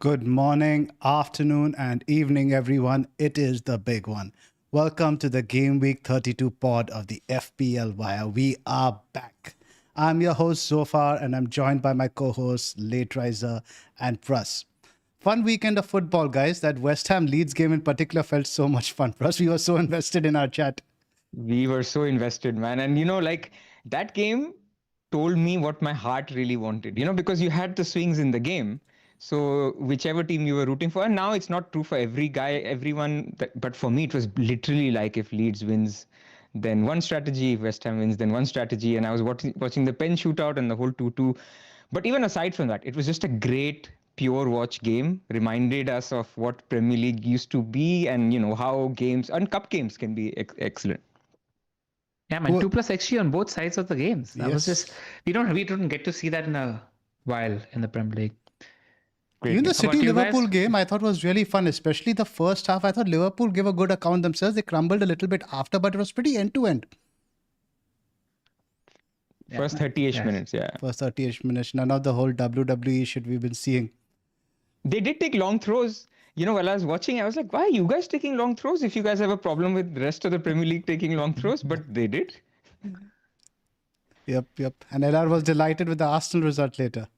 Good morning, afternoon, and evening, everyone. It is the big one. Welcome to the Game Week 32 pod of the FPL Wire. We are back. I'm your host, Zoph, and I'm joined by my co-hosts, Late Riser and Pras. Fun weekend of football, guys. That West Ham Leeds game in particular felt so much fun. Pras, we were so invested in our chat. We were so invested, man. And that game told me what my heart really wanted, because you had the swings in the game. So whichever team you were rooting for, and now it's not true for every guy, everyone, but for me, it was literally like if Leeds wins, then one strategy, if West Ham wins, then one strategy. And I was watching the pen shootout and the whole 2-2. But even aside from that, it was just a great pure watch game, reminded us of what Premier League used to be and, how games and cup games can be excellent. Yeah, man, 2 plus XG on both sides of the games. That was Yes. just we don't get to see that in a while in the Premier League. Great Even the game. How about City you Liverpool guys? game, I thought was really fun, especially the first half. I thought Liverpool gave a good account themselves. They crumbled a little bit after, but it was pretty end to end. First 30-ish Yes. minutes, yeah. First 30-ish minutes. None of the whole WWE shit we've been seeing. They did take long throws. While I was watching, I was like, why are you guys taking long throws if you guys have a problem with the rest of the Premier League taking long throws? But they did. Yep. And LR was delighted with the Arsenal result later.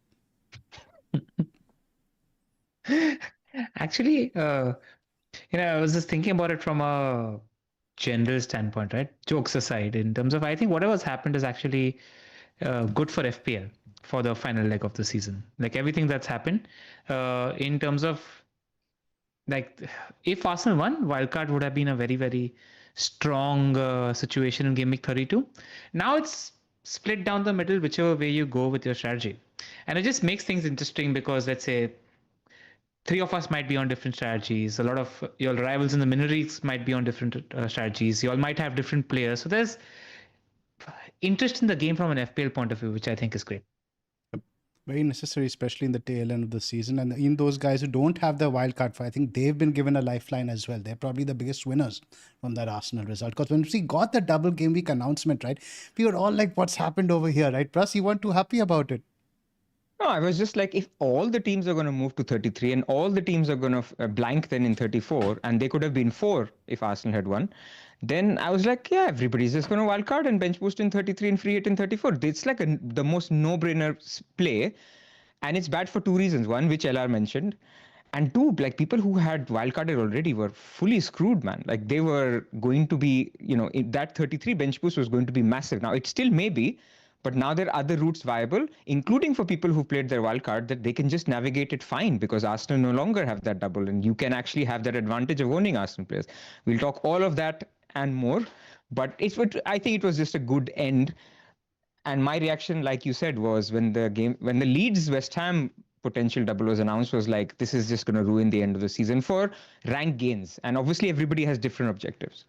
Actually, I was just thinking about it from a general standpoint, right? Jokes aside, in terms of I think whatever's happened is actually good for FPL for the final leg of the season. Like everything that's happened, in terms of like if Arsenal won, Wildcard would have been a very, very strong situation in Game Week 32. Now it's split down the middle, whichever way you go with your strategy. And it just makes things interesting because let's say three of us might be on different strategies. A lot of your rivals in the mini leagues might be on different strategies. You all might have different players. So there's interest in the game from an FPL point of view, which I think is great. Very necessary, especially in the tail end of the season. And in those guys who don't have the wild card for, I think they've been given a lifeline as well. They're probably the biggest winners from that Arsenal result. Because when we got the double game week announcement, right, we were all like, what's happened over here, right? Plus, you weren't too happy about it. No, I was just like, if all the teams are going to move to 33 and all the teams are going to blank then in 34, and they could have been 4 if Arsenal had won, then I was like, yeah, everybody's just going to wildcard and bench boost in 33 and free hit in 34. It's like the most no-brainer play. And it's bad for two reasons. One, which LR mentioned. And two, like people who had wildcarded already were fully screwed, man. Like they were going to be, that 33 bench boost was going to be massive. Now it still may be, but now there are other routes viable, including for people who played their wildcard, that they can just navigate it fine because Arsenal no longer have that double and you can actually have that advantage of owning Arsenal players. We'll talk all of that and more, but I think it was just a good end. And my reaction, like you said, was when the Leeds West Ham potential double was announced, was like, this is just going to ruin the end of the season for rank gains. And obviously everybody has different objectives.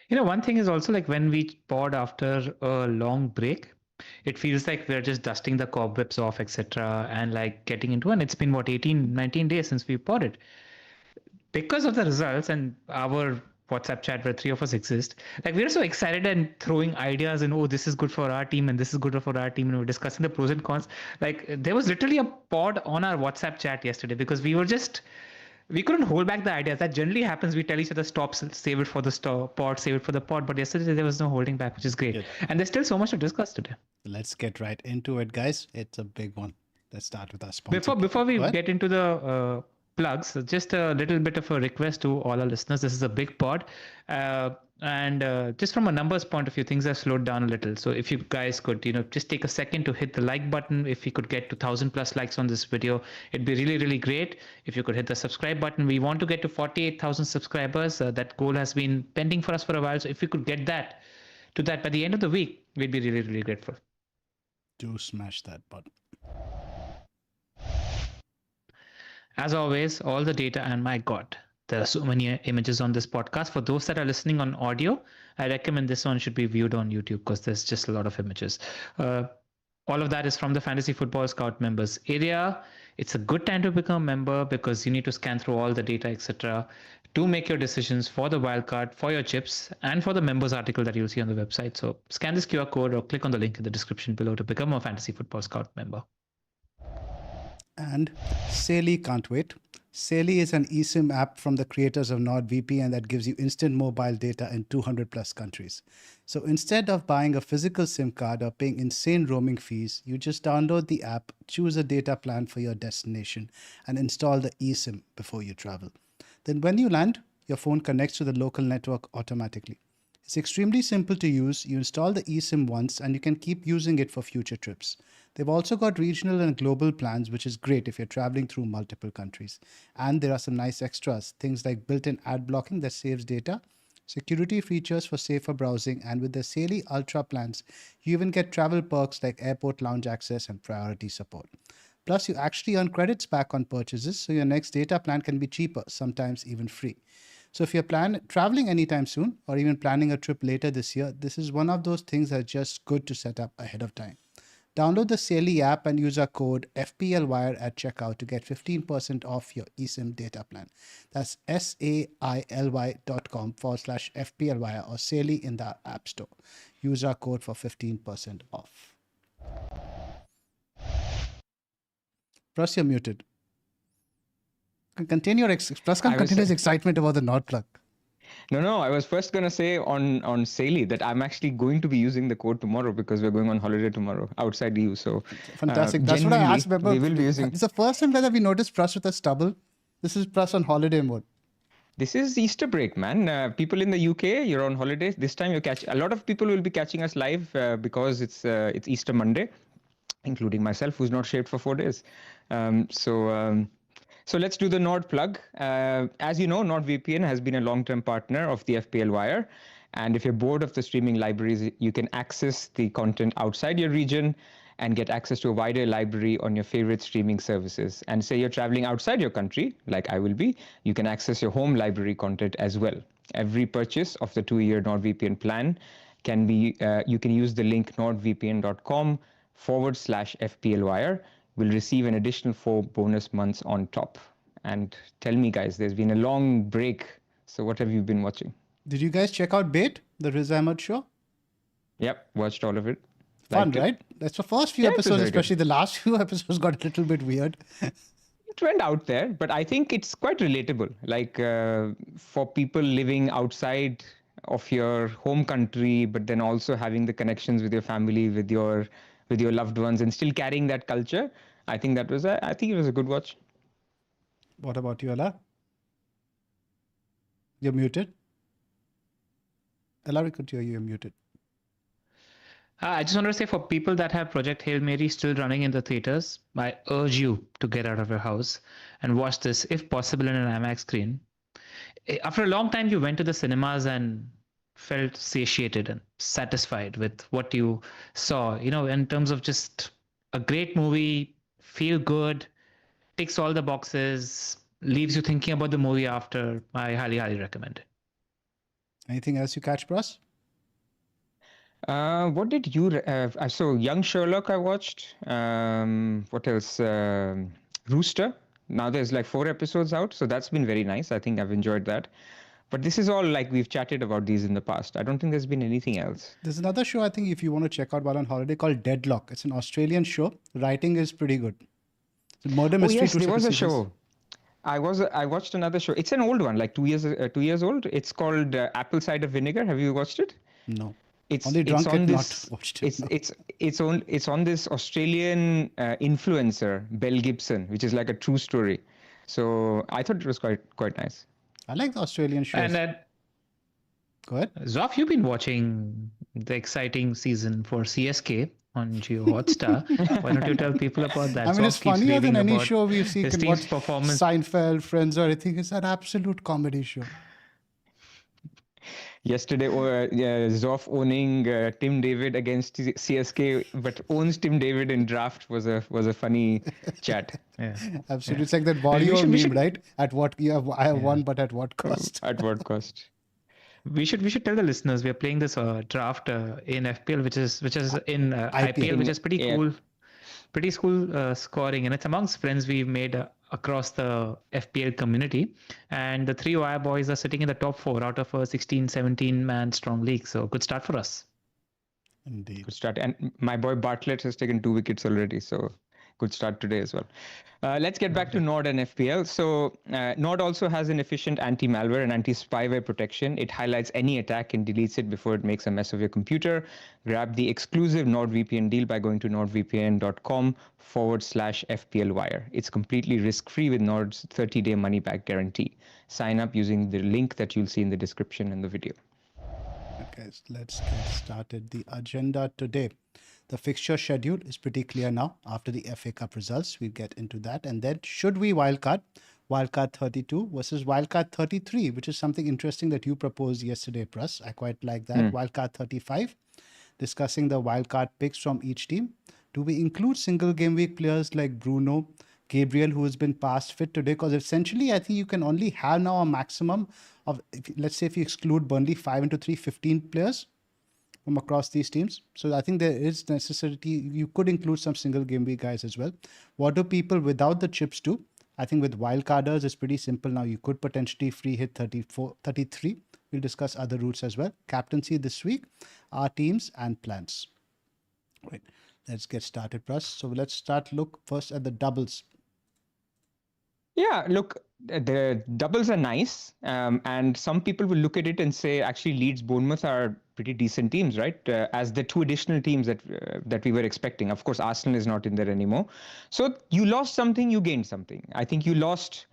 One thing is also like when we pod after a long break, it feels like we're just dusting the cobwebs off, etc. and like getting into, and it's been what 18, 19 days since we podded. Because of the results and our WhatsApp chat where three of us exist, like we're so excited and throwing ideas and oh, this is good for our team and this is good for our team, and we're discussing the pros and cons. Like there was literally a pod on our WhatsApp chat yesterday because we couldn't hold back the ideas. That generally happens. We tell each other, stop, save it for the pod, save it for the pod. But yesterday there was no holding back, which is great. Good. And there's still so much to discuss today. Let's get right into it, guys. It's a big one. Let's start with our sponsor. Before we get into the plugs, just a little bit of a request to all our listeners. This is a big pod. And just from a numbers point of view, things have slowed down a little. So if you guys could, just take a second to hit the like button. If we could get to 1,000 plus likes on this video, it'd be really, really great. If you could hit the subscribe button. We want to get to 48,000 subscribers. That goal has been pending for us for a while. So if we could get that by the end of the week, we'd be really, really grateful. Do smash that button. As always, all the data, and my God, there are so many images on this podcast. For those that are listening on audio, I recommend this one should be viewed on YouTube because there's just a lot of images. All of that is from the Fantasy Football Scout members area. It's a good time to become a member because you need to scan through all the data, etc., to make your decisions for the wildcard, for your chips, and for the members article that you'll see on the website. So scan this QR code or click on the link in the description below to become a Fantasy Football Scout member. And Saily can't wait. Saily is an eSIM app from the creators of NordVPN that gives you instant mobile data in 200 plus countries. So instead of buying a physical SIM card or paying insane roaming fees, you just download the app, choose a data plan for your destination, and install the eSIM before you travel. Then when you land, your phone connects to the local network automatically. It's extremely simple to use. You install the eSIM once and you can keep using it for future trips. They've also got regional and global plans, which is great if you're traveling through multiple countries. And there are some nice extras, things like built-in ad blocking that saves data, security features for safer browsing, and with the Saily Ultra plans, you even get travel perks like airport lounge access and priority support. Plus, you actually earn credits back on purchases, so your next data plan can be cheaper, sometimes even free. So if you're traveling anytime soon or even planning a trip later this year, this is one of those things that's just good to set up ahead of time. Download the Saily app and use our code FPLWire at checkout to get 15% off your eSIM data plan. That's SAILY.com/FPLWire or Saily in the App Store. Use our code for 15% off. Plus, you're muted. Continue your continuous excitement about the Nord plug. No, I was first going to say on Saily that I'm actually going to be using the code tomorrow because we're going on holiday tomorrow outside EU. So fantastic. That's what I asked. Remember, we will be using. It's the first time that we noticed Pras with a stubble. This is Pras on holiday mode. This is Easter break, man. People in the UK, you're on holidays. This time a lot of people will be catching us live because it's Easter Monday, including myself, who's not shaved for 4 days. So let's do the Nord plug. As you know, NordVPN has been a long-term partner of the FPL Wire. And if you're bored of the streaming libraries, you can access the content outside your region and get access to a wider library on your favorite streaming services. And say you're traveling outside your country, like I will be, you can access your home library content as well. Every purchase of the 2-year NordVPN plan can be, you can use the link nordvpn.com/FPLWire. Will receive an additional 4 bonus months on top. And tell me, guys, there's been a long break. So what have you been watching? Did you guys check out Bait, the Riz Ahmed show? Yep, watched all of it. Fun, right? That's the first few episodes, especially the last few episodes got a little bit weird. It went out there, but I think it's quite relatable. Like for people living outside of your home country, but then also having the connections with your family, with your loved ones, and still carrying that culture. I think it was a good watch. What about you, Ella? You're muted. Ella, we could hear you. You're muted. I just want to say, for people that have Project Hail Mary still running in the theaters, I urge you to get out of your house and watch this, if possible, in an IMAX screen. After a long time, you went to the cinemas and felt satiated and satisfied with what you saw, in terms of just a great movie, feel good, ticks all the boxes, leaves you thinking about the movie after. I highly, highly recommend it. Anything else you catch, Pras? What did you... I saw Young Sherlock I watched. What else? Rooster. Now there's like 4 episodes out, so that's been very nice. I think I've enjoyed that. But this is all like we've chatted about these in the past. I don't think there's been anything else. There's another show I think if you want to check out while on holiday called Deadlock. It's an Australian show. Writing is pretty good. It's a murder mystery. Yes, there was a show. I watched another show. It's an old one, like 2 years old. It's called Apple Cider Vinegar. Have you watched it? No. It's only drunk and not watched it. It's on this Australian influencer, Belle Gibson, which is like a true story. So I thought it was quite nice. I like the Australian shows. And go ahead. Zoph, you've been watching the exciting season for CSK on Geo Hotstar. Why don't you tell people about that? I mean, it's funnier than any show we see. His team's performance. Seinfeld, Friends, or anything. It's an absolute comedy show. Yesterday, Zoph owning Tim David against CSK, but owns Tim David in draft was a funny chat. Yeah, absolutely. Yeah. It's like that Wario meme, right? At what I have won, but at what cost? At what cost? We should tell the listeners we are playing this draft in FPL, which is in IPL, which is pretty cool. Pretty cool scoring, and it's amongst friends we've made across the FPL community. And the 3 Wire boys are sitting in the top 4 out of a 16-17 man strong league. So good start for us. Indeed. Good start. And my boy Bartlett has taken 2 wickets already. So Could start today as well. Let's get back to Nord and FPL. So Nord also has an efficient anti-malware and anti-spyware protection. It highlights any attack and deletes it before it makes a mess of your computer. Grab the exclusive NordVPN deal by going to nordvpn.com/FPLwire. It's completely risk-free with Nord's 30-day money-back guarantee. Sign up using the link that you'll see in the description in the video. Okay, so let's get started. The agenda today. The fixture schedule is pretty clear now after the FA Cup results. We'll get into that. And then should we wildcard? Wildcard 32 versus wildcard 33, which is something interesting that you proposed yesterday, Pras. I quite like that. Wildcard 35, discussing the wildcard picks from each team. Do we include single game week players like Bruno, Gabriel, who has been past fit today? Because essentially, I think you can only have now a maximum of, let's say if you exclude Burnley, 5 into 3, 15 players from across these teams. So I think there is necessity. You could include some single game week guys as well. What do people without the chips do? I think with wildcarders, it's pretty simple now. You could potentially free hit 34, 33. We'll discuss other routes as well. Captaincy this week, our teams and plans. Right. Let's get started, Pras. So let's look first at the doubles. Yeah, look, the doubles are nice. And some people will look at it and say, actually, Leeds, Bournemouth are pretty decent teams, right? As the two additional teams that we were expecting. Of course, Arsenal is not in there anymore. So you lost something, you gained something. I think you lost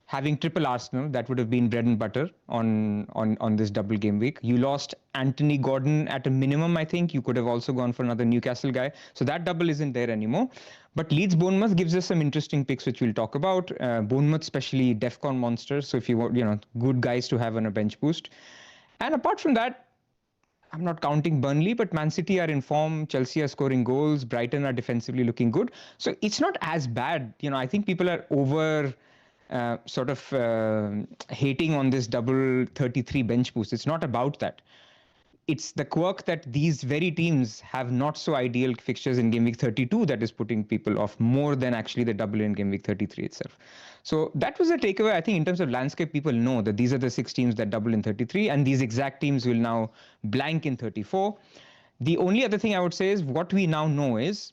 having triple Arsenal. That would have been bread and butter on this double game week. You lost Anthony Gordon at a minimum, I think. You could have also gone for another Newcastle guy. So that double isn't there anymore. But Leeds Bournemouth gives us some interesting picks, which we'll talk about. Bournemouth, especially DEFCON monsters. So if you want, good guys to have on a bench boost. And apart from that, I'm not counting Burnley, but Man City are in form. Chelsea are scoring goals. Brighton are defensively looking good. So it's not as bad. I think people are over hating on this double 33 bench boost. It's not about that. It's the quirk that these very teams have not so ideal fixtures in game week 32 that is putting people off more than actually the double in game week 33 itself. So that was the takeaway. I think in terms of landscape, people know that these are the 6 teams that double in 33 and these exact teams will now blank in 34. The only other thing I would say is what we now know is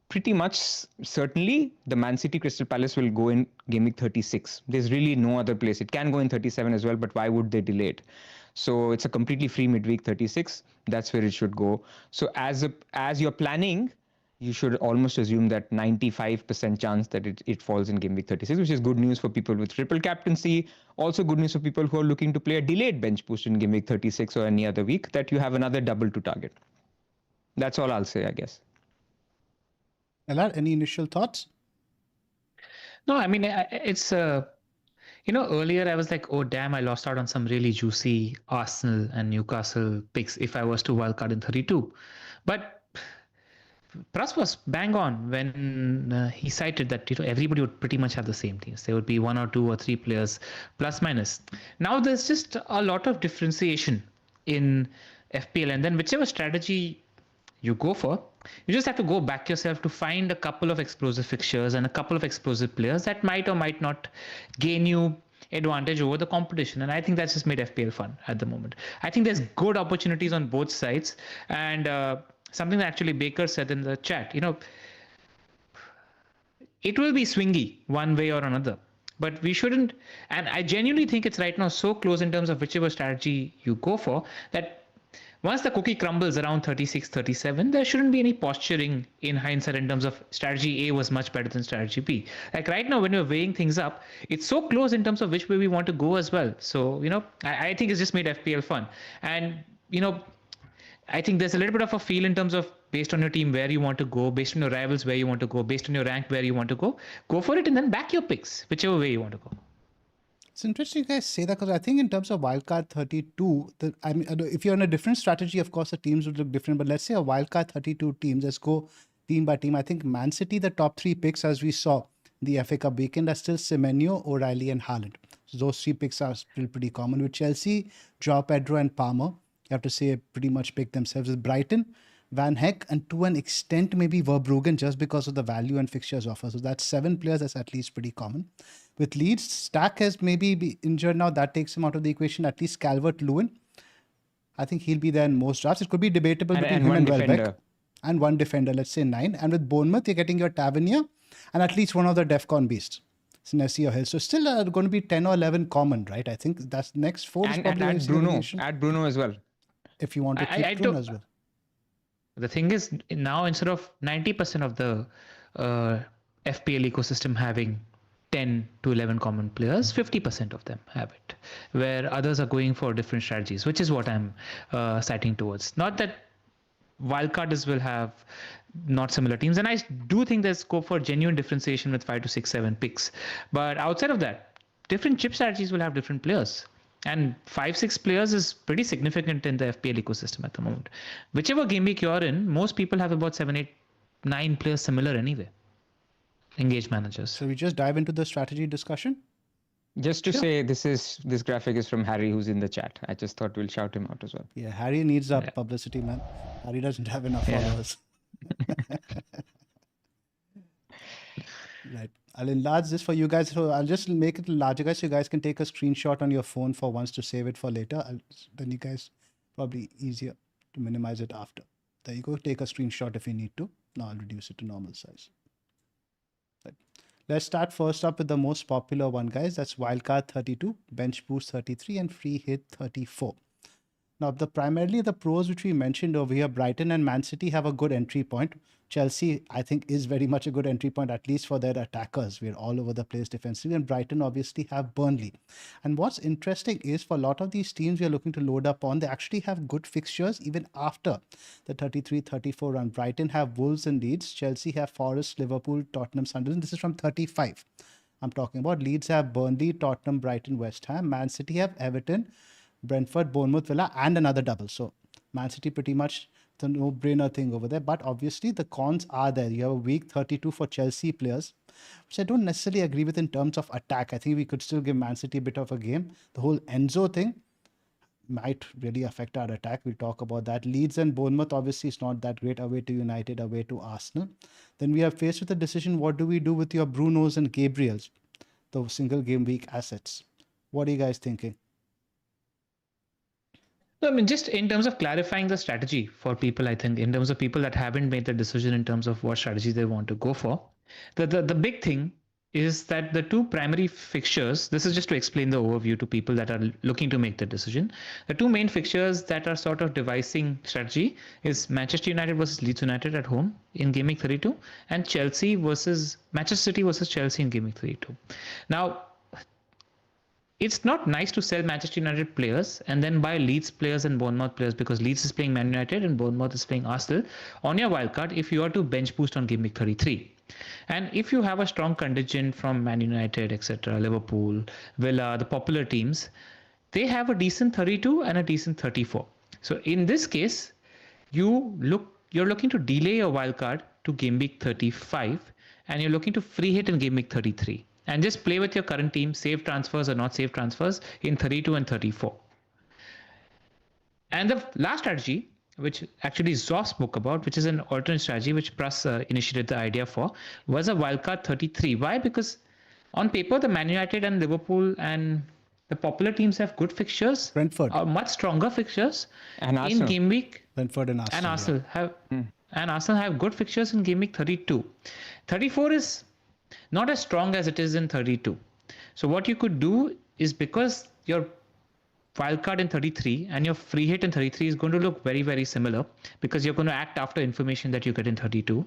pretty much certainly the Man City Crystal Palace will go in game week 36. There's really no other place. It can go in 37 as well, but why would they delay it? So it's a completely free midweek 36. That's where it should go. So as you're planning, you should almost assume that 95% chance that it falls in game week 36, which is good news for people with triple captaincy. Also good news for people who are looking to play a delayed bench boost in game week 36 or any other week, that you have another double to target. That's all I'll say, I guess. Elad, any initial thoughts? No, I mean, it's, earlier I was like, oh, damn, I lost out on some really juicy Arsenal and Newcastle picks if I was to wildcard in 32. But Pras was bang on when he cited that, everybody would pretty much have the same teams. There would be 1 or 2 or 3 players plus minus. Now there's just a lot of differentiation in FPL, and then whichever strategy you go for, you just have to go back yourself to find a couple of explosive fixtures and a couple of explosive players that might or might not gain you advantage over the competition. And I think that's just made FPL fun at the moment. I think there's good opportunities on both sides. And something that actually Baker said in the chat, it will be swingy one way or another. But we shouldn't, and I genuinely think it's right now so close in terms of whichever strategy you go for, that once the cookie crumbles around 36, 37, there shouldn't be any posturing in hindsight in terms of strategy A was much better than strategy B. Like right now, when we're weighing things up, it's so close in terms of which way we want to go as well. So, I think it's just made FPL fun. And, I think there's a little bit of a feel in terms of based on your team where you want to go, based on your rivals where you want to go, based on your rank where you want to go for it and then back your picks, whichever way you want to go. It's interesting you guys say that because I think in terms of wildcard 32, if you're on a different strategy, of course, the teams would look different. But let's say a wildcard 32 teams, let's go team by team. I think Man City, the top 3 picks, as we saw the FA Cup weekend, are still Semenyo, O'Reilly, and Haaland. So those 3 picks are still pretty common. With Chelsea, Joao Pedro, and Palmer, you have to say pretty much pick themselves. With Brighton, Van Heck, and to an extent maybe Verbruggen just because of the value and fixtures offer. So that's 7 players. That's at least pretty common. With Leeds, Stack has maybe be injured now. That takes him out of the equation. At least Calvert-Lewin, I think he'll be there in most drafts. It could be debatable between him and Welbeck. And 1 defender, let's say 9. And with Bournemouth, you're getting your Tavernier and at least one of the DEFCON beasts, Nessie or Hill. So still going to be 10 or 11 common, right? I think that's next 4 is And probably add Bruno as well. if you want to keep Bruno as well. The thing is, now instead of 90% of the FPL ecosystem having 10 to 11 common players, 50% of them have it, where others are going for different strategies, which is what I'm citing towards. Not that wildcarders will have not similar teams, and I do think there's scope for genuine differentiation with 5 to 6, 7 picks. But outside of that, different chip strategies will have different players. And 5, 6 players is pretty significant in the FPL ecosystem at the moment. Whichever game week you're in, most people have about 7, 8, 9 players similar anyway. Engaged managers. So we just dive into the strategy discussion. Just to say, this graphic is from Harry, who's in the chat. I just thought we'll shout him out as well. Yeah, Harry needs our publicity, man. Harry doesn't have enough followers. Right. I'll enlarge this for you guys. So I'll just make it larger, guys, so you guys can take a screenshot on your phone for once to save it for later. Then you guys probably easier to minimize it after. There you go. Take a screenshot if you need to. Now I'll reduce it to normal size. Right. Let's start first up with the most popular one, guys. That's Wildcard 32, Bench Boost 33, and Free Hit 34. Now, primarily the pros which we mentioned over here, Brighton and Man City have a good entry point. Chelsea, I think, is very much a good entry point, at least for their attackers. We're all over the place defensively, and Brighton obviously have Burnley. And what's interesting is for a lot of these teams we are looking to load up on, they actually have good fixtures even after the 33-34 run. Brighton have Wolves and Leeds. Chelsea have Forest, Liverpool, Tottenham, Sunderland. This is from 35. I'm talking about. Leeds have Burnley, Tottenham, Brighton, West Ham. Man City have Everton, Brentford, Bournemouth, Villa, and another double. So Man City pretty much the no-brainer thing over there. But obviously the cons are there. You have a week 32 for Chelsea players, which I don't necessarily agree with in terms of attack. I think we could still give Man City a bit of a game. The whole Enzo thing might really affect our attack. We'll talk about that. Leeds and Bournemouth obviously is not that great. Away to United, away to Arsenal. Then we are faced with the decision, what do we do with your Brunos and Gabriels, the single game week assets? What are you guys thinking? I mean, just in terms of clarifying the strategy for people, I think, in terms of people that haven't made the decision in terms of what strategy they want to go for, the big thing is that the two primary fixtures, this is just to explain the overview to people that are looking to make the decision. The two main fixtures that are sort of devising strategy is Manchester United versus Leeds United at home in Game Week 32 and Manchester City versus Chelsea in Game Week 32. Now, it's not nice to sell Manchester United players and then buy Leeds players and Bournemouth players because Leeds is playing Man United and Bournemouth is playing Arsenal on your wildcard if you are to bench boost on Game Week 33. And if you have a strong contingent from Man United, etc., Liverpool, Villa, the popular teams, they have a decent 32 and a decent 34. So in this case, you're looking to delay your wildcard to Game Week 35 and you're looking to free hit in Game Week 33. And just play with your current team, save transfers or not save transfers in 32 and 34. And the last strategy, which actually Zoph spoke about, which is an alternate strategy, which Pras initiated the idea for, was a wildcard 33. Why? Because on paper, the Man United and Liverpool and the popular teams have good fixtures. Brentford. Much stronger fixtures And in Arsenal. Game Week. Brentford and Arsenal. And Arsenal have good fixtures in Game Week 32. 34 is not as strong as it is in 32. So what you could do is, because your wildcard in 33 and your free hit in 33 is going to look very, very similar because you're going to act after information that you get in 32.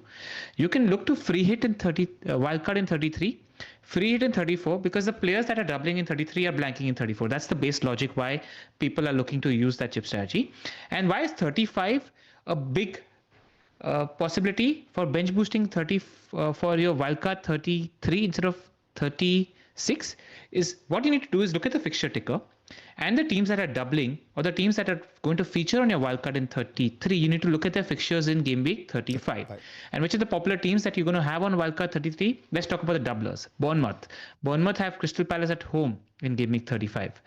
You can look to free hit in wildcard in 33, free hit in 34 because the players that are doubling in 33 are blanking in 34. That's the base logic why people are looking to use that chip strategy. And why is 35 a big possibility for bench boosting 30 for your wildcard 33 instead of 36 is what you need to do is look at the fixture ticker and the teams that are doubling or the teams that are going to feature on your wildcard in 33. You need to look at their fixtures in Game Week 35. And which are the popular teams that you're going to have on wildcard 33? Let's talk about the doublers. Bournemouth have Crystal Palace at home in Game Week 35.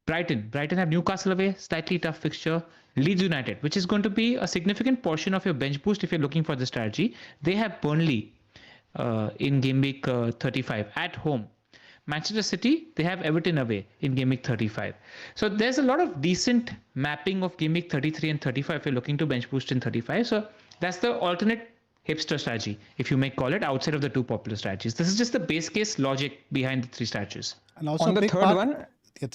Brighton have Newcastle away, slightly tough fixture. Leeds United, which is going to be a significant portion of your bench boost if you're looking for the strategy. They have Burnley in Game Week 35 at home. Manchester City, they have Everton away in Game Week 35. So there's a lot of decent mapping of Game Week 33 and 35 if you're looking to bench boost in 35. So that's the alternate hipster strategy, if you may call it, outside of the two popular strategies. This is just the base case logic behind the three strategies. And also On a the big third part, one,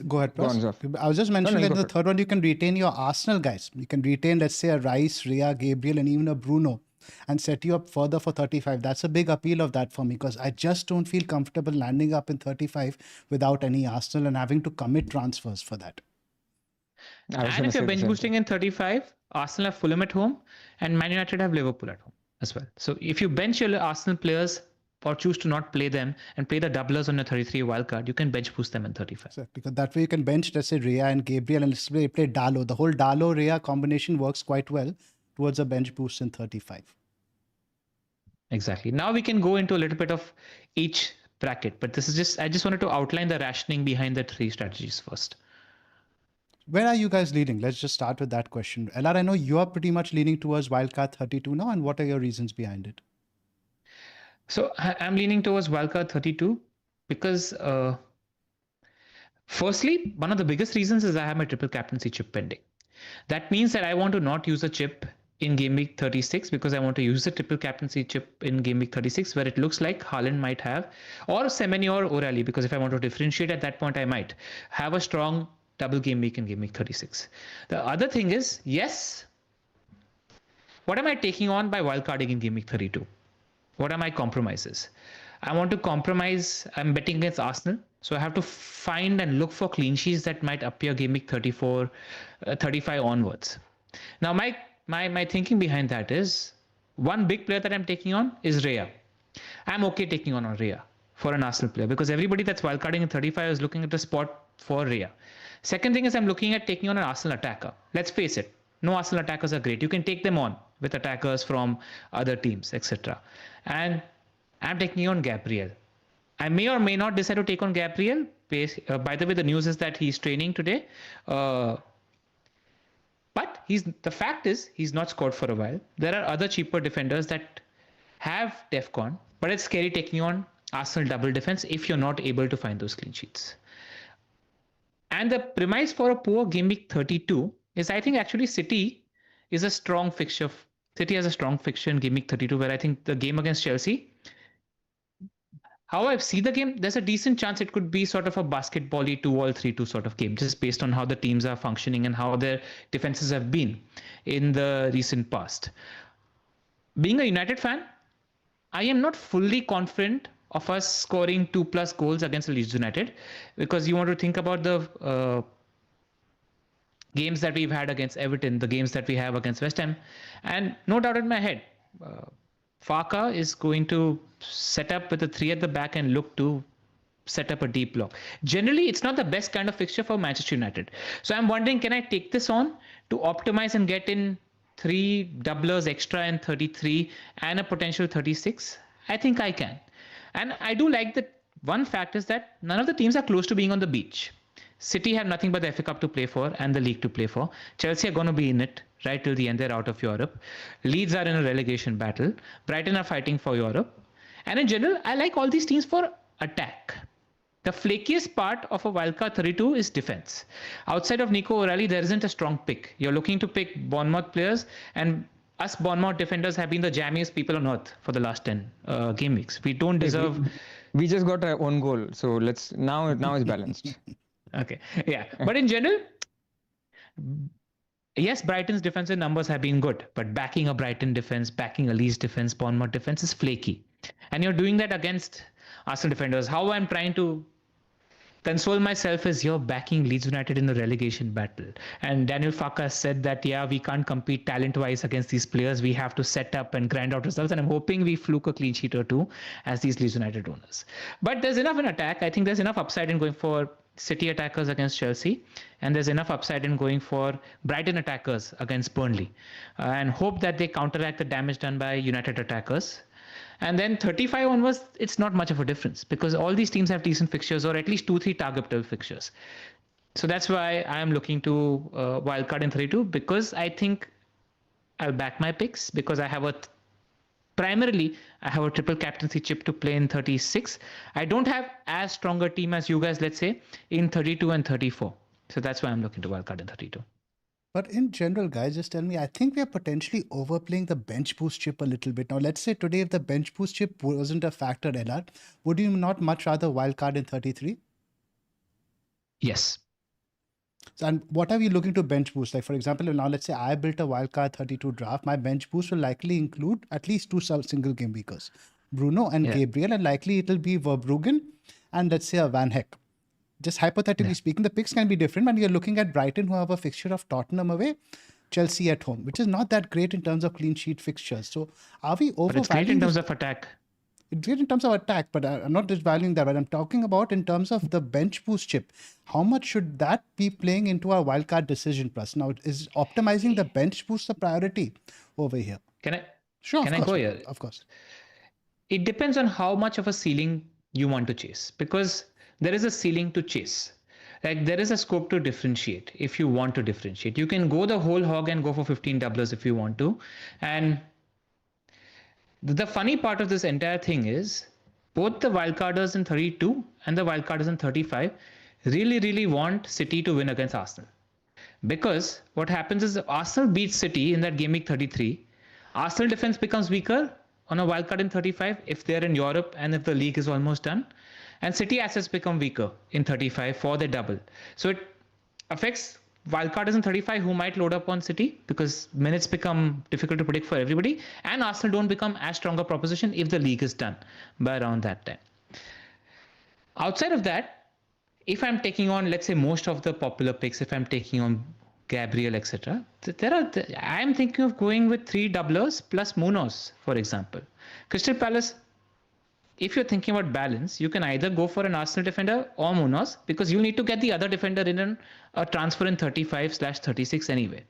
go ahead, Go on, Pras. Zoph. I was just mentioning you that in go the for it. third one, you can retain your Arsenal guys. You can retain, let's say, a Rice, Rhea, Gabriel, and even a Bruno, and set you up further for 35. That's a big appeal of that for me, because I just don't feel comfortable landing up in 35 without any Arsenal and having to commit transfers for that. And if you're bench boosting in 35, Arsenal have Fulham at home and Man United have Liverpool at home as well. So if you bench your Arsenal players or choose to not play them and play the doublers on your 33 wildcard, you can bench boost them in 35. Exactly, because that way you can bench, let's say, Rhea and Gabriel, and let's play Dalo. The whole Dalo-Rhea combination works quite well towards a bench boost in 35. Exactly. Now we can go into a little bit of each bracket, but this is just, I just wanted to outline the rationing behind the three strategies first. Where are you guys leaning? Let's just start with that question. LR, I know you are pretty much leaning towards wildcard 32 now, and what are your reasons behind it? So I'm leaning towards wildcard 32 because, firstly, one of the biggest reasons is I have my triple captaincy chip pending. That means that I want to not use a chip in game week 36 because I want to use the triple captaincy chip in game week 36 where it looks like Haaland might have, or Semenyo or O'Reilly, because if I want to differentiate at that point, I might have a strong double game week in game week 36. The other thing is, yes, what am I taking on by wildcarding in game week 32? What are my compromises? I want to compromise, I'm betting against Arsenal. So I have to find and look for clean sheets that might appear game week 34, 35 onwards. Now my thinking behind that is, one big player that I'm taking on is Rhea. I'm okay taking on Rhea for an Arsenal player because everybody that's wildcarding in 35 is looking at the spot for Rhea. Second thing is I'm looking at taking on an Arsenal attacker. Let's face it, no Arsenal attackers are great. You can take them on with attackers from other teams, etc. And I'm taking on Gabriel. I may or may not decide to take on Gabriel. By the way, the news is that he's training today. But the fact is he's not scored for a while. There are other cheaper defenders that have DEFCON, but it's scary taking on Arsenal double defense if you're not able to find those clean sheets. And the premise for a poor game week 32 is I think actually City is a strong fixture. City has a strong fixture in game week 32 where I think the game against Chelsea, how I see the game, there's a decent chance it could be sort of a basketball-y 2-all 3-2 sort of game, just based on how the teams are functioning and how their defenses have been in the recent past. Being a United fan, I am not fully confident of us scoring 2+ goals against Leeds United, because you want to think about the games that we've had against Everton, the games that we have against West Ham, and no doubt in my head, Farka is going to set up with a 3 at the back and look to set up a deep block. Generally, it's not the best kind of fixture for Manchester United. So I'm wondering, can I take this on to optimize and get in 3 doublers extra in 33 and a potential 36? I think I can. And I do like that one fact is that none of the teams are close to being on the beach. City have nothing but the FA Cup to play for and the league to play for. Chelsea are going to be in it right till the end. They're out of Europe. Leeds are in a relegation battle. Brighton are fighting for Europe. And in general, I like all these teams for attack. The flakiest part of a wildcard 32 is defense. Outside of Nico O'Reilly, there isn't a strong pick. You're looking to pick Bournemouth players, and us Bournemouth defenders have been the jammiest people on earth for the last 10 game weeks. We don't deserve... We just got our own goal, so let's now it's balanced. Okay, yeah. But in general, yes, Brighton's defensive numbers have been good, but backing a Brighton defense, backing a Leeds defense, Bournemouth defense is flaky. And you're doing that against Arsenal defenders. How I'm trying to console myself is you're backing Leeds United in the relegation battle. And Daniel Farka said that, yeah, we can't compete talent-wise against these players. We have to set up and grind out results. And I'm hoping we fluke a clean sheet or two as these Leeds United owners. But there's enough in attack. I think there's enough upside in going for City attackers against Chelsea, and there's enough upside in going for Brighton attackers against Burnley, and hope that they counteract the damage done by United attackers. And then 35 onwards, it's not much of a difference because all these teams have decent fixtures, or at least 2-3 targetable fixtures. So that's why I am looking to wildcard in 32, because I think I'll back my picks, because I have primarily I have a triple captaincy chip to play in 36. I don't have as strong a team as you guys, let's say, in 32 and 34. So that's why I'm looking to wildcard in 32. But in general, guys, just tell me, I think we are potentially overplaying the bench boost chip a little bit. Now, let's say today, if the bench boost chip wasn't a factor, LR, would you not much rather wildcard in 33? Yes. So, and what are we looking to bench boost? Like, for example, now let's say I built a wildcard 32 draft. My bench boost will likely include at least two single game weekers, Bruno and Gabriel, and likely it'll be Verbruggen and let's say a Van Heck. Just hypothetically speaking, the picks can be different when you're looking at Brighton, who have a fixture of Tottenham away, Chelsea at home, which is not that great in terms of clean sheet fixtures. So are we overvaluing? But it's great in terms of attack. It's great in terms of attack, but I'm not just valuing that. But I'm talking about in terms of the bench boost chip. How much should that be playing into our wildcard decision? Plus, now is optimizing the bench boost the priority over here? Can I? Sure. Can I go here? Of course. It depends on how much of a ceiling you want to chase, because there is a ceiling to chase. Like there is a scope to differentiate if you want to differentiate. You can go the whole hog and go for 15 doublers if you want to. And the funny part of this entire thing is both the wildcarders in 32 and the wildcarders in 35 really want City to win against Arsenal. Because what happens is if Arsenal beats City in that game week 33, Arsenal defense becomes weaker on a wildcard in 35 if they're in Europe and if the league is almost done. And City assets become weaker in 35 for the double. So it affects wildcarders in 35 who might load up on City because minutes become difficult to predict for everybody. And Arsenal don't become as strong a proposition if the league is done by around that time. Outside of that, if I'm taking on, let's say, most of the popular picks, if I'm taking on Gabriel, etc., I'm thinking of going with 3 doublers plus Munoz, for example. Crystal Palace, if you're thinking about balance, you can either go for an Arsenal defender or Munoz because you need to get the other defender in a transfer in 35/36 anyway.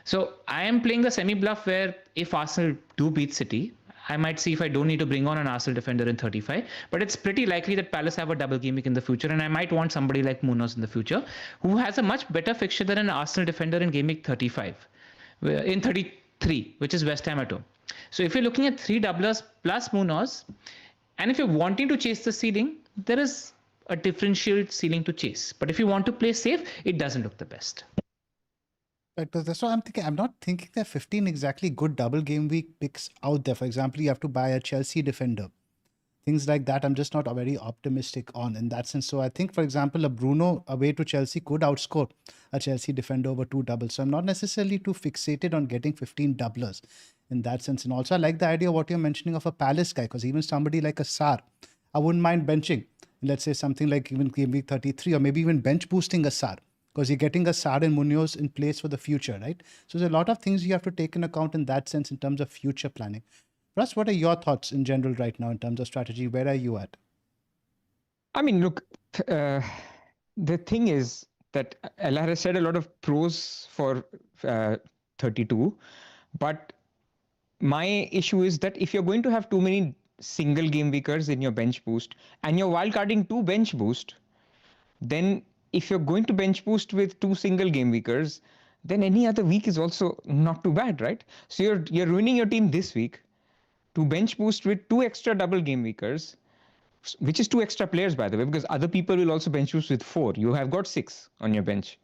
So I am playing the semi-bluff where if Arsenal do beat City, I might see if I don't need to bring on an Arsenal defender in 35. But it's pretty likely that Palace have a double game week in the future, and I might want somebody like Munoz in the future who has a much better fixture than an Arsenal defender in game week 35, in 33, which is West Ham at home. So if you're looking at 3 doublers plus Munoz, and if you're wanting to chase the ceiling, there is a differential ceiling to chase. But if you want to play safe, it doesn't look the best. Right, but that's what I'm thinking. I'm not thinking there are 15 exactly good double game week picks out there. For example, you have to buy a Chelsea defender. Things like that, I'm just not very optimistic on in that sense. So I think, for example, a Bruno away to Chelsea could outscore a Chelsea defender over 2 doubles. So I'm not necessarily too fixated on getting 15 doublers in that sense. And also I like the idea of what you're mentioning of a Palace guy, because even somebody like a Sar, I wouldn't mind benching. Let's say something like even game week 33, or maybe even bench boosting a Sar, because you're getting a Sar and Munoz in place for the future, right? So there's a lot of things you have to take in account in that sense in terms of future planning. Russ, what are your thoughts in general right now in terms of strategy? Where are you at? I mean, look, the thing is that LR has said a lot of pros for 32, but my issue is that if you're going to have too many single game weekers in your bench boost and you're wildcarding 2 bench boost, then if you're going to bench boost with 2 single game weekers, then any other week is also not too bad, right? So you're ruining your team this week to bench boost with 2 extra double game weekers, which is 2 extra players, by the way, because other people will also bench boost with 4. You have got 6 on your bench.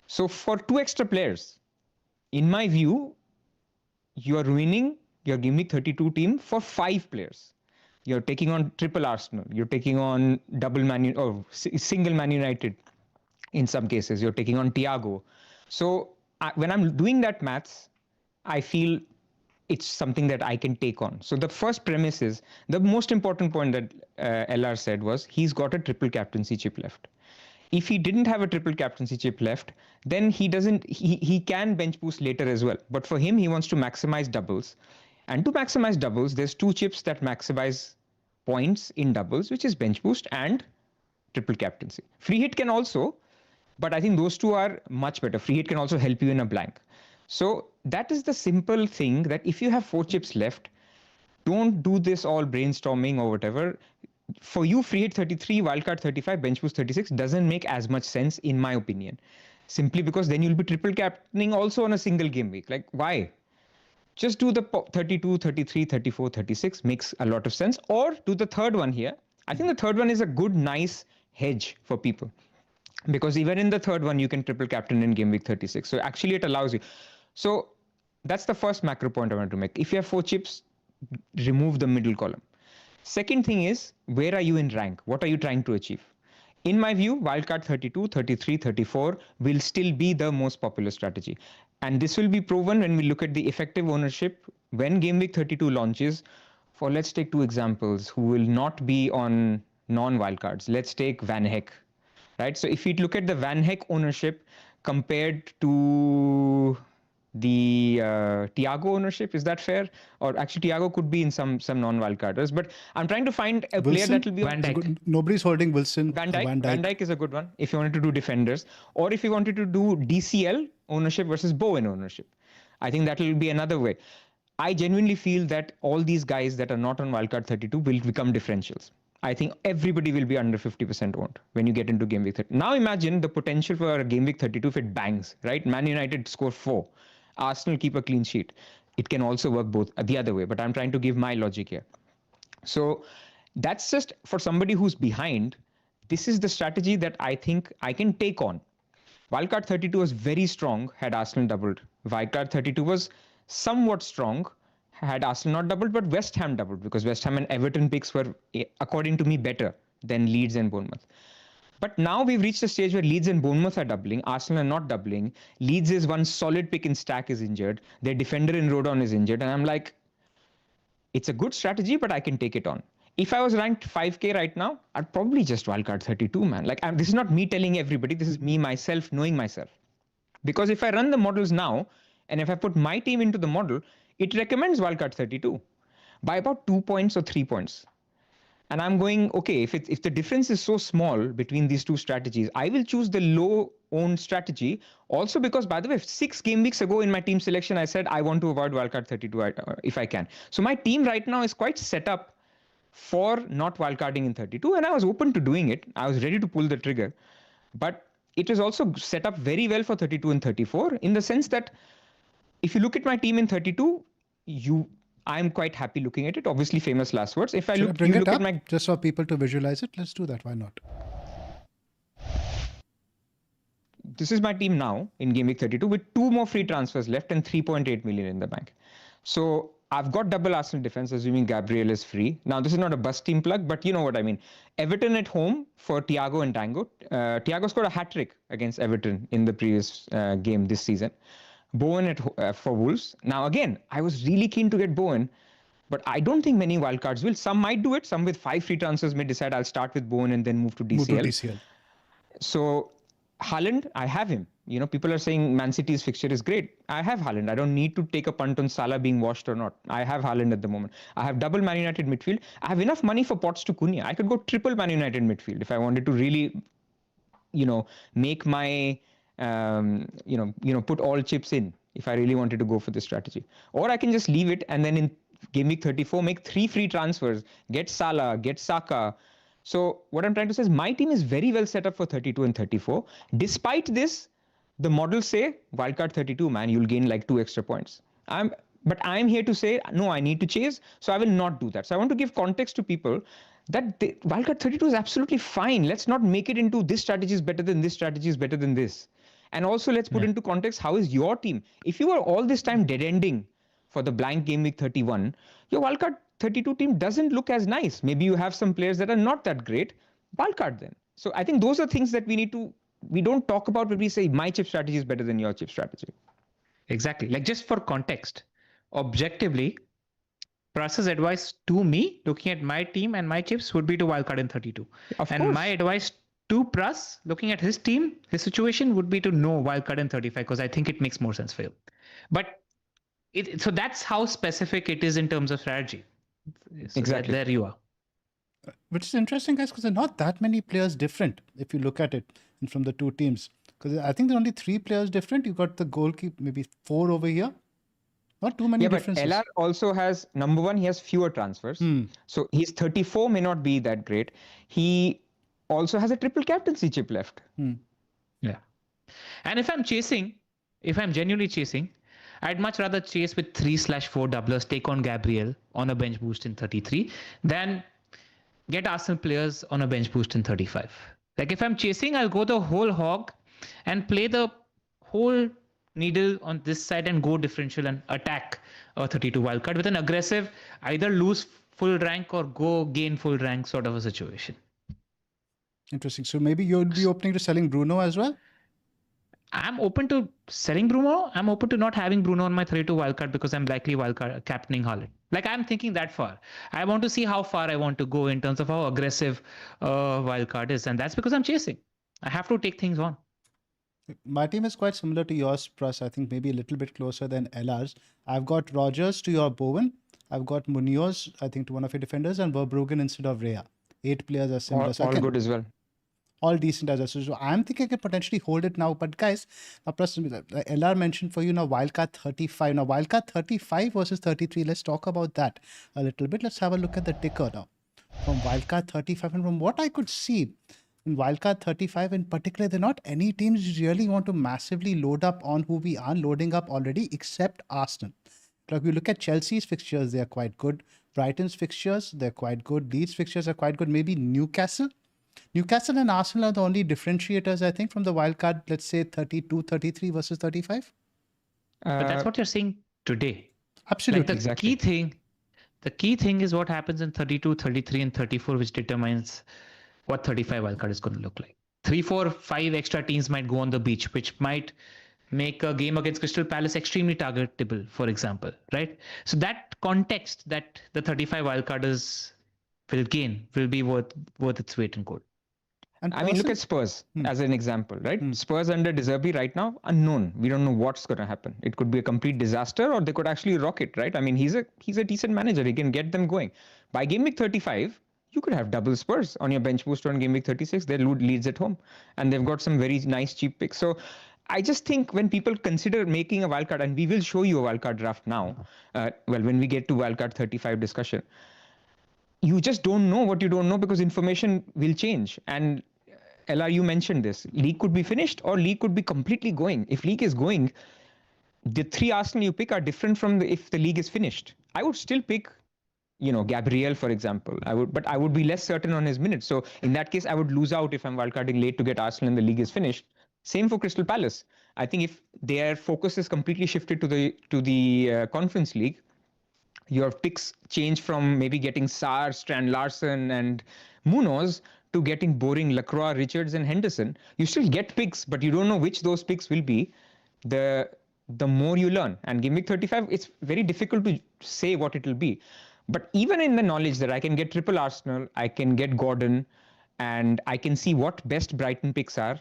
So for 2 extra players, in my view, you are ruining your game week 32 team for 5 players. You're taking on triple Arsenal. You're taking on double single Man United. In some cases, you're taking on Thiago. So when I'm doing that maths, I feel it's something that I can take on. So the first premise is, the most important point that LR said was he's got a triple captaincy chip left. If he didn't have a triple captaincy chip left, then he can bench boost later as well. But for him, he wants to maximize doubles. And to maximize doubles, there's 2 chips that maximize points in doubles, which is bench boost and triple captaincy. Free hit can also, but I think those 2 are much better. Free hit can also help you in a blank. So that is the simple thing, that if you have 4 chips left, don't do this all brainstorming or whatever. For you, free hit 33, wildcard 35, bench boost 36 doesn't make as much sense in my opinion. Simply because then you'll be triple captaining also on a single game week. Like, why? Just do the 32, 33, 34, 36 makes a lot of sense. Or do the third one here. I think the third one is a good, nice hedge for people. because even in the third one, you can triple captain in game week 36. So actually it allows you. So that's the first macro point I want to make. If you have 4 chips, remove the middle column. Second thing is, where are you in rank? What are you trying to achieve? In my view, wildcard 32, 33, 34 will still be the most popular strategy. And this will be proven when we look at the effective ownership when game week 32 launches. For let's take 2 examples who will not be on non-wildcards. Let's take Van Heck, right? So if we look at the Van Heck ownership compared to the Thiago ownership, is that fair? Or actually Thiago could be in some non-wildcarders, but I'm trying to find a player that will be Van Dijk. Nobody's holding Wilson. Van Dijk is a good one if you wanted to do defenders, or if you wanted to do DCL ownership versus Bowen ownership. I think that will be another way. I genuinely feel that all these guys that are not on wildcard 32 will become differentials. I think everybody will be under 50% owned when you get into game week 30. Now imagine the potential for game week 32 if it bangs, right? Man United score 4. Arsenal keep a clean sheet. It can also work both the other way, but I'm trying to give my logic here. So that's just for somebody who's behind. This is the strategy that I think I can take on. Wildcard 32 was very strong had Arsenal doubled. Wildcard 32 was somewhat strong had Arsenal not doubled, but West Ham doubled because West Ham and Everton picks were, according to me, better than Leeds and Bournemouth. But now we've reached a stage where Leeds and Bournemouth are doubling. Arsenal are not doubling. Leeds is one solid pick in stack is injured. Their defender in Rodon is injured. And I'm like, it's a good strategy, but I can take it on. If I was ranked 5K right now, I'd probably just wildcard 32, man. Like, this is not me telling everybody. This is me, myself, knowing myself. Because if I run the models now, and if I put my team into the model, it recommends wildcard 32 by about 2 points or 3 points. And I'm going, okay, if the difference is so small between these two strategies, I will choose the low-owned strategy. Also because, by the way, 6 game weeks ago in my team selection, I said I want to avoid wildcard 32 if I can. So my team right now is quite set up for not wildcarding in 32, and I was open to doing it. I was ready to pull the trigger. But it is also set up very well for 32 and 34 in the sense that if you look at my team in 32, I'm quite happy looking at it. Obviously, famous last words. If I Should look, I bring you it look up at my just for people to visualize it? Let's do that. Why not? This is my team now in game week 32 with 2 more free transfers left and 3.8 million in the bank. So I've got double Arsenal defense, assuming Gabriel is free. Now, this is not a bust team plug, but you know what I mean. Everton at home for Thiago and Tango. Thiago scored a hat-trick against Everton in the previous game this season. Bowen for Wolves. Now, again, I was really keen to get Bowen, but I don't think many wildcards will. Some might do it. Some with 5 free transfers may decide I'll start with Bowen and then move to DCL. So Haaland, I have him. You know, people are saying Man City's fixture is great. I have Haaland. I don't need to take a punt on Salah being washed or not. I have Haaland at the moment. I have double Man United midfield. I have enough money for Potts to Cunha. I could go triple Man United midfield if I wanted to really, make my, put all chips in if I really wanted to go for this strategy. Or I can just leave it and then in game week 34, make 3 free transfers, get Salah, get Saka. So what I'm trying to say is my team is very well set up for 32 and 34. Despite this, the models say wildcard 32, man, you'll gain like 2 extra points. But I'm here to say, no, I need to chase, so I will not do that. So I want to give context to people that wildcard 32 is absolutely fine. Let's not make it into this strategy is better than this strategy is better than this. And also let's put into context, how is your team? If you are all this time dead-ending for the blank game week 31, your wildcard 32 team doesn't look as nice. Maybe you have some players that are not that great. Wildcard then. So I think those are things that we don't talk about when we say my chip strategy is better than your chip strategy. Exactly. Like just for context, objectively, Pras's advice to me, looking at my team and my chips, would be to wildcard in 32. Of and course. My advice to Pras, looking at his team, his situation, would be to no wildcard in 35 because I think it makes more sense for you. But so that's how specific it is in terms of strategy. So exactly. There you are. Which is interesting, guys, because there are not that many players different if you look at it from the 2 teams. Because I think there are only 3 players different. You got the goalkeeper, maybe 4 over here. Not too many differences. But LR also has, number 1, he has fewer transfers. So his 34 may not be that great. He also has a triple captaincy chip left. Yeah. And if I'm genuinely chasing, I'd much rather chase with 3/4 doublers, take on Gabriel on a bench boost in 33 than get Arsenal players on a bench boost in 35. Like if I'm chasing, I'll go the whole hog and play the whole needle on this side and go differential and attack a 32 wildcard with an aggressive, either lose full rank or go gain full rank sort of a situation. Interesting. So maybe you'll be opening to selling Bruno as well? I'm open to selling Bruno. I'm open to not having Bruno on my 32 wildcard because I'm likely wildcard captaining Haaland. Like I'm thinking that far. I want to see how far I want to go in terms of how aggressive wildcard is. And that's because I'm chasing. I have to take things on. My team is quite similar to yours, Pras. I think maybe a little bit closer than LR's. I've got Rogers to your Bowen. I've got Munoz, I think, to one of your defenders, and Verbruggen instead of Rhea. 8 players are similar. All good as well. All decent as well. So I'm thinking I can potentially hold it now. But guys, now plus LR mentioned for you now wildcard 35. Now wildcard 35 versus 33. Let's talk about that a little bit. Let's have a look at the ticker now. From wildcard 35, and from what I could see in wildcard 35 in particular, there are not any teams you really want to massively load up on who we are loading up already, except Arsenal. Like we look at Chelsea's fixtures, they are quite good. Brighton's fixtures, they're quite good. Leeds fixtures are quite good. Maybe Newcastle and Arsenal are the only differentiators, I think, from the wildcard, let's say 32, 33 versus 35. But that's what you're saying today. Absolutely. Like the key thing is what happens in 32, 33, and 34, which determines what 35 wildcard is going to look like. 3, 4, 5 extra teams might go on the beach, which might make a game against Crystal Palace extremely targetable, for example, right? So that context that the 35 wildcarders will gain will be worth its weight in gold. And I mean, look at Spurs as an example, right? Spurs under De Zerbi right now, unknown. We don't know what's going to happen. It could be a complete disaster, or they could actually rock it, right? I mean, he's a decent manager. He can get them going. By game week 35, you could have double Spurs on your bench boost on game week 36. They Leeds at home, and they've got some very nice cheap picks. So I just think when people consider making a wildcard, and we will show you a wildcard draft now, when we get to wildcard 35 discussion, you just don't know what you don't know because information will change. And LR, you mentioned this. League could be finished or league could be completely going. If league is going, the 3 Arsenal you pick are different from if the league is finished. I would still pick, Gabriel, for example. But I would be less certain on his minutes. So in that case, I would lose out if I'm wildcarding late to get Arsenal and the league is finished. Same for Crystal Palace. I think if their focus is completely shifted to the Conference League, your picks change from maybe getting Sarr, Strand Larsen, and Munoz to getting boring Lacroix, Richards, and Henderson. You still get picks, but you don't know which those picks will be. The more you learn. And game week 35, it's very difficult to say what it will be. But even in the knowledge that I can get triple Arsenal, I can get Gordon, and I can see what best Brighton picks are.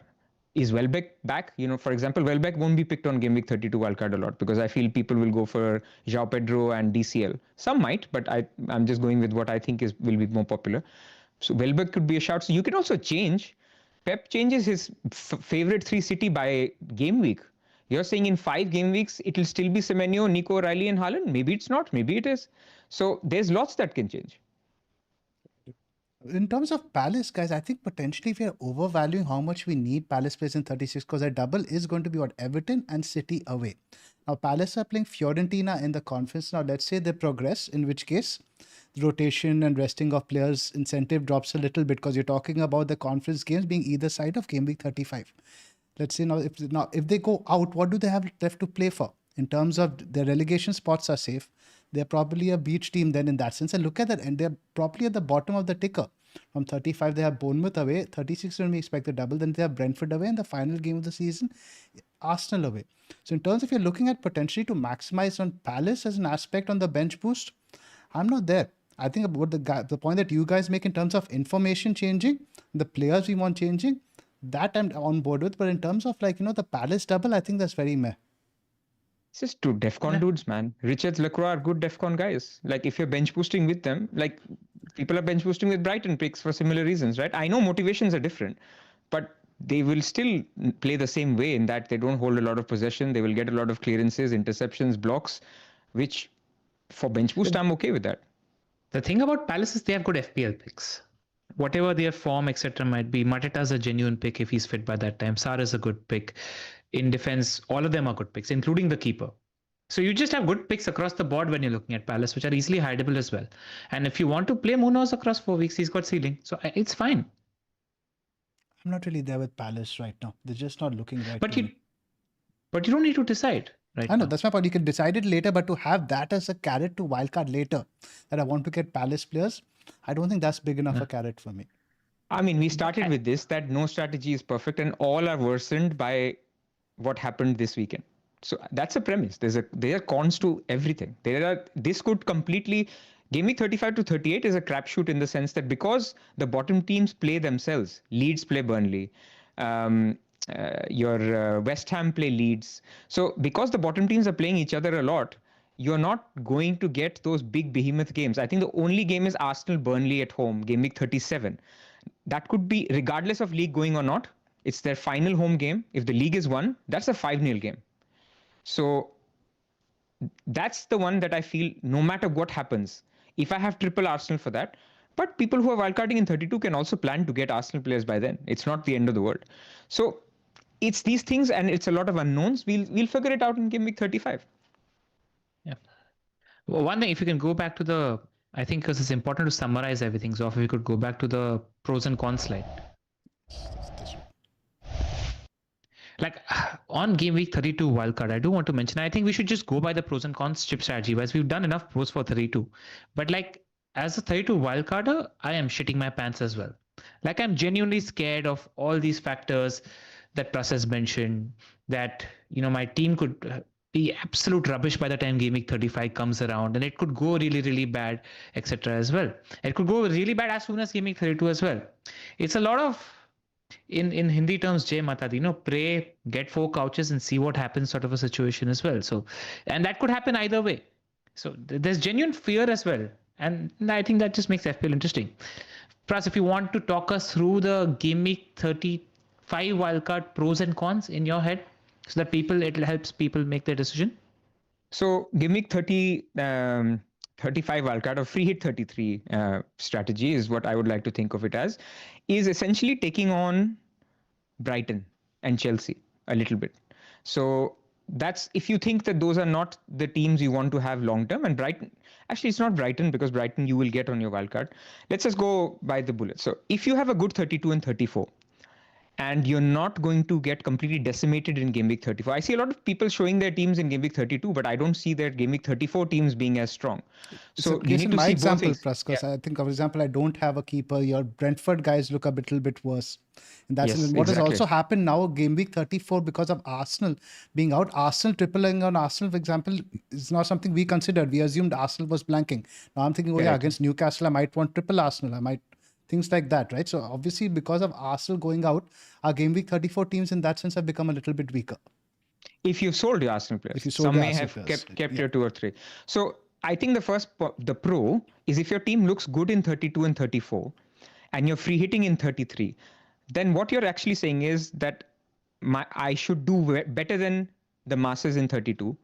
Is Welbeck back? For example, Welbeck won't be picked on game week 32 wildcard a lot because I feel people will go for João Pedro and DCL. Some might, but I'm just going with what I think will be more popular. So Welbeck could be a shout. So you can also change. Pep changes his favorite 3 City by game week. You're saying in 5 game weeks, it'll still be Semenyo, Nico, O'Reilly, and Haaland. Maybe it's not. Maybe it is. So there's lots that can change. In terms of Palace, guys, I think potentially we are overvaluing how much we need Palace players in 36 because their double is going to be Everton and City away. Now, Palace are playing Fiorentina in the conference. Now, let's say they progress, in which case the rotation and resting of players incentive drops a little bit because you're talking about the conference games being either side of game week 35. Let's say if they go out, what do they have left to play for? In terms of their relegation spots are safe. They're probably a beach team then in that sense. And look at that, and they're probably at the bottom of the ticker. From 35, they have Bournemouth away. 36, when we expect the double. Then they have Brentford away. And the final game of the season, Arsenal away. So in terms of you're looking at potentially to maximize on Palace as an aspect on the bench boost, I'm not there. I think about the point that you guys make in terms of information changing, the players we want changing, that I'm on board with. But in terms of the Palace double, I think that's very meh. It's just 2 DEFCON dudes, man. Richards, Lacroix are good DEFCON guys. Like if you're bench boosting with them, like people are bench boosting with Brighton picks for similar reasons, right? I know motivations are different, but they will still play the same way in that they don't hold a lot of possession. They will get a lot of clearances, interceptions, blocks, which for bench boost, I'm okay with that. The thing about Palace is they have good FPL picks. Whatever their form, etc. might be, Mateta's a genuine pick if he's fit by that time. Sarr is a good pick. In defense, all of them are good picks, including the keeper. So you just have good picks across the board when you're looking at Palace, which are easily hideable as well. And if you want to play Munoz across 4 weeks, he's got ceiling. So it's fine. I'm not really there with Palace right now. They're just not looking right But to you, me. but you don't need to decide right I know now. that's my point. You can decide it later, but to have that as a carrot to wildcard later, that I want to get Palace players, I don't think that's big enough a carrot for me. I mean, we started with this, that no strategy is perfect and all are worsened by what happened this weekend. So that's a premise. There are cons to everything. This could completely Game week 35 to 38 is a crapshoot in the sense that because the bottom teams play themselves, Leeds play Burnley, your West Ham play Leeds. So because the bottom teams are playing each other a lot, you're not going to get those big behemoth games. I think the only game is Arsenal Burnley at home, game week 37. That could be, regardless of league going or not, it's their final home game. If the league is won, that's a 5-0 game. So that's the one that I feel no matter what happens, if I have triple Arsenal for that, but people who are wildcarding in 32 can also plan to get Arsenal players by then. It's not the end of the world. So it's these things and it's a lot of unknowns. We'll figure it out in game week 35. Yeah. Well, one thing, if you can go back to I think because it's important to summarize everything. So if we could go back to the pros and cons slide. Like on game week 32 wildcard, I do want to mention, I think we should just go by the pros and cons chip strategy wise. We've done enough pros for 32. But like as a 32 wildcarder, I am shitting my pants as well. Like I'm genuinely scared of all these factors that Pras has mentioned, that, you know, my team could be absolute rubbish by the time game week 35 comes around, and it could go really, really bad, etc. as well. It could go really bad as soon as game week 32 as well. It's a lot of, in Hindi terms, Jay Matadi, you know, pray, get 4 couches and see what happens sort of a situation as well. So, and that could happen either way. So there's genuine fear as well. And I think that just makes FPL interesting. Pras, if you want to talk us through the game week 35 wildcard pros and cons in your head, so that it helps people make their decision. So game week 35 wildcard or free hit 33 strategy is what I would like to think of it as, is essentially taking on Brighton and Chelsea a little bit. So that's if you think that those are not the teams you want to have long term, and Brighton, actually it's not Brighton because Brighton you will get on your wildcard. Let's just go by the bullet. So if you have a good 32 and 34, and you're not going to get completely decimated in game week 34. I see a lot of people showing their teams in game week 32, but I don't see their game week 34 teams being as strong. So you need to my see example, both Pras, because I think, for example, I don't have a keeper. Your Brentford guys look a little bit worse. And that's what has also happened now, game week 34, because of Arsenal being out. Arsenal tripling on Arsenal, for example, is not something we considered. We assumed Arsenal was blanking. Now I'm thinking, against Newcastle, I might want triple Arsenal. I might. Things like that, right? So obviously, because of Arsenal going out, our game week 34 teams in that sense have become a little bit weaker. If you've sold your Arsenal players, some may have kept your 2 or 3. So I think the pro is if your team looks good in 32 and 34, and you're free hitting in 33, then what you're actually saying is that I should do better than the masses in 32.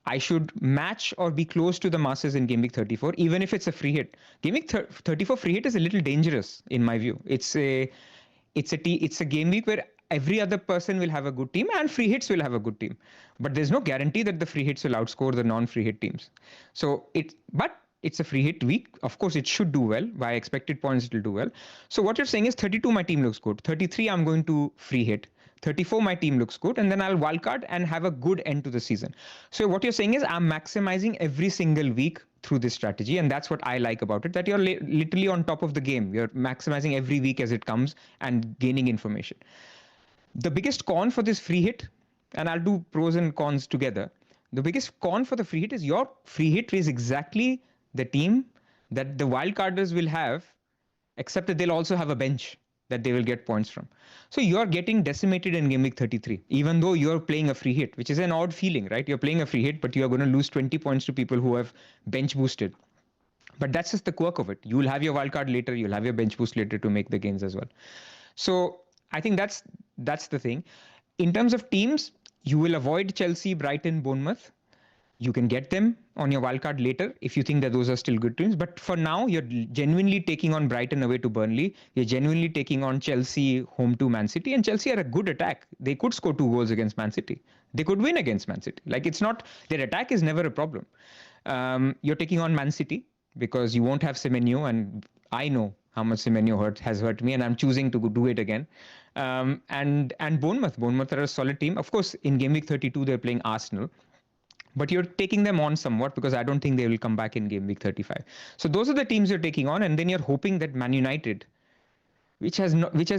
I should match or be close to the masses in game week 34, even if it's a free hit. Game week 34 free hit is a little dangerous in my view. It's a game week where every other person will have a good team and free hits will have a good team. But there's no guarantee that the free hits will outscore the non-free hit teams. But it's a free hit week. Of course, it should do well. By expected points, it will do well. So what you're saying is 32, my team looks good. 33, I'm going to free hit. 34, my team looks good, and then I'll wildcard and have a good end to the season. So what you're saying is I'm maximizing every single week through this strategy, and that's what I like about it, that you're literally on top of the game. You're maximizing every week as it comes and gaining information. The biggest con for this free hit, and I'll do pros and cons together. The biggest con for the free hit is your free hit is exactly the team that the wildcarders will have, except that they'll also have a bench that they will get points from. So you're getting decimated in game week 33, even though you're playing a free hit, which is an odd feeling, right? You're playing a free hit, but you're going to lose 20 points to people who have bench boosted. But that's just the quirk of it. You'll have your wildcard later, you'll have your bench boost later to make the gains as well. So I think that's the thing. In terms of teams, you will avoid Chelsea, Brighton, Bournemouth. You can get them on your wildcard later if you think that those are still good teams. But for now, you're genuinely taking on Brighton away to Burnley. You're genuinely taking on Chelsea home to Man City. And Chelsea are a good attack. They could score 2 goals against Man City. They could win against Man City. Like, it's not, their attack is never a problem. You're taking on Man City because you won't have Semenyo. And I know how much Semenyo has hurt me, and I'm choosing to do it again. And Bournemouth are a solid team. Of course, in game week 32 they're playing Arsenal, but you're taking them on somewhat because I don't think they will come back in game week 35. So those are the teams you're taking on, and then you're hoping that Man United, which has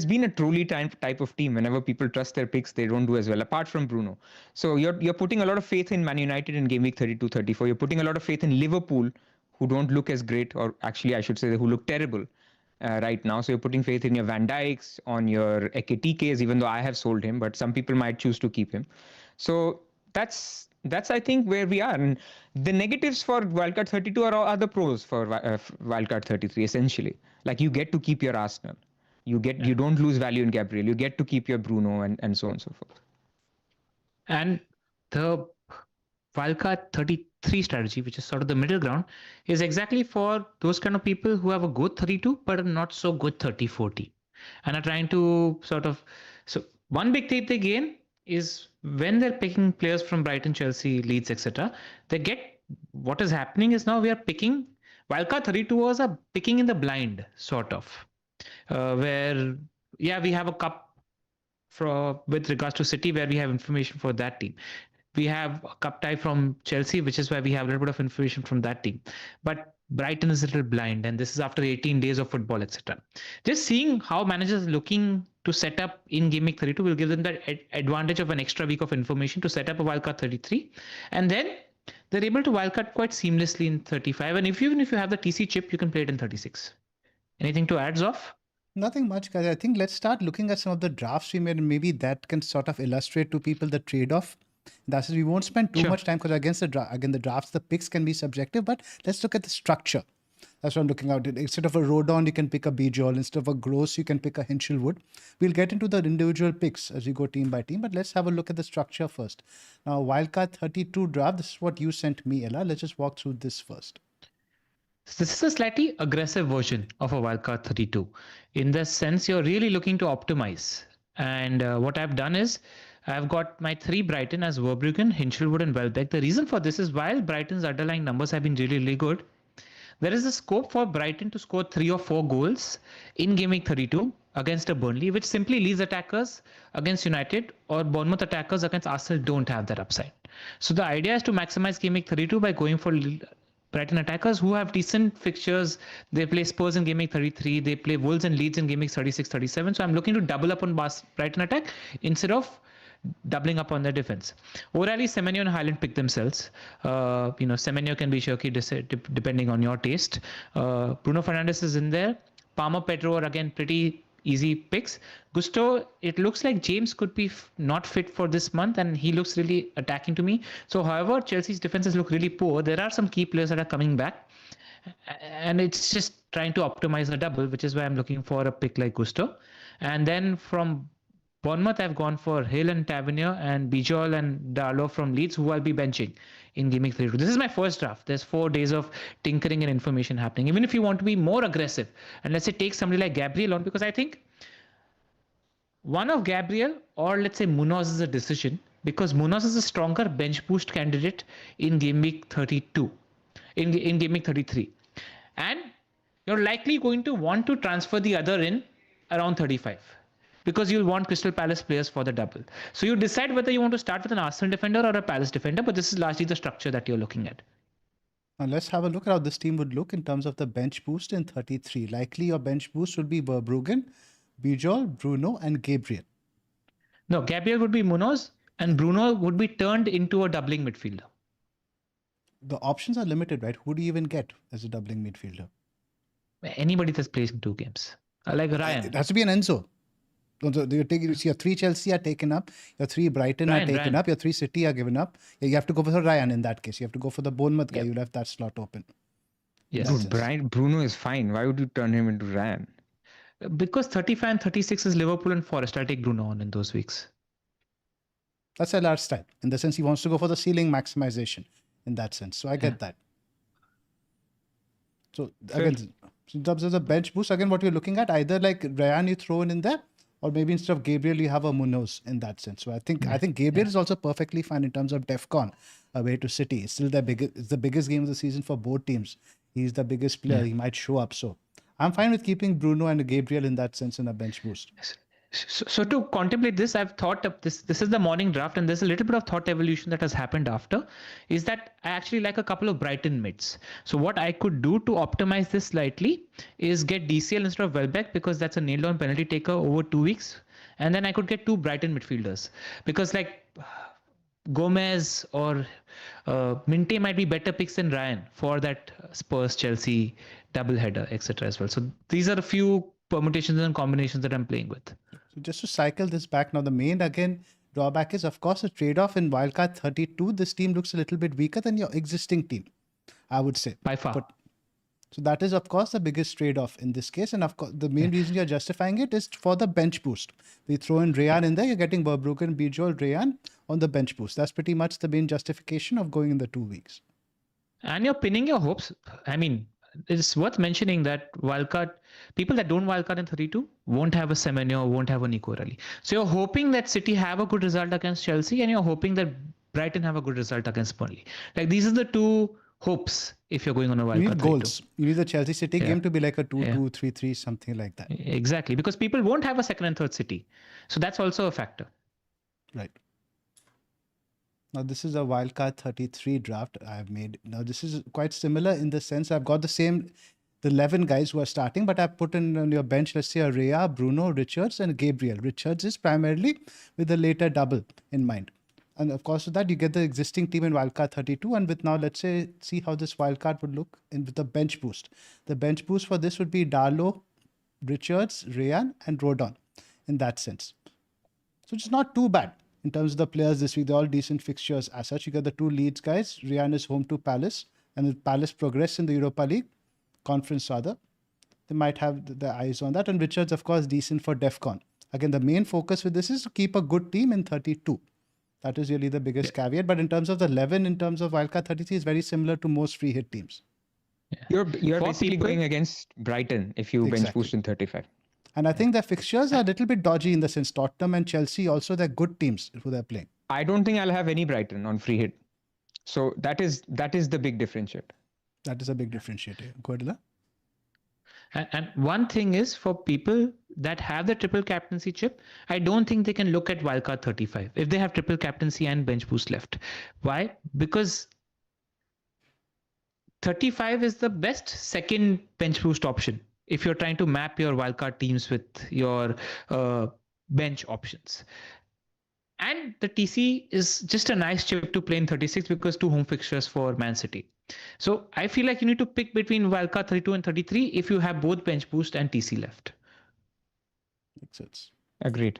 been a truly type of team. Whenever people trust their picks, they don't do as well, apart from Bruno. So you're putting a lot of faith in Man United in game week 32, 34. You're putting a lot of faith in Liverpool, who don't look as great, or actually I should say who look terrible right now. So you're putting faith in your Van Dijks, on your Eketikas, even though I have sold him, but some people might choose to keep him. So that's I think where we are. And the negatives for Wildcard 32 are the pros for Wildcard 33 essentially. Like, you get to keep your Arsenal. You don't lose value in Gabriel. You get to keep your Bruno and so on and so forth. And the Wildcard 33 strategy, which is sort of the middle ground, is exactly for those kind of people who have a good 32 but a not so good 30-40 and are trying to sort of. So one big thing they gain is when they're picking players from Brighton, Chelsea, Leeds, etc. They get, what is happening is now we are picking. Wildcard 32 was a picking in the blind sort of, where we have a cup with regards to City, where we have information for that team. We have a cup tie from Chelsea, which is why we have a little bit of information from that team. But Brighton is a little blind, and this is after 18 days of football, etc. Just seeing how managers looking to set up in game week 32 will give them that advantage of an extra week of information to set up a wildcard 33, and then they're able to wildcard quite seamlessly in 35. And even if you have the TC chip, you can play it in 36. Anything to add, Zoph? Nothing much, guys. I think let's start looking at some of the drafts we made, and maybe that can sort of illustrate to people the trade-off. That's we won't spend too much time, because again, the drafts, the picks can be subjective, but let's look at the structure. That's what I'm looking at. Instead of a Rodon, you can pick a Bijol. Instead of a Gross, you can pick a Hinchelwood. We'll get into the individual picks as we go team by team, but let's have a look at the structure first. Now, Wildcard 32 draft, this is what you sent me, Ella. Let's just walk through this first. So this is a slightly aggressive version of a Wildcard 32. In the sense, you're really looking to optimize. And what I've done is, I've got my 3 Brighton as Verbruggen, Hinchelwood and Welbeck. The reason for this is, while Brighton's underlying numbers have been really, really good, there is a scope for Brighton to score 3 or 4 goals in game week 32 against a Burnley, which simply Leeds attackers against United or Bournemouth attackers against Arsenal don't have that upside. So the idea is to maximize game week 32 by going for Brighton attackers who have decent fixtures. They play Spurs in game week 33. They play Wolves and Leeds in game week 36, 37. So I'm looking to double up on Brighton attack instead of doubling up on their defense. Orally, Semenyo and Haaland pick themselves. Semenyo can be shaky depending on your taste. Bruno Fernandes is in there. Palmer, Pedro are again pretty easy picks. Gusto, it looks like James could be not fit for this month, and he looks really attacking to me. So however, Chelsea's defenses look really poor. There are some key players that are coming back, and it's just trying to optimize the double, which is why I'm looking for a pick like Gusto. And then from Bournemouth, I've gone for Hill and Tavernier and Bijol and Darlow from Leeds, who I'll be benching in game week 32. This is my first draft. There's 4 days of tinkering and information happening. Even if you want to be more aggressive, and let's say take somebody like Gabriel on, because I think one of Gabriel or let's say Munoz is a decision, because Munoz is a stronger bench boost candidate in game week 32, in game week 33. And you're likely going to want to transfer the other in around 35. Because you'll want Crystal Palace players for the double. So you decide whether you want to start with an Arsenal defender or a Palace defender, but this is largely the structure that you're looking at. Now let's have a look at how this team would look in terms of the bench boost in 33. Likely your bench boost would be Verbruggen, Bijol, Bruno and Gabriel. No, Gabriel would be Munoz and Bruno would be turned into a doubling midfielder. The options are limited, right? Who do you even get as a doubling midfielder? Anybody that's playing 2 games. Like Ryan. It has to be an Enzo. Your 3 Chelsea are taken up, your 3 Brighton are taken up, your 3 City are given up. You have to go for Ryan in that case. You have to go for the Bournemouth guy. You'll have that slot open. Yes. Dude, Bruno is fine. Why would you turn him into Ryan? Because 35 and 36 is Liverpool and Forest. I'll take Bruno on in those weeks. That's a large style. In the sense, he wants to go for the ceiling maximization in that sense. So I get that. So again, in terms of the bench boost, again, what you're looking at, either like Ryan you throw in there, or maybe instead of Gabriel, you have a Munoz in that sense. So I think Gabriel is also perfectly fine in terms of DEFCON away to City. It's still it's the biggest game of the season for both teams. He's the biggest player. He might show up. So I'm fine with keeping Bruno and Gabriel in that sense in a bench boost. So to contemplate this, I've thought of this. This is the morning draft, and there's a little bit of thought evolution that has happened after. Is that I actually like a couple of Brighton mids. So what I could do to optimize this slightly is get DCL instead of Welbeck, because that's a nailed-on penalty taker over 2 weeks, and then I could get 2 Brighton midfielders, because like Gomez or Minte might be better picks than Ryan for that Spurs Chelsea double header, etc. as well. So these are a few permutations and combinations that I'm playing with. So just to cycle this back now, the main again drawback is of course a trade-off in Wildcard 32. This team looks a little bit weaker than your existing team, I would say. By far. So that is of course the biggest trade-off in this case, and of course the main reason you're justifying it is for the bench boost. We throw in Rayan in there, you're getting Verbruggen, Bijol, Rayan on the bench boost. That's pretty much the main justification of going in the 2 weeks. And you're pinning your hopes. I mean, it's worth mentioning that wildcard people that don't wildcard in 32 won't have a Semenyo, won't have a Nico Rally. So you're hoping that City have a good result against Chelsea, and you're hoping that Brighton have a good result against Burnley. Like these are the two hopes if you're going on a wildcard. You need goals. You need the Chelsea City game to be like a 2-2, 3-3, something like that. Exactly, because people won't have a second and third City. So that's also a factor. Right. Now this is a Wildcard 33 draft I've made. Now this is quite similar in the sense I've got the 11 guys who are starting, but I've put in on your bench, let's say, Raya, Bruno, Richards, and Gabriel. Richards is primarily with the later double in mind. And of course, with that, you get the existing team in Wildcard 32. And with now, let's say, see how this wildcard would look with the bench boost. The bench boost for this would be Darlow, Richards, Rayan, and Rodon in that sense. So it's not too bad in terms of the players this week. They're all decent fixtures as such. You get the 2 Leeds guys. Rayan is home to Palace. And if Palace progress in the Europa League, conference rather, they might have their eyes on that. And Richards, of course, decent for DEFCON. Again, the main focus with this is to keep a good team in 32. That is really the biggest caveat. But in terms of the 11, in terms of Wildcard 33, is very similar to most free hit teams. You're basically going against Brighton if you bench boost in 35. And I think their fixtures are a little bit dodgy in the sense Tottenham and Chelsea also, they're good teams who they're playing. I don't think I'll have any Brighton on free hit. So that is the big differentiator. That is a big differentiator. Go ahead, Ila. And one thing is, for people that have the triple captaincy chip, I don't think they can look at wildcard 35 if they have triple captaincy and bench boost left. Why? Because 35 is the best second bench boost option if you're trying to map your wildcard teams with your bench options. And the TC is just a nice chip to play in 36 because 2 home fixtures for Man City. So I feel like you need to pick between wildcard 32 and 33 if you have both bench boost and TC left. Makes sense. Agreed.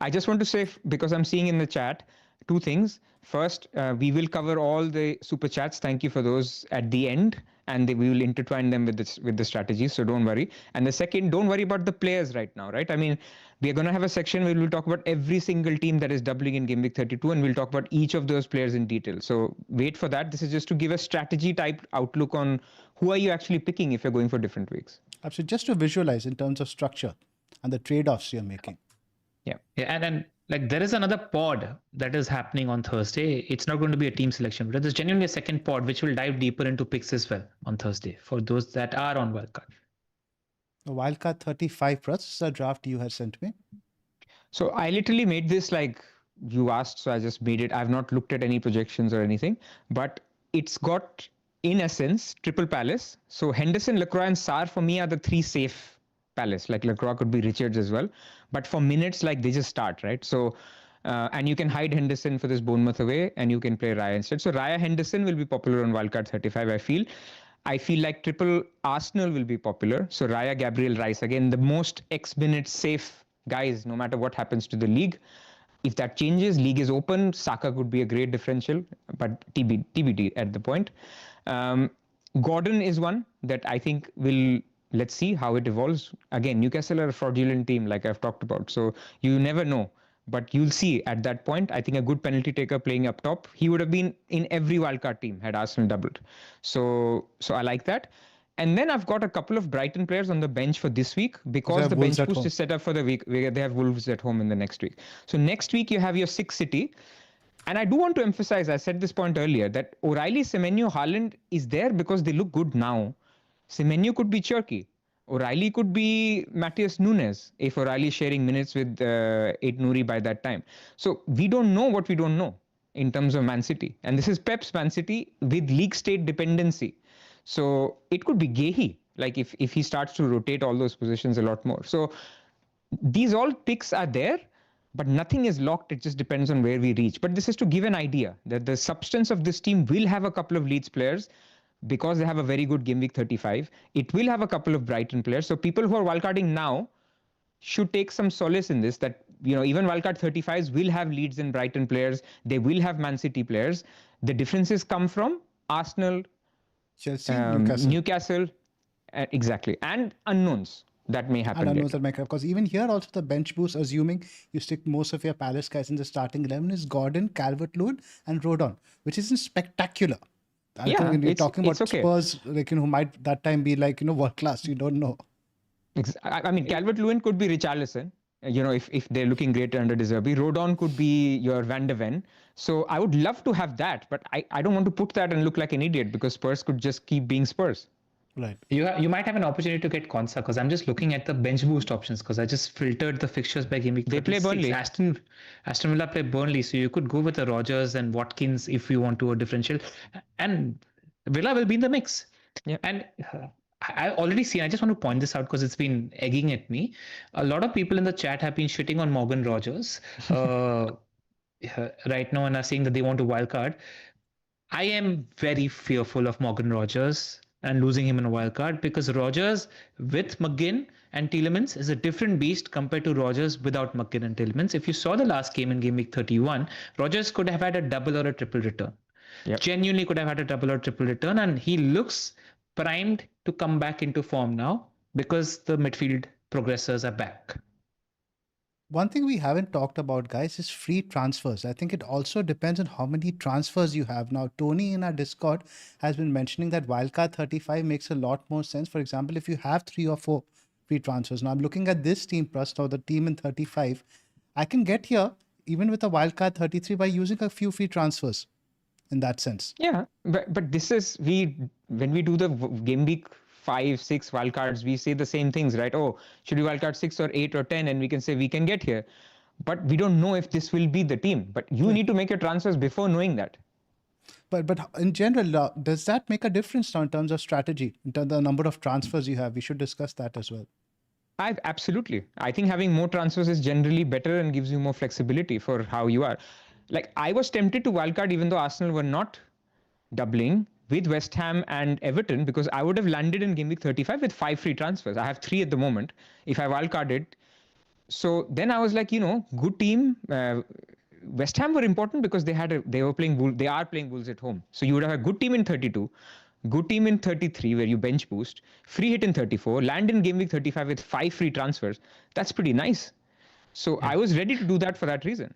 I just want to say, because I'm seeing in the chat, 2 things. First, we will cover all the super chats. Thank you for those at the end, and we will intertwine them with the strategies. So don't worry. And the second, don't worry about the players right now, right? I mean, we are going to have a section where we'll talk about every single team that is doubling in Game Week 32, and we'll talk about each of those players in detail. So wait for that. This is just to give a strategy type outlook on who are you actually picking if you're going for different weeks. Absolutely. Just to visualize in terms of structure and the trade-offs you're making. Yeah, and then like there is another pod that is happening on Thursday. It's not going to be a team selection, but there's genuinely a second pod which will dive deeper into picks as well on Thursday for those that are on wildcard. Wildcard 35 Pras, this is a draft you had sent me. So I literally made this like you asked, so I just made it. I've not looked at any projections or anything, but it's got, in essence, triple Palace. So Henderson, Lacroix, and Sarr for me are the 3 safe Palace. Like Lacroix could be Richards as well, but for minutes, like they just start, right? So, and you can hide Henderson for this Bournemouth away, and you can play Raya instead. So Raya Henderson will be popular on Wildcard 35. I feel like triple Arsenal will be popular. So Raya, Gabriel, Rice, again the most X minutes safe guys, no matter what happens to the league. If that changes, league is open. Saka could be a great differential, but TBD at the point. Gordon is one that I think will. Let's see how it evolves. Again, Newcastle are a fraudulent team, like I've talked about. So you never know, but you'll see at that point. I think a good penalty taker playing up top, he would have been in every wildcard team had Arsenal doubled. So I like that. And then I've got a couple of Brighton players on the bench for this week because the bench boost is set up for the week where they have Wolves at home in the next week. So next week you have your 6 City. And I do want to emphasize, I said this point earlier, that O'Reilly, Semenyo, Haaland is there because they look good now. Semenyo could be churky. O'Reilly could be Matthias Nunes if O'Reilly is sharing minutes with Ait Nouri by that time. So we don't know what we don't know in terms of Man City. And this is Pep's Man City with league state dependency. So it could be Gehi, like if he starts to rotate all those positions a lot more. So these all picks are there, but nothing is locked. It just depends on where we reach. But this is to give an idea that the substance of this team will have a couple of Leeds players because they have a very good game week 35. It will have a couple of Brighton players. So people who are wildcarding now should take some solace in this, that even wildcard 35s will have Leeds and Brighton players. They will have Man City players. The differences come from Arsenal, Chelsea, Newcastle, exactly, and unknowns that may happen. And unknowns that might happen. Because even here also the bench boost, assuming you stick most of your Palace guys in the starting 11, is Gordon, Calvert-Lewin and Rodon, which isn't spectacular. I think when you're talking about Spurs, who might that time be world class, you don't know. I mean, Calvert-Lewin could be Richarlison, if they're looking great under De Zerbi. Rodon could be your Van de Ven. So I would love to have that, but I don't want to put that and look like an idiot because Spurs could just keep being Spurs. Right. You might have an opportunity to get Konsa because I'm just looking at the bench boost options because I just filtered the fixtures by game week. They play Burnley. Aston Villa play Burnley, so you could go with the Rodgers and Watkins if you want to a differential, and Villa will be in the mix. Yeah. And I already see. I just want to point this out because it's been egging at me. A lot of people in the chat have been shitting on Morgan Rodgers right now and are saying that they want to wildcard. I am very fearful of Morgan Rodgers and losing him in a wild card because Rodgers with McGinn and Tielemans is a different beast compared to Rodgers without McGinn and Tielemans. If you saw the last game in game week 31, Rodgers could have had a double or a triple return. Yep. Genuinely could have had a double or triple return, and he looks primed to come back into form now because the midfield progressors are back. One thing we haven't talked about, guys, is free transfers. I think it also depends on how many transfers you have. Now, Tony in our Discord has been mentioning that Wildcard 35 makes a lot more sense. For example, if you have 3 or 4 free transfers. Now, I'm looking at this team, Pras, or the team in 35. I can get here, even with a Wildcard 33, by using a few free transfers in that sense. Yeah, but this is, when we do the game week 5, 6 wildcards, we say the same things, right? Oh, should we wildcard 6 or 8 or 10? And we can say we can get here. But we don't know if this will be the team. But you need to make your transfers before knowing that. But in general, does that make a difference now in terms of strategy, in terms of the number of transfers you have? We should discuss that as well. Absolutely. I think having more transfers is generally better and gives you more flexibility for how you are. Like, I was tempted to wildcard even though Arsenal were not doubling with West Ham and Everton, because I would have landed in game week 35 with 5 free transfers. I have 3 at the moment if I wildcarded. So then I was like, good team. West Ham were important because they are playing Wolves at home. So you would have a good team in 32, good team in 33 where you bench boost, free hit in 34, land in game week 35 with 5 free transfers. That's pretty nice. So I was ready to do that for that reason.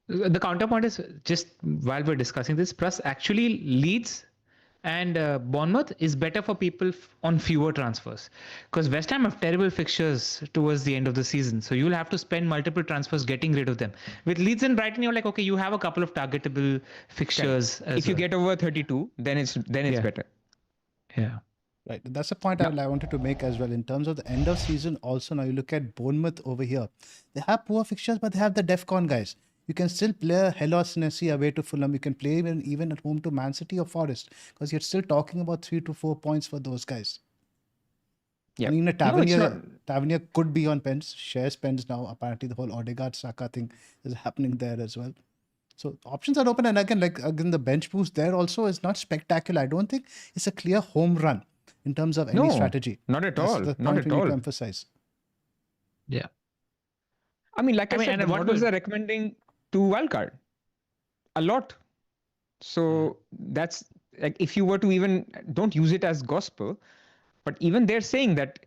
The counterpoint is, just while we're discussing this, Pras, actually Leeds and Bournemouth is better for people on fewer transfers because West Ham have terrible fixtures towards the end of the season. So you'll have to spend multiple transfers getting rid of them. With Leeds and Brighton, you're like, okay, you have a couple of targetable fixtures. If you get over 32, then it's better. Yeah. Right. That's the point I wanted to make as well. In terms of the end of season, also now you look at Bournemouth over here. They have poor fixtures, but they have the DEFCON guys. You can still play Hellas Nessie away to Fulham. You can play even at home to Man City or Forest, because you're still talking about 3 to 4 points for those guys. Yeah. I mean, Tavernier could be on pens, shares pens now. Apparently, the whole Odegaard Saka thing is happening there as well. So options are open, and again, the bench boost there also is not spectacular. I don't think it's a clear home run in terms of any strategy. Not at all. Not at all. To emphasize. Yeah. I mean, like I said, what was I recommending to wildcard? A lot. So that's like, if you were to even, don't use it as gospel, but even they're saying that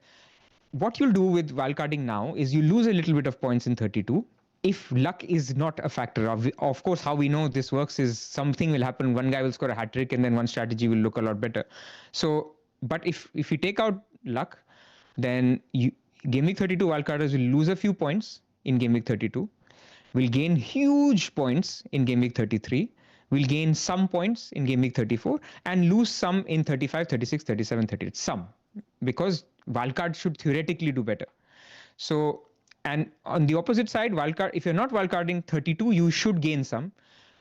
what you'll do with wildcarding now is you lose a little bit of points in 32. If luck is not a factor, of course, how we know this works is something will happen. One guy will score a hat trick and then one strategy will look a lot better. So, but if you take out luck, then game week 32 wildcarders will lose a few points in game week 32. Will gain huge points in game week 33, will gain some points in game week 34, and lose some in 35, 36, 37, 38. Some. Because Wildcard should theoretically do better. So, and on the opposite side, wildcard, if you're not wildcarding 32, you should gain some.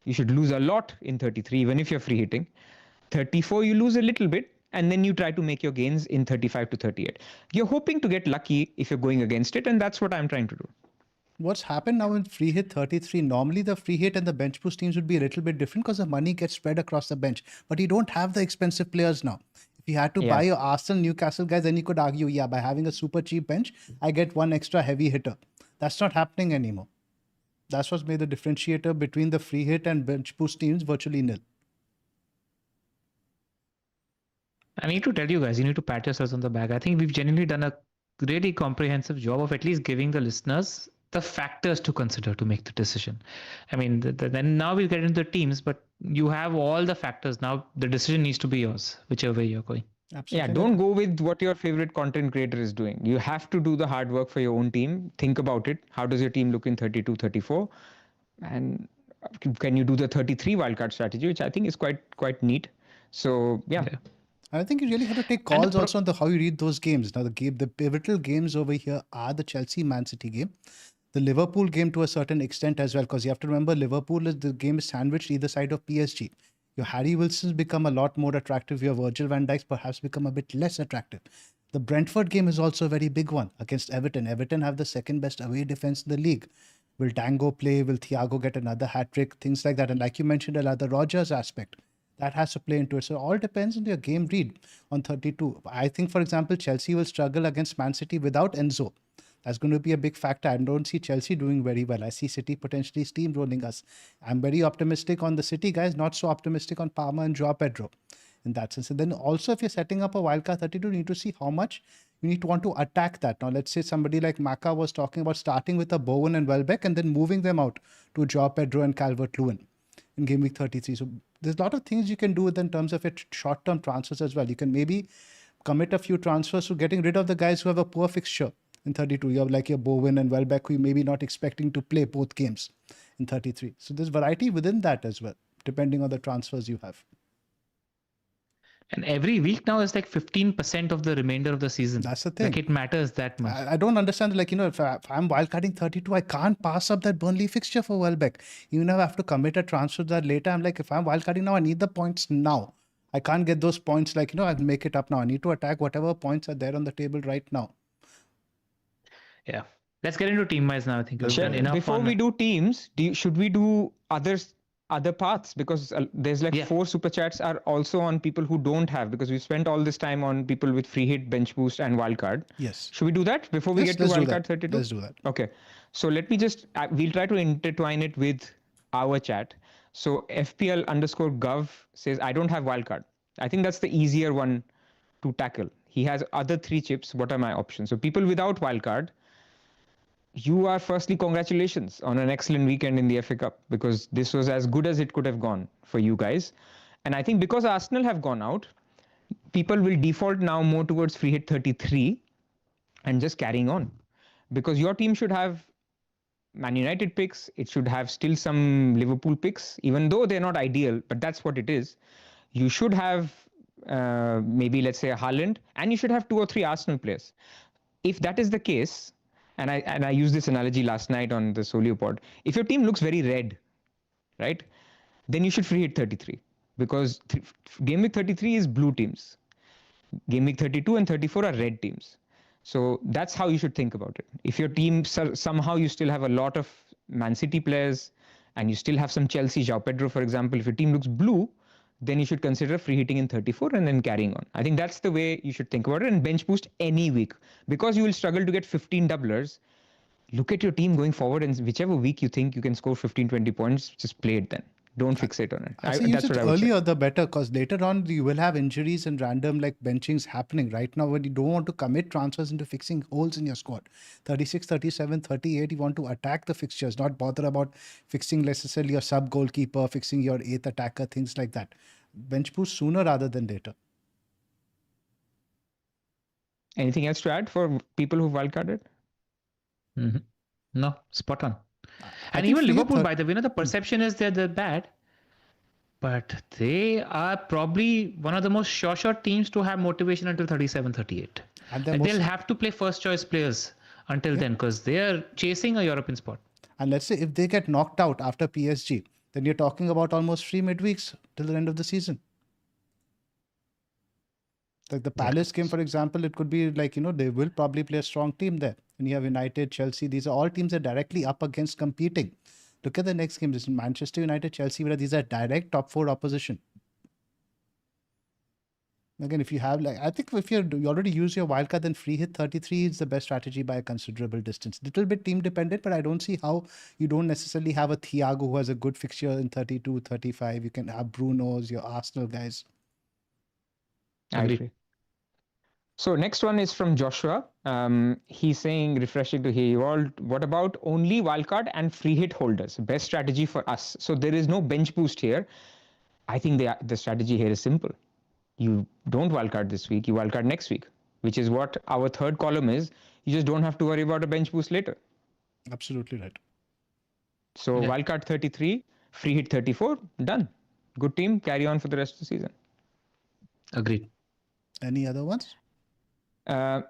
You should lose a lot in 33, even if you're free hitting. 34, you lose a little bit, and then you try to make your gains in 35 to 38. You're hoping to get lucky if you're going against it, and that's what I'm trying to do. What's happened now in free hit 33, normally the free hit and the bench boost teams would be a little bit different because the money gets spread across the bench. But you don't have the expensive players now. If you had to buy your Arsenal, Newcastle guys, then you could argue, yeah, by having a super cheap bench, I get one extra heavy hitter. That's not happening anymore. That's what's made the differentiator between the free hit and bench boost teams virtually nil. I need to tell you guys, you need to pat yourselves on the back. I think we've genuinely done a really comprehensive job of at least giving the listeners the factors to consider to make the decision. I mean, then now we'll get into the teams, but you have all the factors. Now the decision needs to be yours, whichever way you're going. Absolutely. Yeah, don't go with what your favorite content creator is doing. You have to do the hard work for your own team. Think about it. How does your team look in 32, 34? And can you do the 33 wildcard strategy, which I think is quite neat. So, yeah. I think you really have to take calls also on how you read those games. Now, the pivotal games over here are the Chelsea-Man City game, the Liverpool game to a certain extent as well, because you have to remember the game is sandwiched either side of PSG. Your Harry Wilson's become a lot more attractive. Your Virgil van Dijk's perhaps become a bit less attractive. The Brentford game is also a very big one against Everton. Everton have the second best away defense in the league. Will Tango play? Will Thiago get another hat-trick? Things like that. And like you mentioned, the Rodgers aspect. That has to play into it. So it all depends on your game read on 32. I think, for example, Chelsea will struggle against Man City without Enzo. That's going to be a big factor. I don't see Chelsea doing very well. I see City potentially steamrolling us. I'm very optimistic on the City guys, not so optimistic on Palmer and Joao Pedro in that sense. And then also, if you're setting up a wildcard 32, you need to see how much you need to want to attack that. Now, let's say somebody like Maka was talking about starting with a Bowen and Welbeck and then moving them out to Joao Pedro and Calvert-Lewin in game week 33. So there's a lot of things you can do with in terms of it short-term transfers as well. You can maybe commit a few transfers to getting rid of the guys who have a poor fixture in 32. You have like your Bowen and Welbeck who you may be not expecting to play both games in 33. So there's variety within that as well, depending on the transfers you have. And every week now is like 15% of the remainder of the season. That's the thing. Like it matters that much. I don't understand. Like, if I'm wildcarding 32, I can't pass up that Burnley fixture for Welbeck. Even if I have to commit a transfer to that later, I'm like, if I'm wildcarding now, I need the points now. I can't get those points like, I'll make it up now. I need to attack whatever points are there on the table right now. Yeah. Let's get into team-wise now, I think. Before we do teams, should we do other paths? Because there's like 4 super chats are also on people who don't have, because we spent all this time on people with free hit, bench boost and wildcard. Yes. Should we do that before we get to wildcard 32? Let's do that. Okay. So let me just, we'll try to intertwine it with our chat. So FPL_Gov says, I don't have wildcard. I think that's the easier one to tackle. He has other 3 chips. What are my options? So people without wildcard, you are firstly, congratulations on an excellent weekend in the FA Cup, because this was as good as it could have gone for you guys. And I think because Arsenal have gone out, people will default now more towards free hit 33 and just carrying on, because your team should have Man United picks. It should have still some Liverpool picks, even though they're not ideal, but that's what it is. You should have maybe, let's say, a Haaland, and you should have 2 or 3 Arsenal players. If that is the case, and I used this analogy last night on the Solio pod, if your team looks very red, right, then you should free hit 33, because game week 33 is blue teams. Game week 32 and 34 are red teams. So that's how you should think about it. If your team, somehow you still have a lot of Man City players and you still have some Chelsea, Joao Pedro, for example, if your team looks blue, then you should consider free hitting in 34 and then carrying on. I think that's the way you should think about it, and bench boost any week, because you will struggle to get 15 doublers. Look at your team going forward, and whichever week you think you can score 15, 20 points, just play it then. Don't fixate on it. That's what I would say. Earlier the better, because later on you will have injuries and random like benchings happening. Right now, when you don't want to commit transfers into fixing holes in your squad, 36, 37, 38, you want to attack the fixtures, not bother about fixing necessarily your sub goalkeeper, fixing your 8th attacker, things like that. Bench boost sooner rather than later. Anything else to add for people who've wildcarded? Mm-hmm. No, spot on. And even Liverpool, by the way, the perception is they're bad, but they are probably one of the most sure teams to have motivation until 37, 38. And Like they'll have to play first choice players until then because they are chasing a European spot. And let's say if they get knocked out after PSG, then you're talking about almost 3 midweeks till the end of the season. Like the Palace game, for example, it could be like, they will probably play a strong team there. And you have United, Chelsea. These are all teams that are directly up against competing. Look at the next game. This is Manchester United, Chelsea, where these are direct top 4 opposition. Again, if you have I think if you already use your wildcard, then free hit 33 is the best strategy by a considerable distance. Little bit team dependent, but I don't see how you don't necessarily have a Thiago who has a good fixture in 32, 35. You can have Bruno's, your Arsenal guys. I agree. So next one is from Joshua. He's saying, refreshing to hear you all, what about only wildcard and free hit holders? Best strategy for us. So there is no bench boost here. I think the strategy here is simple. You don't wildcard this week, you wildcard next week, which is what our third column is. You just don't have to worry about a bench boost later. Absolutely right. So wildcard 33, free hit 34, done. Good team, carry on for the rest of the season. Agreed. Any other ones?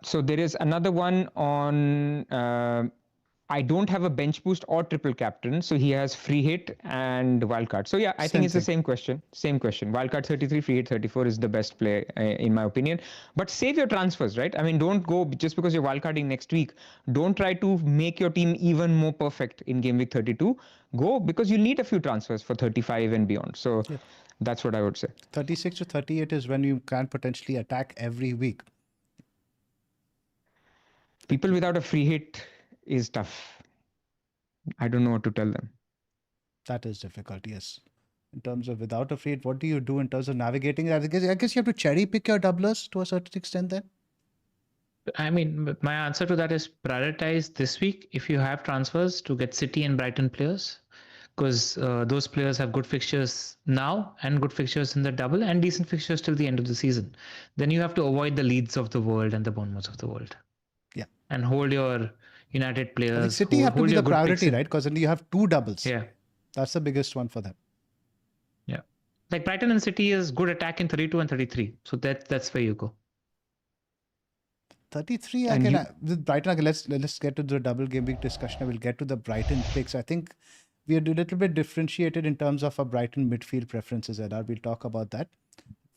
So there is another one on I don't have a bench boost or triple captain, so he has free hit and wildcard. So yeah, I think it's the same question. Wildcard 33, free hit 34 is the best play in my opinion. But save your transfers, right? I mean, don't go just because you're wildcarding next week. Don't try to make your team even more perfect in game week 32. Go because you need a few transfers for 35 and beyond. So that's what I would say. 36 to 38 is when you can potentially attack every week. People without a free hit is tough. I don't know what to tell them. That is difficult, yes. In terms of without a free hit, what do you do in terms of navigating? I guess you have to cherry pick your doublers to a certain extent then. I mean, my answer to that is prioritize this week if you have transfers to get City and Brighton players, because those players have good fixtures now and good fixtures in the double and decent fixtures till the end of the season. Then you have to avoid the Leeds of the world and the Bournemouths of the world. Yeah. And hold your United players. I think City have to be the priority, right? Because then you have 2 doubles. Yeah. That's the biggest one for them. Yeah. Like Brighton and City is good attack in 32 and 33. So that's where you go. 33, with Brighton, okay, let's get to the double game week discussion. I will get to the Brighton picks. I think we are a little bit differentiated in terms of our Brighton midfield preferences, Edar. We'll talk about that.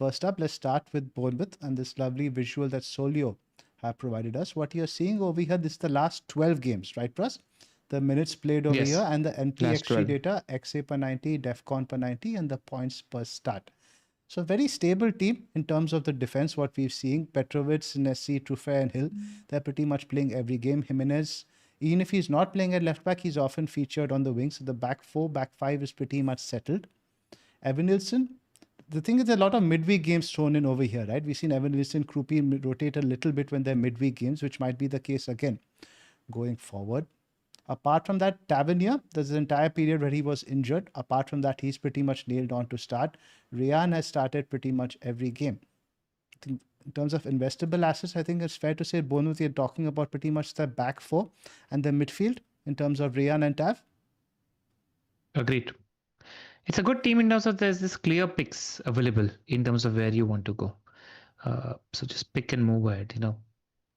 First up, let's start with Bournemouth and this lovely visual that Solio have provided us. What you're seeing over here, this is the last 12 games, right, Pras? The minutes played over here and the NPXG data, XA per 90, DEFCON per 90, and the points per start. So very stable team in terms of the defense, what we've seen. Petrovic, Nessie, Truffet, and Hill, they're pretty much playing every game. Jimenez, even if he's not playing at left back, he's often featured on the wing. So the back 4, back 5 is pretty much settled. Evan Nilsson, the thing is a lot of midweek games thrown in over here, right? We've seen Evan Nilsson, Krupi rotate a little bit when they're midweek games, which might be the case again going forward. Apart from that, Tavernier, there's an entire period where he was injured. Apart from that, he's pretty much nailed on to start. Ryan has started pretty much every game. I think in terms of investable assets, I think it's fair to say Bournemouth, you're talking about pretty much the back 4 and the midfield in terms of Ryan and Tav. Agreed. It's a good team in terms of there's this clear picks available in terms of where you want to go. So just pick and move ahead,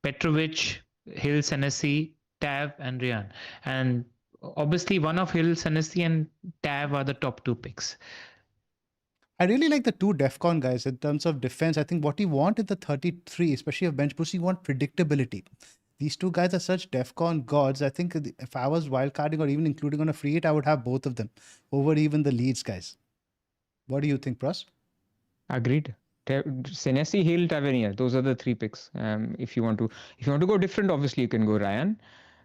Petrovic, Hill, Senesi, Tav, and Ryan. And obviously one of Hill, Senesi, and Tav are the top 2 picks. I really like the 2 DEFCON guys in terms of defense. I think what you want in the 33, especially of bench boost, you want predictability. These 2 guys are such DEFCON gods. I think if I was wildcarding or even including on a free hit, I would have both of them over even the Leeds guys. What do you think, Pras? Agreed. Senesi, Hill, Tavernier. Those are the 3 picks. If you want to go different, obviously you can go Ryan.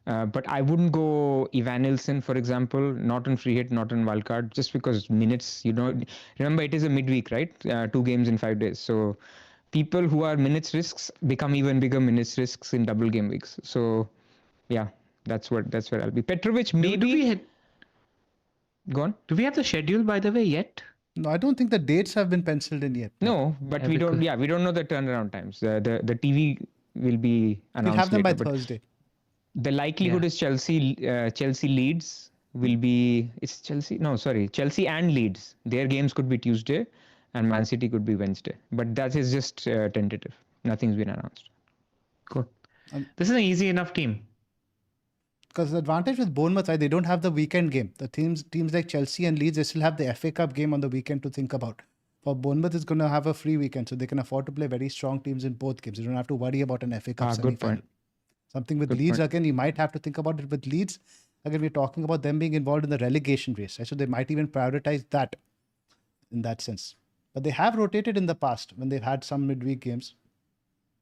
But I wouldn't go Evan Nilsson, for example, not on free hit, not on wildcard, just because minutes, remember it is a midweek, right? 2 games in 5 days. So people who are minutes risks become even bigger minutes risks in double game weeks. So yeah, that's where I'll be. Petrovic, maybe. Go on. Do we have the schedule, by the way, yet? No, I don't think the dates have been penciled in yet. No, but we don't know the turnaround times. The TV will be announced. We'll have them later, by Thursday. The likelihood is Chelsea Leeds will be Chelsea and Leeds. Their games could be Tuesday and Man City could be Wednesday. But that is just tentative. Nothing's been announced. Cool. This is an easy enough team. Because the advantage with Bournemouth, right, they don't have the weekend game. The teams like Chelsea and Leeds, they still have the FA Cup game on the weekend to think about. For Bournemouth, it's going to have a free weekend, so they can afford to play very strong teams in both games. They don't have to worry about an FA Cup Good semi-final. point. Something with Good Leeds, point. again, you might have to think about it with Leeds. Again, we're talking about them being involved in the relegation race, right? So they might even prioritize that in that sense. But they have rotated in the past when they've had some midweek games.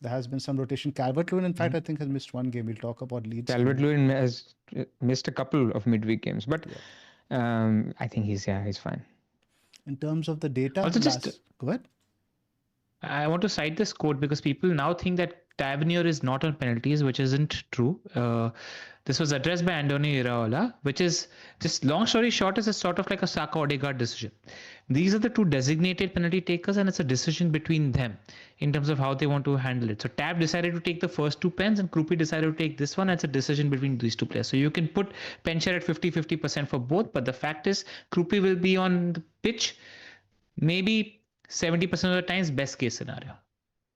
There has been some rotation. Calvert-Lewin, in fact, I think has missed one game. We'll talk about Leeds. Calvert-Lewin has missed a couple of midweek games, but I think he's fine. In terms of the data, Also, go ahead. I want to cite this quote because people now think that Tavernier is not on penalties, which isn't true. This was addressed by Andoni Iraola, which is just long story short, is a sort of like a Saka Odegaard decision. These are the two designated penalty takers, and it's a decision between them in terms of how they want to handle it. So Tab decided to take the first two pens, and Krupi decided to take this one. It's a decision between these two players. So you can put pen share at 50% for both, but the fact is Krupi will be on the pitch maybe 70% of the times, best case scenario.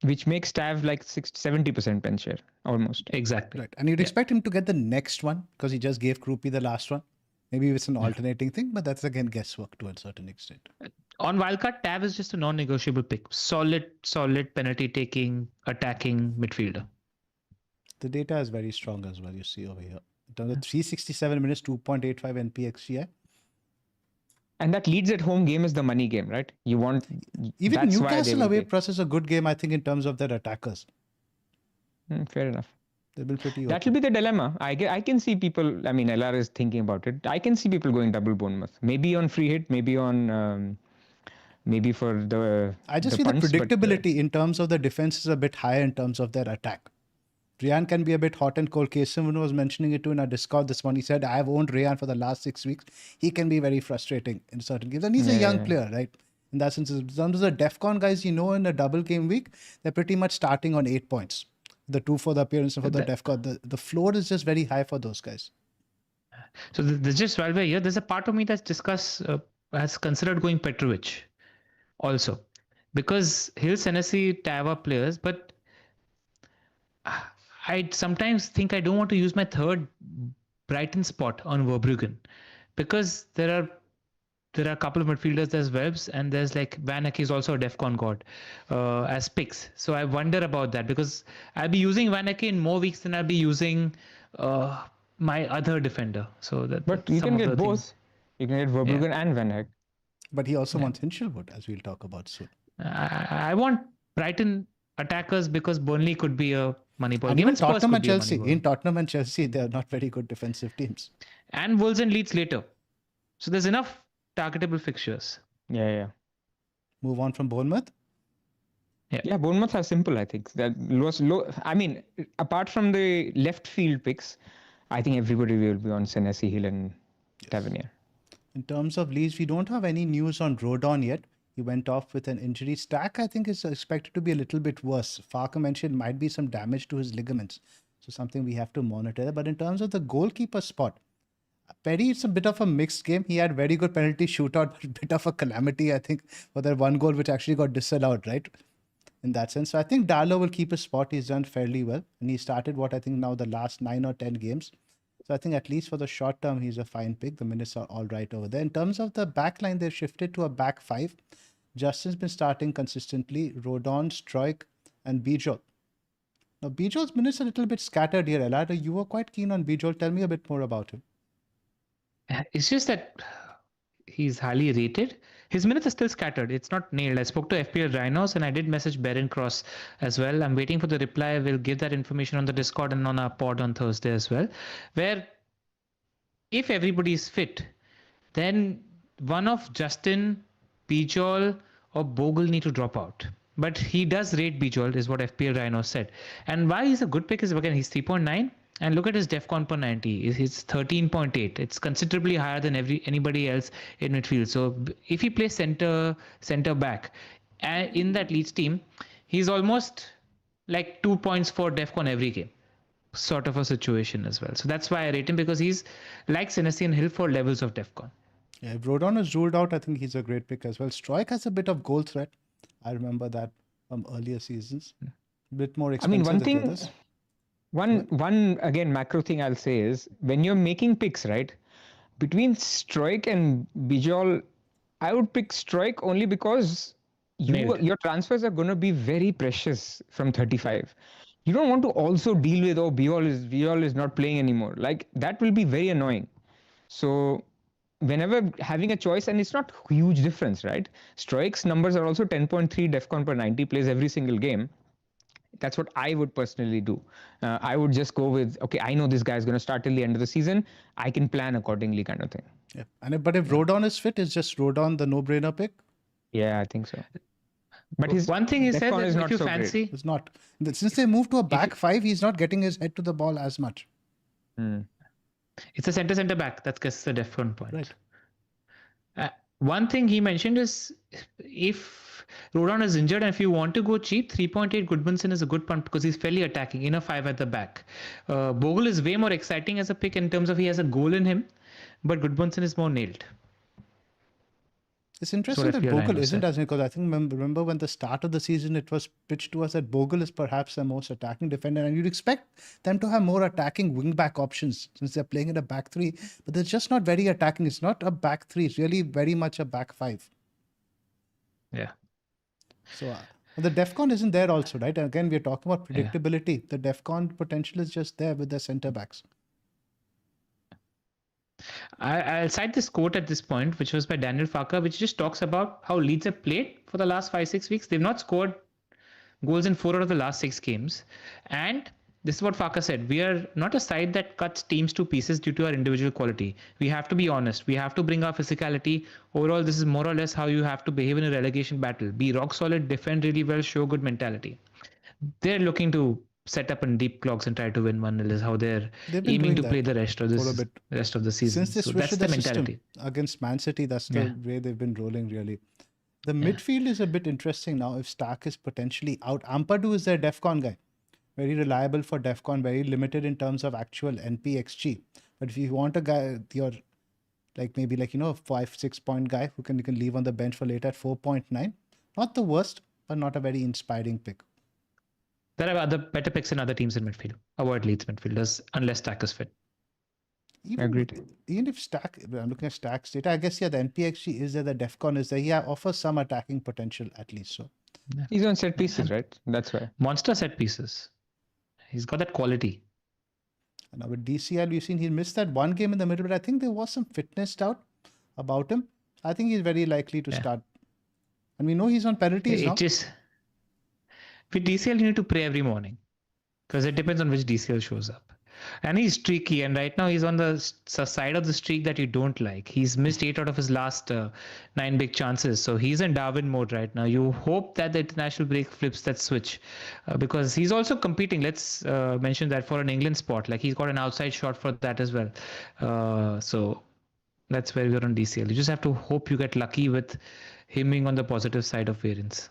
Which makes Tav like 70% pen share, almost. Exactly. Right. And you'd expect him to get the next one because he just gave Krupi the last one. Maybe it's an alternating thing, but that's again guesswork to a certain extent. On Wildcard, Tav is just a non-negotiable pick. Solid penalty taking, attacking midfielder. The data is very strong as well, you see over here. In terms of 367 minutes, 2.85 NPXGI. And that Leeds at home game is the money game, right? You want even Newcastle away plus is a good game, I think, in terms of their attackers. Fair enough. They've been pretty. That will be the dilemma. I can see people. I mean, LR is thinking about it. I can see people going double Bournemouth. Maybe on free hit. Maybe on. Maybe for the. I just the feel punts, the predictability in terms of the defense is a bit higher in terms of their attack. Ryan can be a bit hot and cold. Someone was mentioning it too in our Discord this morning. He said, I have owned Ryan for the last 6 weeks. He can be very frustrating in certain games. And he's a young player, right? In that sense, in terms of the DEFCON guys, in a double game week, they're pretty much starting on 8 points. The 2 for the appearance and for the DEFCON. The floor is just very high for those guys. So there's just while we're here, there's a part of me that's has considered going Petrovic also. Because Hill, Senesi, Tava players, but I sometimes think I don't want to use my third Brighton spot on Verbruggen because there are a couple of midfielders. There's Webbs and there's like Van Eyck is also a DEFCON god as picks. So I wonder about that because I'll be using Van Eyck in more weeks than I'll be using my other defender. So that. But you can get both. You can get Verbruggen and Van Eyck. But he also wants Hinchelwood, as we'll talk about soon. I want Brighton attackers because Burnley could be a money ball. And even Tottenham and Chelsea. In Tottenham and Chelsea, they are not very good defensive teams. And Wolves and Leeds later. So there's enough targetable fixtures. Yeah. Move on from Bournemouth. Yeah, Bournemouth are simple, I think. That low. I mean, apart from the left field picks, I think everybody will be on Senesi, Hill and Tavernier. In terms of Leeds, we don't have any news on Rodon yet. He went off with an injury. Stack, I think, is expected to be a little bit worse. Farker mentioned might be some damage to his ligaments. So something we have to monitor. But in terms of the goalkeeper spot, Perry, it's a bit of a mixed game. He had very good penalty shootout, but a bit of a calamity, I think, for that one goal which actually got disallowed, right? In that sense. So I think Darlow will keep his spot. He's done fairly well. And he started what I think now the last 9 or 10 games. So I think at least for the short term, he's a fine pick. The minutes are all right over there. In terms of the back line, they've shifted to a back 5. Justin's been starting consistently. Rodon, Struijk, and Bijol. Now, Bijol's minutes are a little bit scattered here. Elada, you were quite keen on Bijol. Tell me a bit more about him. It's just that he's highly rated. His minutes are still scattered. It's not nailed. I spoke to FPL Rhinos and I did message Baron Cross as well. I'm waiting for the reply. We'll give that information on the Discord and on our pod on Thursday as well. Where if everybody is fit, then one of Justin, Bijol or Bogle need to drop out. But he does rate Bijol is what FPL Rhinos said. And why he's a good pick is again he's 3.9. And look at his DEFCON per 90. It's 13.8. It's considerably higher than anybody else in midfield. So if he plays center back in that Leeds team, he's almost like 2 points for DEFCON every game. Sort of a situation as well. So that's why I rate him because he's like Senesi and Hill for levels of DEFCON. Yeah, if Rodon is ruled out, I think he's a great pick as well. Struijk has a bit of goal threat. I remember that from earlier seasons. A bit more expensive than the others. One again macro thing I'll say is when you're making picks, right? Between Stroik and Bijol, I would pick Stroik only because Nailed. your transfers are gonna be very precious from 35. You don't want to also deal with Bijol is not playing anymore. Like that will be very annoying. So whenever having a choice, and it's not huge difference, right? Stroik's numbers are also 10.3 defcon per 90 plays every single game. That's what I would personally do. I would just go with, okay, I know this guy is going to start till the end of the season. I can plan accordingly, kind of thing. Yeah. But if Rodon is fit, is just Rodon the no-brainer pick? Yeah, I think so. But his one thing he said defcon that is if not you so fancy, great. It's not. Since they moved to a back five, he's not getting his head to the ball as much. it's a center back. That's just the defcon point. Right. One thing he mentioned is if Rodon is injured and if you want to go cheap, 3.8 Goodmanson is a good punt because he's fairly attacking in a 5 at the back. Bogle is way more exciting as a pick in terms of he has a goal in him, but Goodmanson is more nailed. It's interesting that Bogle isn't as, because I think remember when the start of the season it was pitched to us that Bogle is perhaps the most attacking defender, and you'd expect them to have more attacking wing-back options since they're playing in a back three, but they're just not very attacking. It's not a back three; it's really very much a back five. Yeah. So the defcon isn't there also, right? And again, we're talking about predictability. The defcon potential is just there with the centre backs. I'll cite this quote at this point, which was by Daniel Farker, which just talks about how Leeds have played for the last 5-6 weeks. They've not scored goals in 4 out of the last 6 games. And this is what Farker said. We are not a side that cuts teams to pieces due to our individual quality. We have to be honest. We have to bring our physicality. Overall, this is more or less how you have to behave in a relegation battle. Be rock solid, defend really well, show good mentality. They're looking to set up in deep clocks and try to win 1-0 is how they're aiming to play the rest of the season. Since they so switched that's the mentality. system against Man City, that's the way they've been rolling, really. The midfield is a bit interesting now if Stark is potentially out. Ampadu is their DEFCON guy. Very reliable for DEFCON, very limited in terms of actual NPXG. But if you want a guy, you're like maybe like, 5-6 point guy who you can leave on the bench for later at 4.9. Not the worst, but not a very inspiring pick. There are other better picks in other teams in midfield. Avoid Leeds midfielders unless Stack is fit. Agreed. Even if Stack, I'm looking at Stack's data, I guess, the NPXG is there, the DEFCON is there. He offers some attacking potential at least. So he's on set pieces, right? That's why. Monster set pieces. He's got that quality. And now with DCL, we've seen he missed that one game in the middle, but I think there was some fitness doubt about him. I think he's very likely to start. And we know he's on penalties now. With DCL, you need to pray every morning because it depends on which DCL shows up. And he's streaky, and right now he's on the side of the streak that you don't like. He's missed 8 out of his last 9 big chances. So he's in Darwin mode right now. You hope that the international break flips that switch because he's also competing. Let's mention that for an England spot. Like he's got an outside shot for that as well. So that's where we're on DCL. You just have to hope you get lucky with him being on the positive side of variance.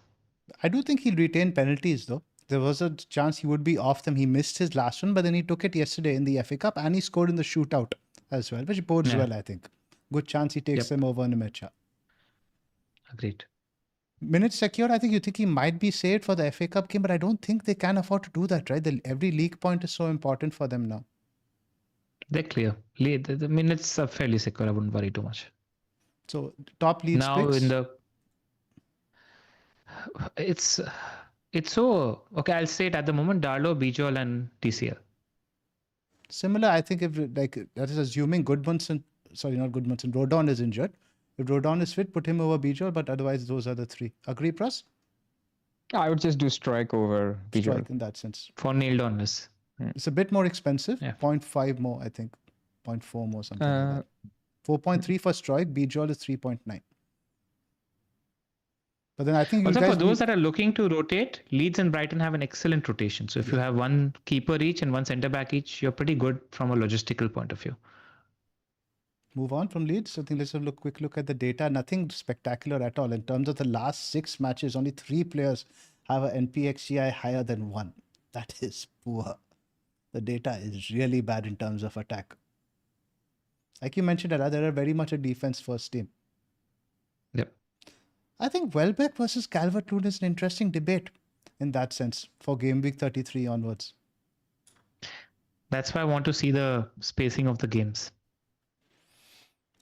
I do think he'll retain penalties though. There was a chance he would be off them. He missed his last one, but then he took it yesterday in the FA Cup and he scored in the shootout as well, which bodes well, I think. Good chance he takes them over in a matchup. Agreed. Minutes secured, I think you think he might be saved for the FA Cup game, but I don't think they can afford to do that, right? Every league point is so important for them now. They're clear. The minutes are fairly secure. I wouldn't worry too much. So top Leeds now picks? It's so okay. I'll say it at the moment: Darlow, Bijol, and TCL. Similar, I think. If that is assuming Rodon is injured. If Rodon is fit, put him over Bijol, but otherwise those are the 3. Agree, Pras? I would just do Strike over Bijol. Strike in that sense. For nailed on this. It's a bit more expensive. 0.5 more, I think. 0.4 more, something like that. 4.3 for Strike. Bijol is 3.9. But then I think also for those that are looking to rotate, Leeds and Brighton have an excellent rotation. So if you have one keeper each and one centre back each, you're pretty good from a logistical point of view. Move on from Leeds. I think let's have a quick look at the data. Nothing spectacular at all. In terms of the last 6 matches, only 3 players have an NPXGI higher than 1. That is poor. The data is really bad in terms of attack. Like you mentioned, they're very much a defense first team. Yep. I think Welbeck versus Calvert-Lewin is an interesting debate in that sense for game week 33 onwards. That's why I want to see the spacing of the games,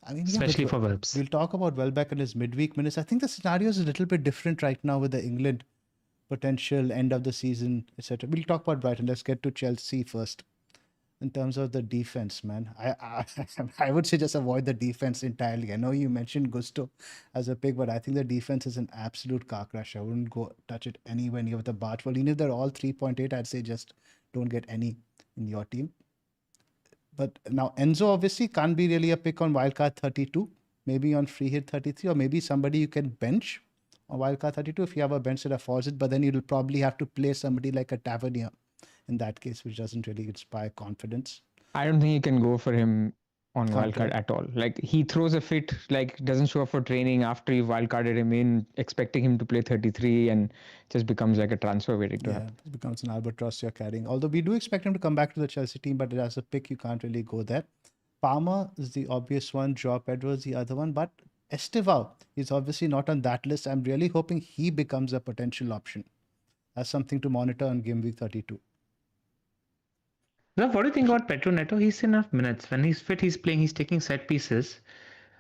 I mean, especially for Welbs. we'll talk about Welbeck and his midweek minutes. I think the scenario is a little bit different right now with the England potential end of the season, etc. We'll talk about Brighton. Let's get to Chelsea first. In terms of the defense, man, I would say just avoid the defense entirely. I know you mentioned Gusto as a pick, but I think the defense is an absolute car crash. I wouldn't go touch it anywhere near the Bart. Well, even if they're all 3.8, I'd say just don't get any in your team. But now Enzo obviously can't be really a pick on wildcard 32, maybe on free hit 33, or maybe somebody you can bench on wildcard 32 if you have a bench that affords it. But then you'll probably have to play somebody like a Tavernier in that case, which doesn't really inspire confidence. I don't think you can go for him on wildcard at all. Like, he throws a fit, like doesn't show up for training after you've wildcarded him in, expecting him to play 33, and just becomes like a transfer waiting to happen. It becomes an albatross you're carrying. Although we do expect him to come back to the Chelsea team, but as a pick, you can't really go there. Palmer is the obvious one. Joao Pedro is the other one, but Estevao is obviously not on that list. I'm really hoping he becomes a potential option as something to monitor on game week 32. Now, what do you think about Pedro Neto? He's seen enough minutes. When he's fit, he's playing, he's taking set pieces.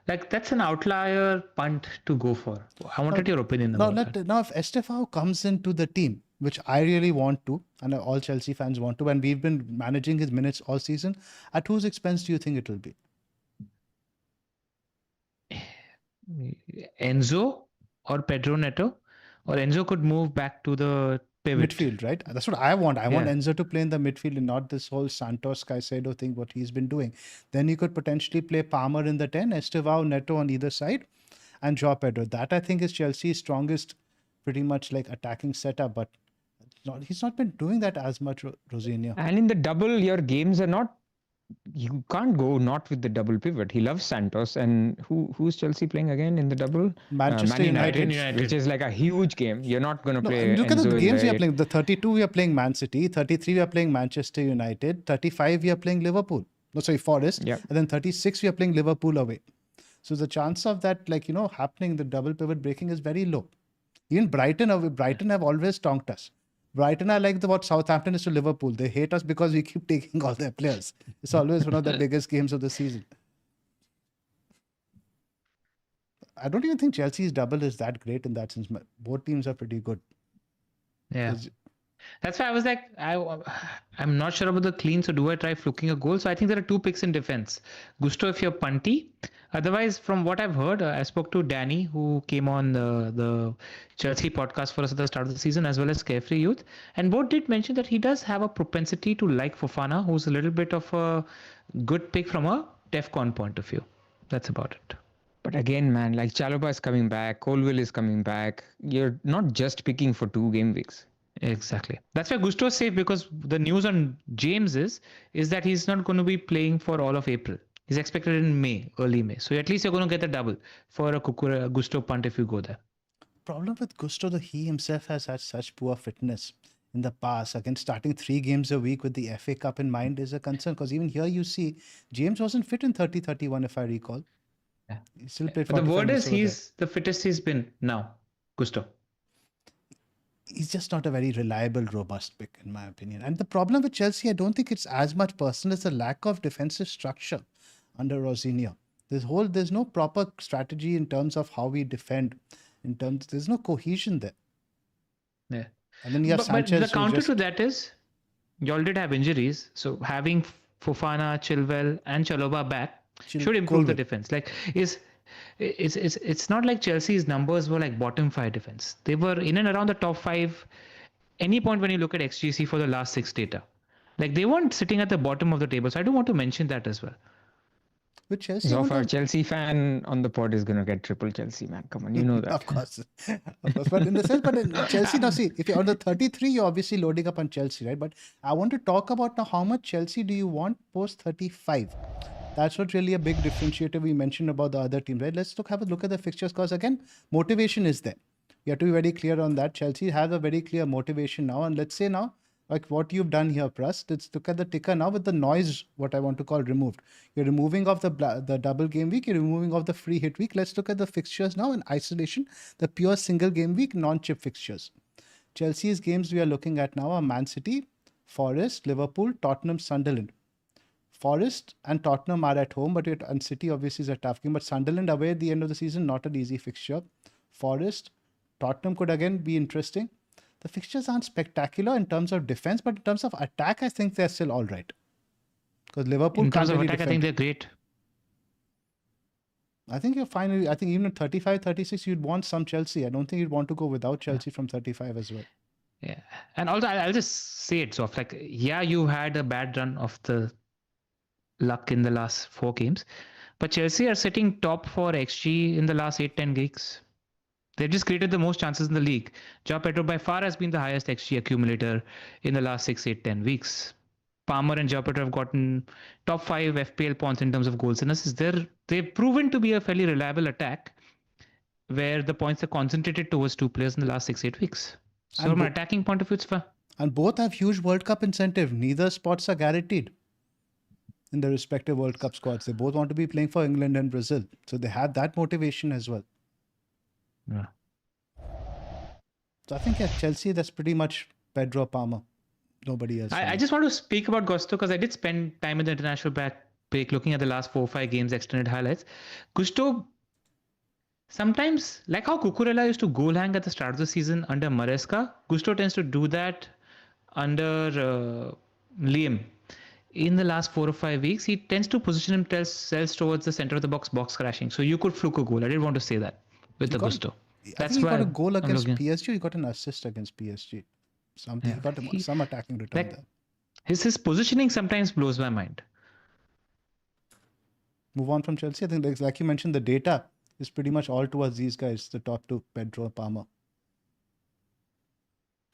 Like, that's an outlier punt to go for. I wanted your opinion about that. Now, if Estevao comes into the team, which I really want to, and all Chelsea fans want to, and we've been managing his minutes all season, at whose expense do you think it will be? Enzo or Pedro Neto? Or Enzo could move back to the pivot. Midfield, right? That's what I want. I want Enzo to play in the midfield and not this whole Santos Caicedo thing, what he's been doing. Then you could potentially play Palmer in the 10, Estevao, Neto on either side, and Joao Pedro. That I think is Chelsea's strongest, pretty much like attacking setup, but he's not been doing that as much, Rosenia. And in the double, your games are not, you can't go not with the double pivot. He loves Santos. And who's Chelsea playing again in the double? Manchester United, which is like a huge game. You're not going to play. Look at the games we are playing. The 32 we are playing Man City, 33 we are playing Manchester United, 35 we are playing Liverpool. No, sorry, Forest. Yep. And then 36 we are playing Liverpool away. So the chance of that, like, happening, the double pivot breaking is very low. Even Brighton have always stonked us. Brighton are like what Southampton is to Liverpool. They hate us because we keep taking all their players. It's always one of the biggest games of the season. I don't even think Chelsea's double is that great in that sense. Both teams are pretty good. Yeah. That's why I was like, I'm not sure about the clean, so do I try fluking a goal? So I think there are two picks in defense. Gusto if you're punty. Otherwise, from what I've heard, I spoke to Danny, who came on the Chelsea podcast for us at the start of the season, as well as Carefree Youth. And both did mention that he does have a propensity to like Fofana, who's a little bit of a good pick from a DEFCON point of view. That's about it. But again, man, like Chalobah is coming back, Colville is coming back. You're not just picking for 2 game weeks. Exactly. That's why Gusto is safe, because the news on James is that he's not going to be playing for all of April. He's expected in May, early May. So at least you're going to get the double for a Gusto punt if you go there. Problem with Gusto, though, he himself has had such poor fitness in the past. Again, starting 3 games a week with the FA Cup in mind is a concern, because even here you see James wasn't fit in 30-31 if I recall. Yeah. He still played. But the word is he's the fittest he's been now, Gusto. He's just not a very reliable, robust pick, in my opinion. And the problem with Chelsea, I don't think it's as much personal as the lack of defensive structure under Rosinha. There's no proper strategy in terms of how we defend. There's no cohesion there. Yeah. And then you have Sanchez. But the counter to that is, you all did have injuries. So having Fofana, Chilwell, and Chalobah back should improve the defense. Like, it's not like Chelsea's numbers were like bottom 5 defense. They were in and around the top 5 any point when you look at XGC for the last 6 data. Like, they weren't sitting at the bottom of the table. So I do want to mention that as well. With Chelsea, Zoph, our Chelsea fan on the pod is going to get triple Chelsea, man. Come on, you know that. Of course. But in Chelsea, now see, if you're on the 33, you're obviously loading up on Chelsea, right? But I want to talk about now how much Chelsea do you want post 35? That's what really a big differentiator we mentioned about the other teams, right? Let's have a look at the fixtures, because again, motivation is there. You have to be very clear on that. Chelsea has a very clear motivation now. And let's say now, like what you've done here, Pras, let's look at the ticker now with the noise, what I want to call removed. You're removing off the double game week, you're removing off the free hit week. Let's look at the fixtures now in isolation, the pure single game week, non-chip fixtures. Chelsea's games we are looking at now are Man City, Forest, Liverpool, Tottenham, Sunderland. Forest and Tottenham are at home, and City obviously is a tough game. But Sunderland away at the end of the season, not an easy fixture. Forest, Tottenham could again be interesting. The fixtures aren't spectacular in terms of defense, but in terms of attack, I think they're still all right. Because Liverpool In terms can't of really attack, I defend. think they're great. I think you're fine. I think even at 35, 36, you'd want some Chelsea. I don't think you'd want to go without Chelsea from 35 as well. Yeah. And also, I'll just say it, Zoph. Like, yeah, you had a bad run of the luck in the last 4 games, but Chelsea are sitting top for XG in the last 8-10 weeks. They've just created the most chances in the league. Joao Pedro by far has been the highest XG accumulator in the last 6, 8, 10 weeks. Palmer and Joao Pedro have gotten top 5 FPL points in terms of goals and assists. They've proven to be a fairly reliable attack where the points are concentrated towards 2 players in the last 6, 8 weeks. So from an attacking point of view, it's fun. And both have huge World Cup incentive. Neither spots are guaranteed in the respective World Cup squads. They both want to be playing for England and Brazil. So they have that motivation as well. Yeah. So I think at Chelsea, that's pretty much Pedro Palmer. Nobody else. I just want to speak about Gusto because I did spend time in the international break looking at the last 4-5 games, extended highlights. Gusto, sometimes, like how Cucurella used to goal hang at the start of the season under Maresca, Gusto tends to do that under Liam. In the last 4 or 5 weeks, he tends to position himself towards the center of the box crashing. So you could fluke a goal. I did want to say that with the Gusto. I think he got a goal against PSG. He got an assist against PSG. Something. He got some attacking return there. His positioning sometimes blows my mind. Move on from Chelsea. I think, like you mentioned, the data is pretty much all towards these guys, the top two, Pedro and Palmer.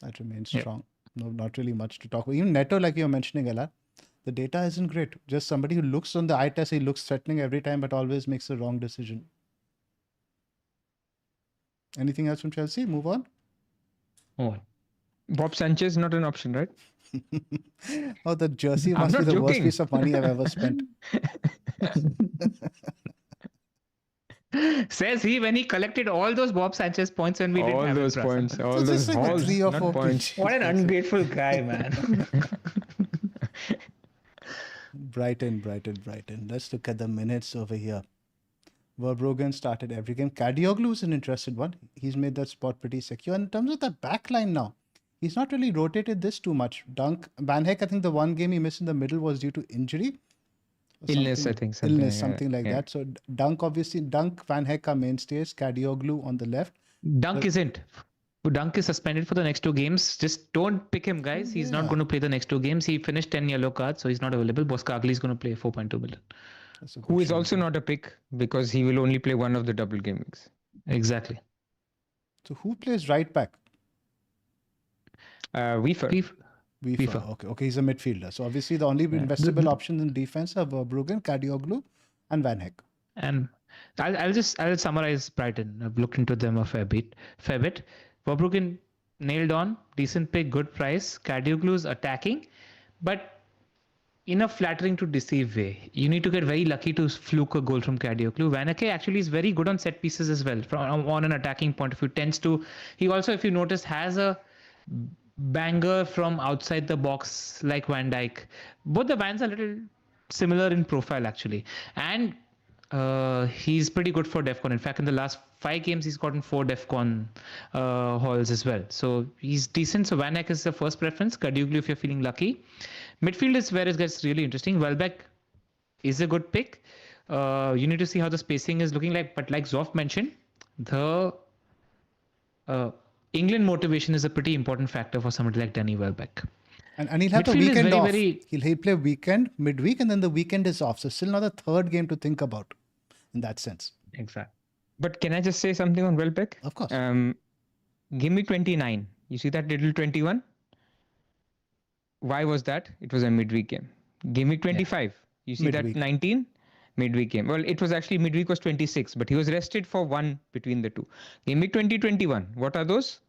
That remains strong. No, not really much to talk about. Even Neto, like you were mentioning, Ella, the data isn't great. Just somebody who looks on the eye test, he looks threatening every time, but always makes the wrong decision. Anything else from Chelsea? Move on. Bob Sanchez, not an option, right? Oh, the jersey must be the worst piece of money I've ever spent. Says he when he collected all those Bob Sanchez points when we didn't have all those points, all those balls, 3 or not 4 points. What an ungrateful guy, man. Brighton. Let's look at the minutes over here. Verbruggen started every game. Kadioglu is an interesting one. He's made that spot pretty secure. In terms of the back line now, he's not really rotated this too much. Van Heck, I think the one game he missed in the middle was due to injury. Illness, I think. Something like that. So Van Heck are mainstays. Kadioglu on the left. Dunk isn't. Dunk is suspended for the next 2 games. Just don't pick him, guys. He's not going to play the next 2 games. He finished 10 yellow cards, so he's not available. Boskagli is going to play 4.2 million. Who is also not a pick because he will only play one of the double game weeks. Exactly. So who plays right back? Wiefer. Okay, he's a midfielder. So obviously the only investable options in defense are Verbruggen, Kadioglu, and Van Heck. And I'll summarize Brighton. I've looked into them a fair bit. Verbruggen nailed on, decent pick, good price. Kadioglu's attacking, but in a flattering to deceive way. You need to get very lucky to fluke a goal from Kadioglu. Van Heck actually is very good on set pieces as well. On an attacking point of view, he also, if you notice, has a banger from outside the box like Van Dijk. Both the Vans are a little similar in profile actually. And he's pretty good for DEFCON. In fact, in the last 5 games, he's gotten 4 DEFCON hauls as well. So he's decent. So Van Heck is the first preference. Kadioglu if you're feeling lucky. Midfield is where it gets really interesting. Welbeck is a good pick. You need to see how the spacing is looking like. But like Zoph mentioned, the England motivation is a pretty important factor for somebody like Danny Welbeck. And he'll have the weekend off. He'll play weekend, midweek, and then the weekend is off. So still another third game to think about in that sense. Exactly. But can I just say something on Welbeck? Of course. Game week 29. You see that little 21? Why was that? It was a midweek game. Game week 25. You see midweek. That 19? Midweek game. Well, it was actually midweek was 26, but he was rested for 1 between the 2. Game week 2021. What are those?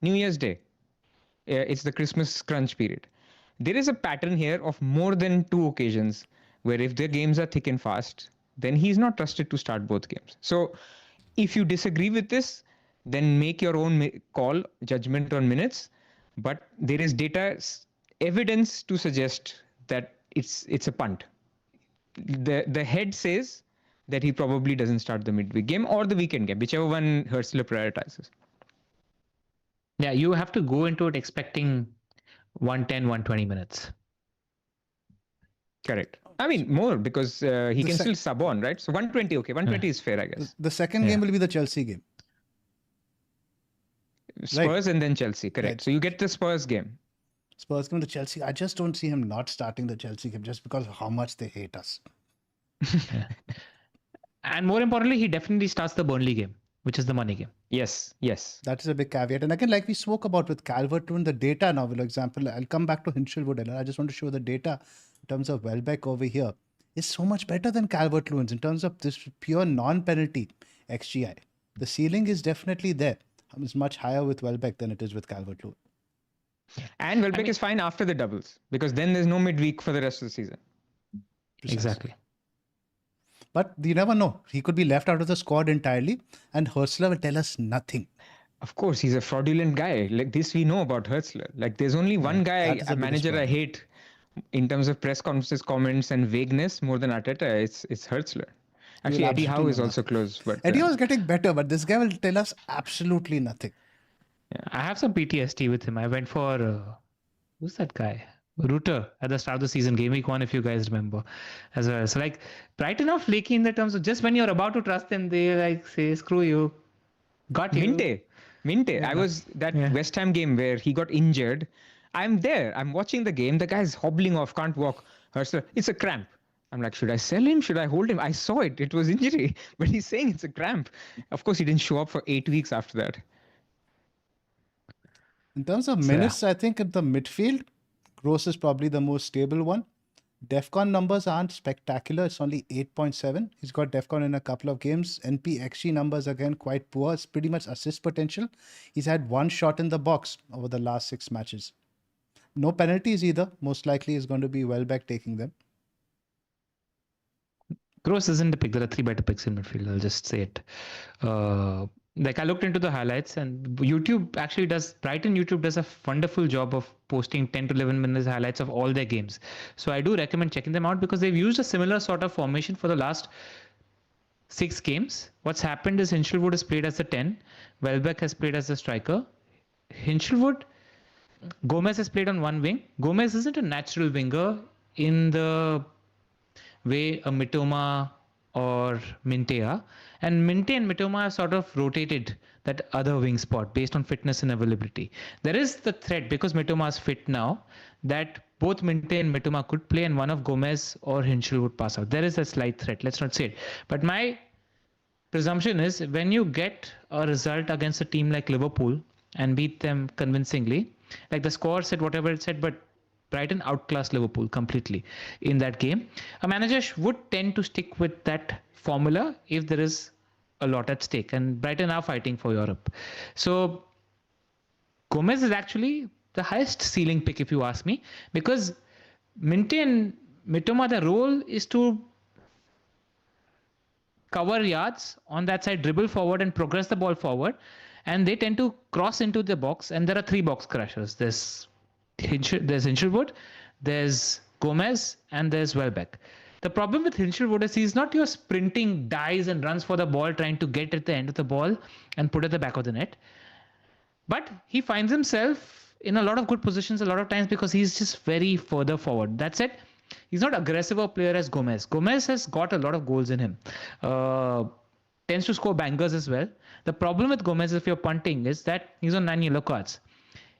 New Year's Day. It's the Christmas crunch period. There is a pattern here of more than 2 occasions where if the games are thick and fast, then he's not trusted to start both games. So if you disagree with this, then make your own judgment on minutes. But there is evidence to suggest that it's a punt. the head says that he probably doesn't start the midweek game or the weekend game, whichever one Hurtsler prioritizes. Yeah, you have to go into it expecting 110, 120 minutes. Correct. I mean, more because he can sec- still sub on, right? So 120, okay. 120 is fair, I guess. The second game will be the Chelsea game. Spurs and then Chelsea, correct. Right. So you get the Spurs game. Spurs game to Chelsea. I just don't see him not starting the Chelsea game just because of how much they hate us. And more importantly, he definitely starts the Burnley game, which is the money game. Yes, yes. That is a big caveat. And again, like we spoke about with Calvert-Lewin, the data now, for example, I'll come back to Hinchelwood. And I just want to show the data in terms of Welbeck over here is so much better than Calvert-Lewin's in terms of this pure non-penalty XGI. The ceiling is definitely there. It's much higher with Welbeck than it is with Calvert-Lewin. And Welbeck is fine after the doubles because then there's no midweek for the rest of the season. Precisely. Exactly. But you never know. He could be left out of the squad entirely and Hurtsler will tell us nothing. Of course, he's a fraudulent guy. Like this, we know about Hurtsler. Like there's only one guy, that is the a biggest manager I problem. hate in terms of press conferences, comments, and vagueness more than Arteta. It's Hurtsler. Actually, You'll Eddie Howe absolutely is know also close. But Eddie was getting better, but this guy will tell us absolutely nothing. I have some PTSD with him. I went for who's that guy? Rooter at the start of the season, game week 1, if you guys remember, as well. So like Brighton are flaky in the terms of just when you're about to trust them, they like say, "Screw you, got you." Minte. I was that West Ham game where he got injured. I'm there. I'm watching the game. The guy's hobbling off, can't walk. Hurtsler, it's a cramp. I'm like, should I sell him? Should I hold him? I saw it. It was injury, but he's saying it's a cramp. Of course, he didn't show up for 8 weeks after that. In terms of minutes, I think at the midfield, Gross is probably the most stable one. DEFCON numbers aren't spectacular. It's only 8.7. He's got DEFCON in a couple of games. NP-XG numbers, again, quite poor. It's pretty much assist potential. He's had one shot in the box over the last 6 matches. No penalties either. Most likely is going to be Welbeck taking them. Gross isn't the pick. There are 3 better picks in midfield. I'll just say it. Like I looked into the highlights and YouTube actually Brighton YouTube does a wonderful job of posting 10 to 11 minutes highlights of all their games. So I do recommend checking them out because they've used a similar sort of formation for the last 6 games. What's happened is Hinchelwood has played as a 10. Welbeck has played as a striker. Gomez has played on one wing. Gomez isn't a natural winger in the way a Mitoma or Minte are. And Minte and Mitoma have sort of rotated that other wing spot based on fitness and availability. There is the threat, because Mitoma is fit now, that both Minte and Mitoma could play and one of Gomez or Hinchel would pass out. There is a slight threat. Let's not say it. But my presumption is when you get a result against a team like Liverpool and beat them convincingly, like the score said whatever it said, but Brighton outclassed Liverpool completely in that game. A manager would tend to stick with that formula if there is a lot at stake, and Brighton are fighting for Europe. So Gomez is actually the highest ceiling pick if you ask me, because Minte and Mitoma, the role is to cover yards on that side, dribble forward and progress the ball forward, and they tend to cross into the box, and there are 3 box crashers. There's Hinchelwood, there's Gomez, and there's Welbeck. The problem with Hinchelwood is he's not your sprinting, dives and runs for the ball, trying to get at the end of the ball and put it at the back of the net. But he finds himself in a lot of good positions a lot of times because he's just very further forward. That's it. He's not aggressive a player as Gomez. Gomez has got a lot of goals in him. Tends to score bangers as well. The problem with Gomez, if you're punting, is that he's on 9 yellow cards.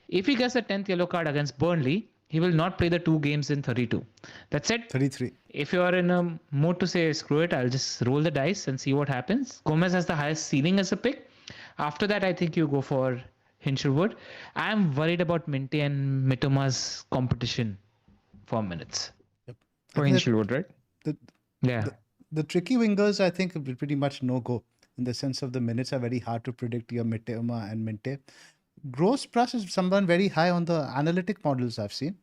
If he gets a 10th yellow card against Burnley, he will not play the 2 games in 32. That's it. 33. If you're in a mood to say, screw it, I'll just roll the dice and see what happens. Gomez has the highest ceiling as a pick. After that, I think you go for Hinchelwood. I'm worried about Minte and Mitoma's competition for minutes. Yep. For Hinchelwood, right? The tricky wingers, I think, will pretty much no-go in the sense of the minutes are very hard to predict, your Mitoma and Minte. Gross Pras is someone very high on the analytic models I've seen.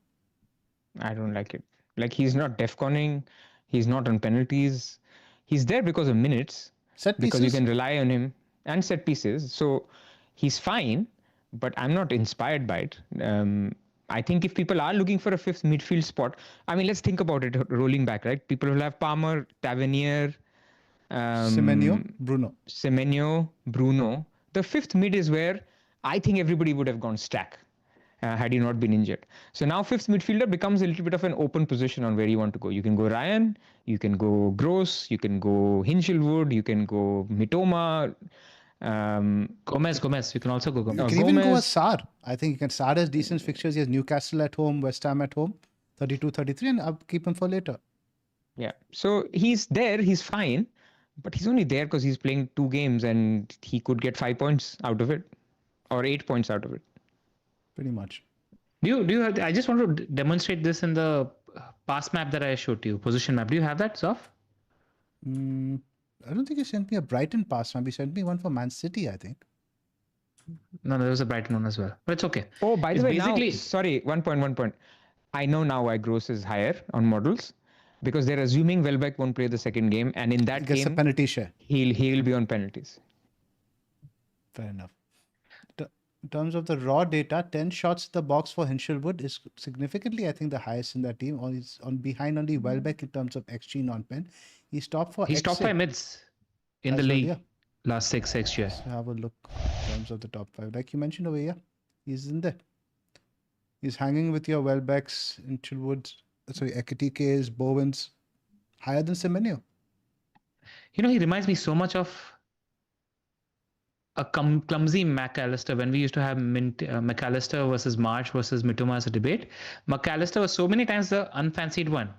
I don't like it. Like he's not defconning, he's not on penalties. He's there because of minutes. Set pieces. Because you can rely on him, and set pieces. So he's fine, but I'm not inspired by it. I think if people are looking for a fifth midfield spot, I mean, let's think about it rolling back, right? People will have Palmer, Tavernier, Semenyo, Bruno. The fifth mid is where I think everybody would have gone stack had he not been injured. So now fifth midfielder becomes a little bit of an open position on where you want to go. You can go Ryan, you can go Gross, you can go Hinchelwood, you can go Mitoma. Gomez. You can also go Gomez. You can even go as Sar. I think you can. Sar has decent fixtures. He has Newcastle at home, West Ham at home, 32-33, and I'll keep him for later. Yeah. So he's there. He's fine. But he's only there because he's playing 2 games and he could get 5 points out of it or 8 points out of it. Pretty much. Do you have, I just want to demonstrate this in the pass map that I showed you, position map. Do you have that, Zoph? I don't think you sent me a Brighton pass map. You sent me one for Man City, I think. No, there was a Brighton one as well. But it's okay. Oh, by the way, now, sorry, one point. I know now why Gross is higher on models. Because they're assuming Welbeck won't play the second game, and in that game, a penalty share. He'll be on penalties. Fair enough. In terms of the raw data, 10 shots in the box for Hinchelwood is significantly, I think, the highest in that team. He's on behind only Welbeck in terms of XG non-pen. He's top for. He's top 5 mids in the league. Last 6 XG. Let's have a look in terms of the top 5. Like you mentioned over here, he's in there. He's hanging with your Welbecks, Hinchelwoods. Sorry, Ekitike's, Bowen's, higher than Semenyo. He reminds me so much of a clumsy McAllister when we used to have McAllister versus March versus Mitoma as a debate. McAllister was so many times the unfancied one.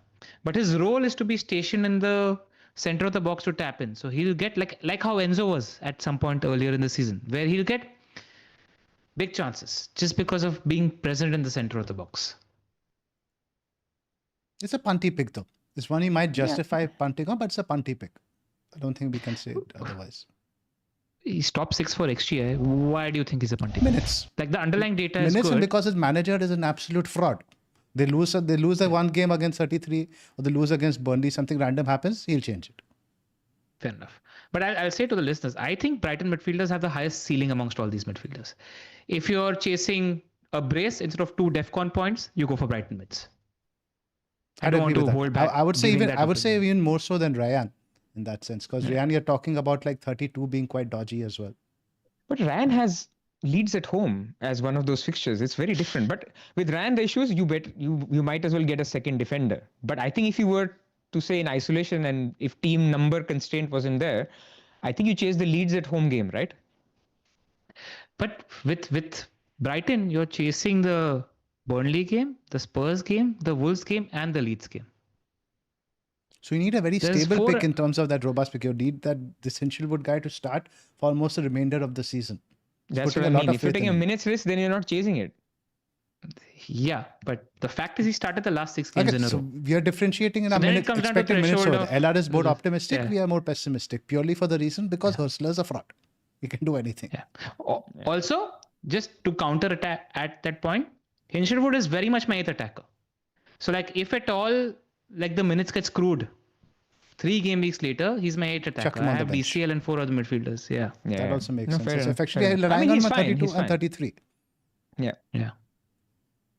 But his role is to be stationed in the center of the box to tap in. So he'll get like how Enzo was at some point earlier in the season, where he'll get big chances just because of being present in the center of the box. It's a punty pick, though. This one he might justify punting on, but it's a punty pick. I don't think we can say it otherwise. He's top 6 for XG. Why do you think he's a punty pick? Minutes. Like the underlying data is good. Minutes, and because his manager is an absolute fraud. They lose a one game against 33, or they lose against Burnley. Something random happens, he'll change it. Fair enough. But I'll say to the listeners, I think Brighton midfielders have the highest ceiling amongst all these midfielders. If you're chasing a brace instead of 2 DEFCON points, you go for Brighton mids. I don't want to hold back. I would say even more so than Ryan in that sense, because Ryan, you're talking about like 32 being quite dodgy as well. But Ryan has Leeds at home as one of those fixtures. It's very different. But with Ryan, the issue is you might as well get a second defender. But I think if you were to say in isolation and if team number constraint wasn't there, I think you chase the Leeds at home game, right? But with Brighton, you're chasing the Burnley game, the Spurs game, the Wolves game, and the Leeds game. So you need a very stable pick in terms of that robust pick. You need this Hinchelwood guy to start for almost the remainder of the season. That's what I mean. If you're taking a minutes risk, then you're not chasing it. Yeah, but the fact is he started the last 6 games in a row. So we are differentiating in our expected minutes. LR is more optimistic. Yeah. We are more pessimistic, purely for the reason because Hustler's a fraud. He can do anything. Yeah. Also, just to counter attack at that point, Hinchelwood is very much my 8th attacker. So like if at all like the minutes get screwed, 3 game weeks later, he's my 8th attacker. I have DCL and 4 other midfielders. Yeah. That also makes sense. So effectively, I'm relying on my 32 and 33. Yeah.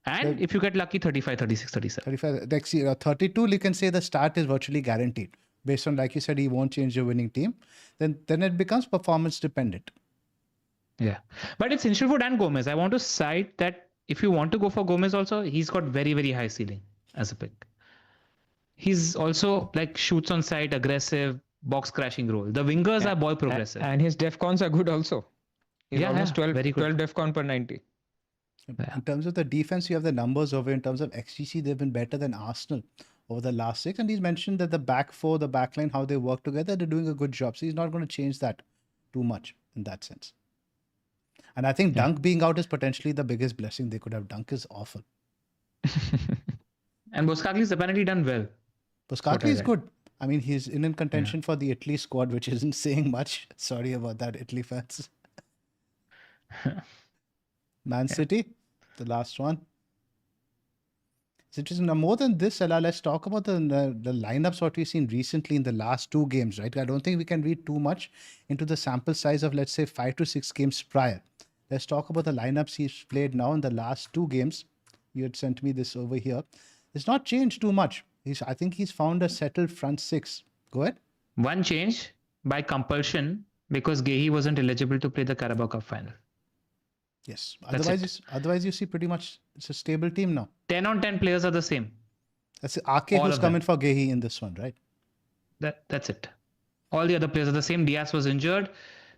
And if you get lucky, 35, 36, 37. 35, 32, you can say the start is virtually guaranteed. Based on, like you said, he won't change your winning team. Then it becomes performance dependent. Yeah. But it's Hinchelwood and Gomez. I want to cite that if you want to go for Gomez also, he's got very, very high ceiling as a pick. He's also like shoots on sight, aggressive, box crashing role. The wingers are ball progressive. And his DEFCONs are good also. He's almost 12 DEFCON per 90. In terms of the defense, you have the numbers over. In terms of XGC, they've been better than Arsenal over the last 6. And he's mentioned that the back 4, the back line, how they work together, they're doing a good job. So he's not going to change that too much in that sense. And I think Dunk being out is potentially the biggest blessing they could have. Dunk is awful. And Boskagli's apparently done well. Boskagli is good. I mean, he's in contention for the Italy squad, which isn't saying much. Sorry about that, Italy fans. Man City, the last one. It's interesting. Now, more than this, Ella, let's talk about the lineups, what we've seen recently in the last 2 games, right? I don't think we can read too much into the sample size of, let's say, 5 to 6 games prior. Let's talk about the lineups he's played now in the last 2 games. You had sent me this over here. It's not changed too much. I think he's found a settled front six. Go ahead. One change by compulsion because Gehi wasn't eligible to play the Carabao Cup final. Yes. Otherwise, you see pretty much it's a stable team now. 10 on 10 players are the same. That's Ake who's coming for Gehi in this one, right? That's it. All the other players are the same. Diaz was injured.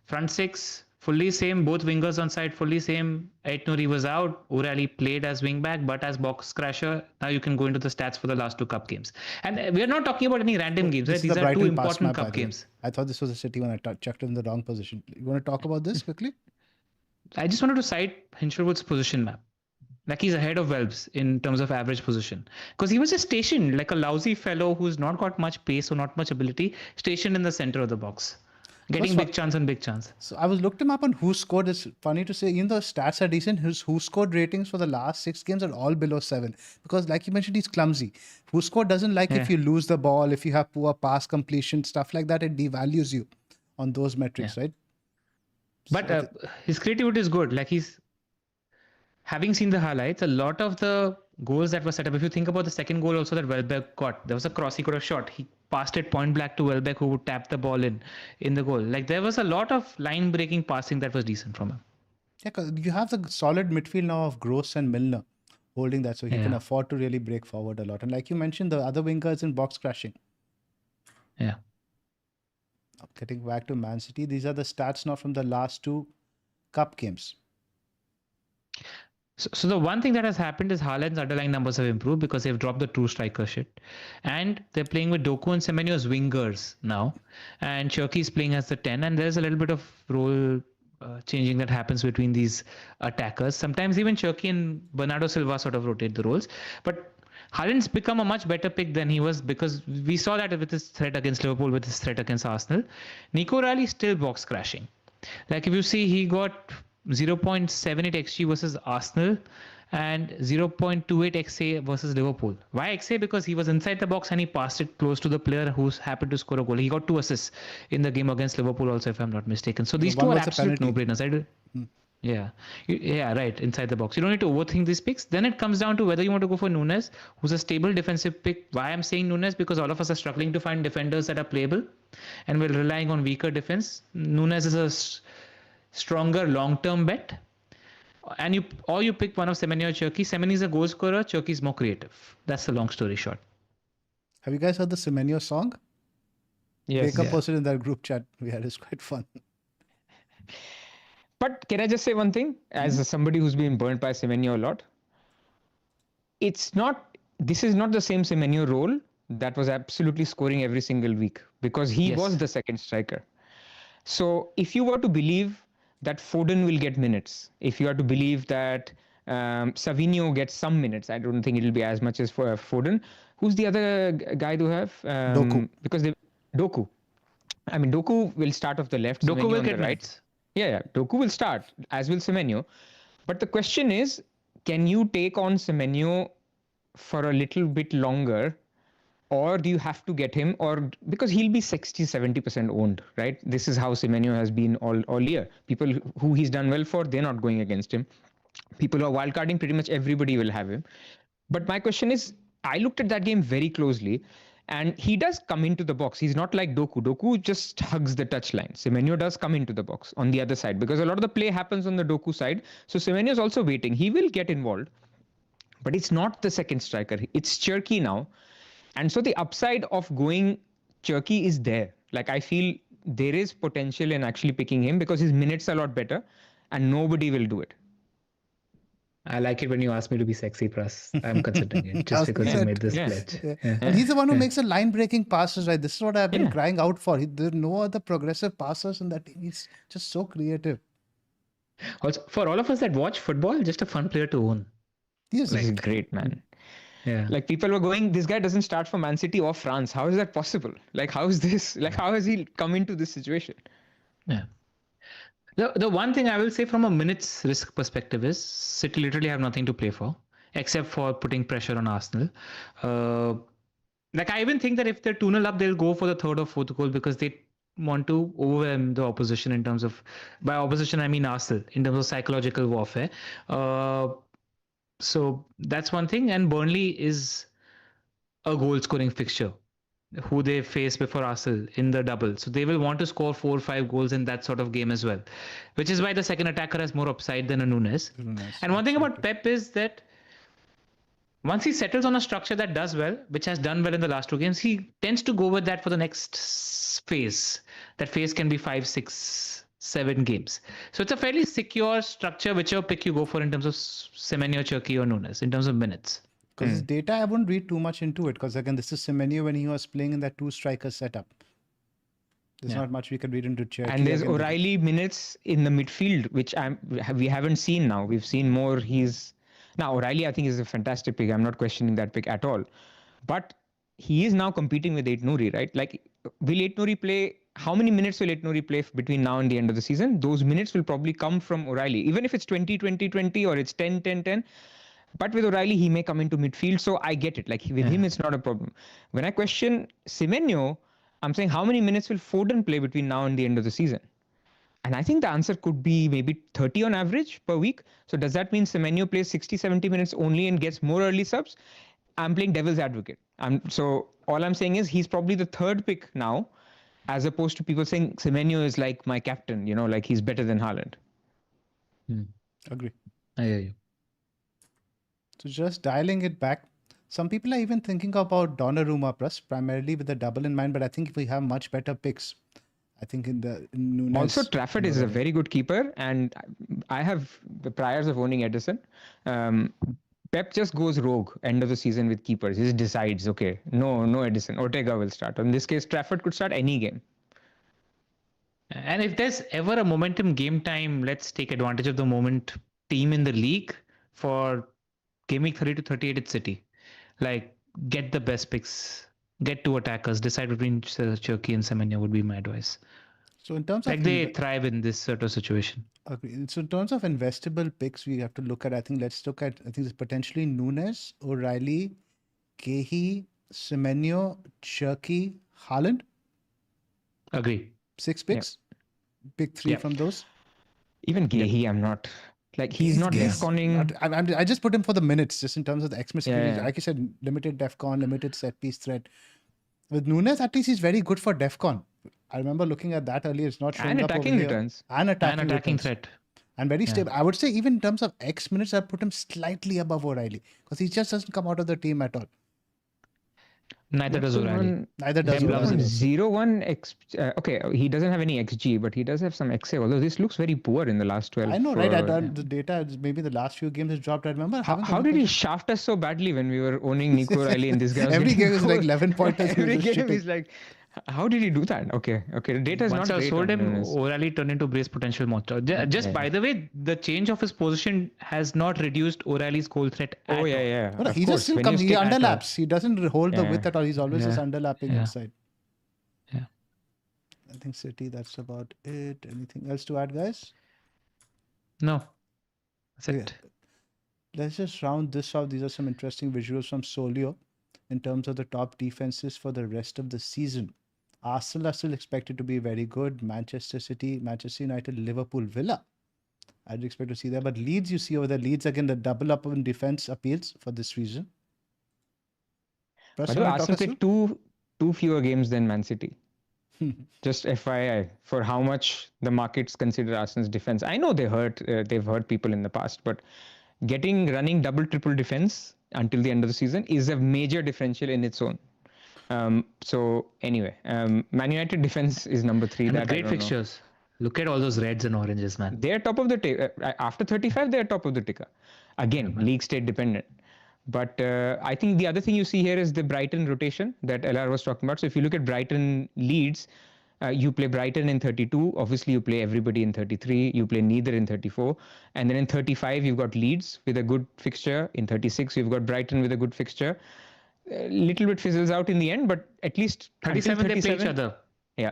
Front six, fully same. Both wingers on side, fully same. Ait Nouri was out. O'Reilly played as wing back, but as box crasher. Now you can go into the stats for the last 2 cup games. And we are not talking about any random games, right? These are 2 important cup games. I thought this was a City when I checked in the wrong position. You want to talk about this quickly? I just wanted to cite Hinshelwood's position map. Like he's ahead of Welbs in terms of average position. Because he was just stationed like a lousy fellow who's not got much pace or not much ability, stationed in the center of the box. Getting big chance and big chance. So I looked him up on who scored. It's funny to say, even though stats are decent, his who scored ratings for the last 6 games are all below 7. Because like you mentioned, he's clumsy. Who scored doesn't like if you lose the ball, if you have poor pass completion, stuff like that, it devalues you on those metrics, right? But his creativity is good. Like having seen the highlights, a lot of the goals that were set up, if you think about the second goal also that Welbeck got, there was a cross he could have shot. He passed it point blank to Welbeck who would tap the ball in the goal. Like there was a lot of line breaking passing that was decent from him. Yeah, because you have the solid midfield now of Gross and Milner holding that, so he can afford to really break forward a lot. And like you mentioned, the other wingers in box crashing. Yeah. Getting back to Man City, these are the stats now from the last 2 cup games. So the one thing that has happened is Haaland's underlying numbers have improved because they've dropped the true striker shit. And they're playing with Doku and Semenyo as wingers now. And Cherki is playing as the 10. And there's a little bit of role changing that happens between these attackers. Sometimes even Cherki and Bernardo Silva sort of rotate the roles. But Haaland's become a much better pick than he was because we saw that with his threat against Liverpool, with his threat against Arsenal. Nico O'Reilly still box crashing. Like if you see, he got 0.78 XG versus Arsenal and 0.28 XA versus Liverpool. Why XA? Because he was inside the box and he passed it close to the player who happened to score a goal. He got 2 assists in the game against Liverpool also, if I'm not mistaken. So these 2 are absolute no-brainers. Yeah, right, inside the box. You don't need to overthink these picks. Then it comes down to whether you want to go for Nunes, who's a stable defensive pick. Why I'm saying Nunes? Because all of us are struggling to find defenders that are playable and we're relying on weaker defense. Nunes is a stronger long-term bet, and you pick one of Semenyo or Cherki. Semenyo is a goal scorer, Cherki is more creative. That's the long story short. Have you guys heard the Semenyo song? Yes. Baker posted in that group chat we had. It's quite fun. But can I just say one thing? As somebody who's been burnt by Semenyo a lot, this is not the same Semenyo role that was absolutely scoring every single week because he was the second striker. So if you were to believe that Foden will get minutes, if you are to believe that Savinho gets some minutes, I don't think it'll be as much as for Foden. Who's the other guy to have? Doku. Because Doku. I mean, Doku will start off the left. Doku Semenyo will on get the right. Yeah, Doku will start, as will Semenyo. But the question is, can you take on Semenyo for a little bit longer? Or do you have to get him, or because he'll be 60-70% owned, right? This is how Semenyo has been all year. People who he's done well for, they're not going against him. People who are wildcarding, pretty much everybody will have him. But my question is, I looked at that game very closely, and he does come into the box. He's not like Doku. Doku just hugs the touchline. Semenyo does come into the box on the other side because a lot of the play happens on the Doku side. So Semenyo is also waiting. He will get involved, but it's not the second striker. It's Cherki now. And so the upside of going Cherki is there. Like I feel there is potential in actually picking him because his minutes are a lot better and nobody will do it. I like it when you ask me to be sexy, Pras. I'm considering it just because you made this pledge. Yeah. And he's the one who makes the line-breaking passes, right? This is what I've been crying out for. There are no other progressive passers in that team. He's just so creative. Also, for all of us that watch football, just a fun player to own. Yes. He's great, man. Yeah. Like people were going, this guy doesn't start for Man City or France. How is that possible? Like how is this? Like how has he come into this situation? Yeah. The one thing I will say from a minutes risk perspective is City literally have nothing to play for except for putting pressure on Arsenal. Like I even think that if they're 2-0 up, they'll go for the third or fourth goal because they want to overwhelm the opposition in terms of, by opposition I mean Arsenal, in terms of psychological warfare. So that's one thing. And Burnley is a goal scoring fixture who they face before Arsenal in the double. So they will want to score 4 or 5 goals in that sort of game as well, which is why the second attacker has more upside than a Nunes. And one thing about Pep is that once he settles on a structure that does well, which has done well in the last 2 games, he tends to go with that for the next phase. That phase can be 5, 6, 7 games. So it's a fairly secure structure, whichever pick you go for in terms of Semenyo, Cherki, or Nunes, in terms of minutes. Because his data, I wouldn't read too much into it. Because again, this is Semenyo when he was playing in that 2-striker setup. There's not much we can read into Cherki. And there's O'Reilly minutes in the midfield, which we haven't seen now. We've seen more. Now O'Reilly, I think, is a fantastic pick. I'm not questioning that pick at all. But he is now competing with Ait Nouri, right? Like, will Ait Nouri play? How many minutes will Ait Nouri play between now and the end of the season? Those minutes will probably come from O'Reilly, even if it's 20, 20, 20 or it's 10, 10, 10. But with O'Reilly, he may come into midfield, so I get it. Like, with him, it's not a problem. When I question Semenyo, I'm saying how many minutes will Foden play between now and the end of the season? And I think the answer could be maybe 30 on average per week. So does that mean Semenyo plays 60, 70 minutes only and gets more early subs? I'm playing devil's advocate. So all I'm saying is he's probably the third pick now, as opposed to people saying Semenyo is like my captain, like he's better than Haaland. Agree. I hear you. So just dialing it back, some people are even thinking about Donnarumma Pras, primarily with the double in mind, but I think if we have much better picks, I think in Nunes. Also, Trafford is a very good keeper, and I have the priors of owning Edison. Pep just goes rogue end of the season with keepers. He just decides, okay, no Edison, Ortega will start. In this case, Trafford could start any game. And if there's ever a momentum game time, let's take advantage of the moment team in the league for Game Week 30 to 38 at City. Like, get the best picks, get 2 attackers, decide between Cherki and Semenyo would be my advice. So in terms like of they thrive in this sort of situation. Okay. So in terms of investable picks, we have to look at, I think it's potentially Nunes, O'Reilly, Cahill, Semenyo, Cherki, Haaland. Agree. 6 picks. Pick 3 from those. Even Cahill, I'm not. Like, he's not DEFCONing. I just put him for the minutes, just in terms of the Xmas series. Like you said, limited DEFCON, limited set piece threat. With Nunes, at least he's very good for DEFCON. I remember looking at that earlier. It's not showing and up attacking over returns. Here. And attacking threat. And very stable. I would say even in terms of X minutes, I'd put him slightly above O'Reilly. Because he just doesn't come out of the team at all. Neither does O'Reilly. Neither does O'Reilly. 0-1 okay, he doesn't have any XG, but he does have some XA, although this looks very poor in the last 12. I know, right? The data, maybe the last few games has dropped. I remember. How did he shaft us so badly when we were owning Nico O'Reilly and this guy? Every game is like 11 pointers. Every game is like, how did he do that? Okay. The data is Once not I great. sold him, O'Reilly turned into Brace potential monster. Just by the way, the change of his position has not reduced O'Reilly's goal threat at all. Yeah. No, he just still comes. He underlaps. He doesn't hold the width at all. He's always just underlapping inside. Yeah. I think City, that's about it. Anything else to add, guys? No. That's it. Let's just round this off. These are some interesting visuals from Solio in terms of the top defenses for the rest of the season. Arsenal are still expected to be very good. Manchester City, Manchester United, Liverpool, Villa. I'd expect to see that. But Leeds, you see over there. Leeds, again, the double up in defense appeals for this reason. Arsenal played two fewer games than Man City. Just FYI, for how much the markets consider Arsenal's defense. I know they've hurt people in the past, but running double, triple defense until the end of the season is a major differential in its own. So anyway, Man United defense is number 3. And great fixtures. Look at all those reds and oranges, man. They're top of the ticker. After 35, they're top of the ticker. Again, league state dependent. But I think the other thing you see here is the Brighton rotation that LR was talking about. So if you look at Brighton Leeds, you play Brighton in 32. Obviously, you play everybody in 33. You play neither in 34. And then in 35, you've got Leeds with a good fixture. In 36, you've got Brighton with a good fixture. Little bit fizzles out in the end, but at least 37 they play each other. Yeah.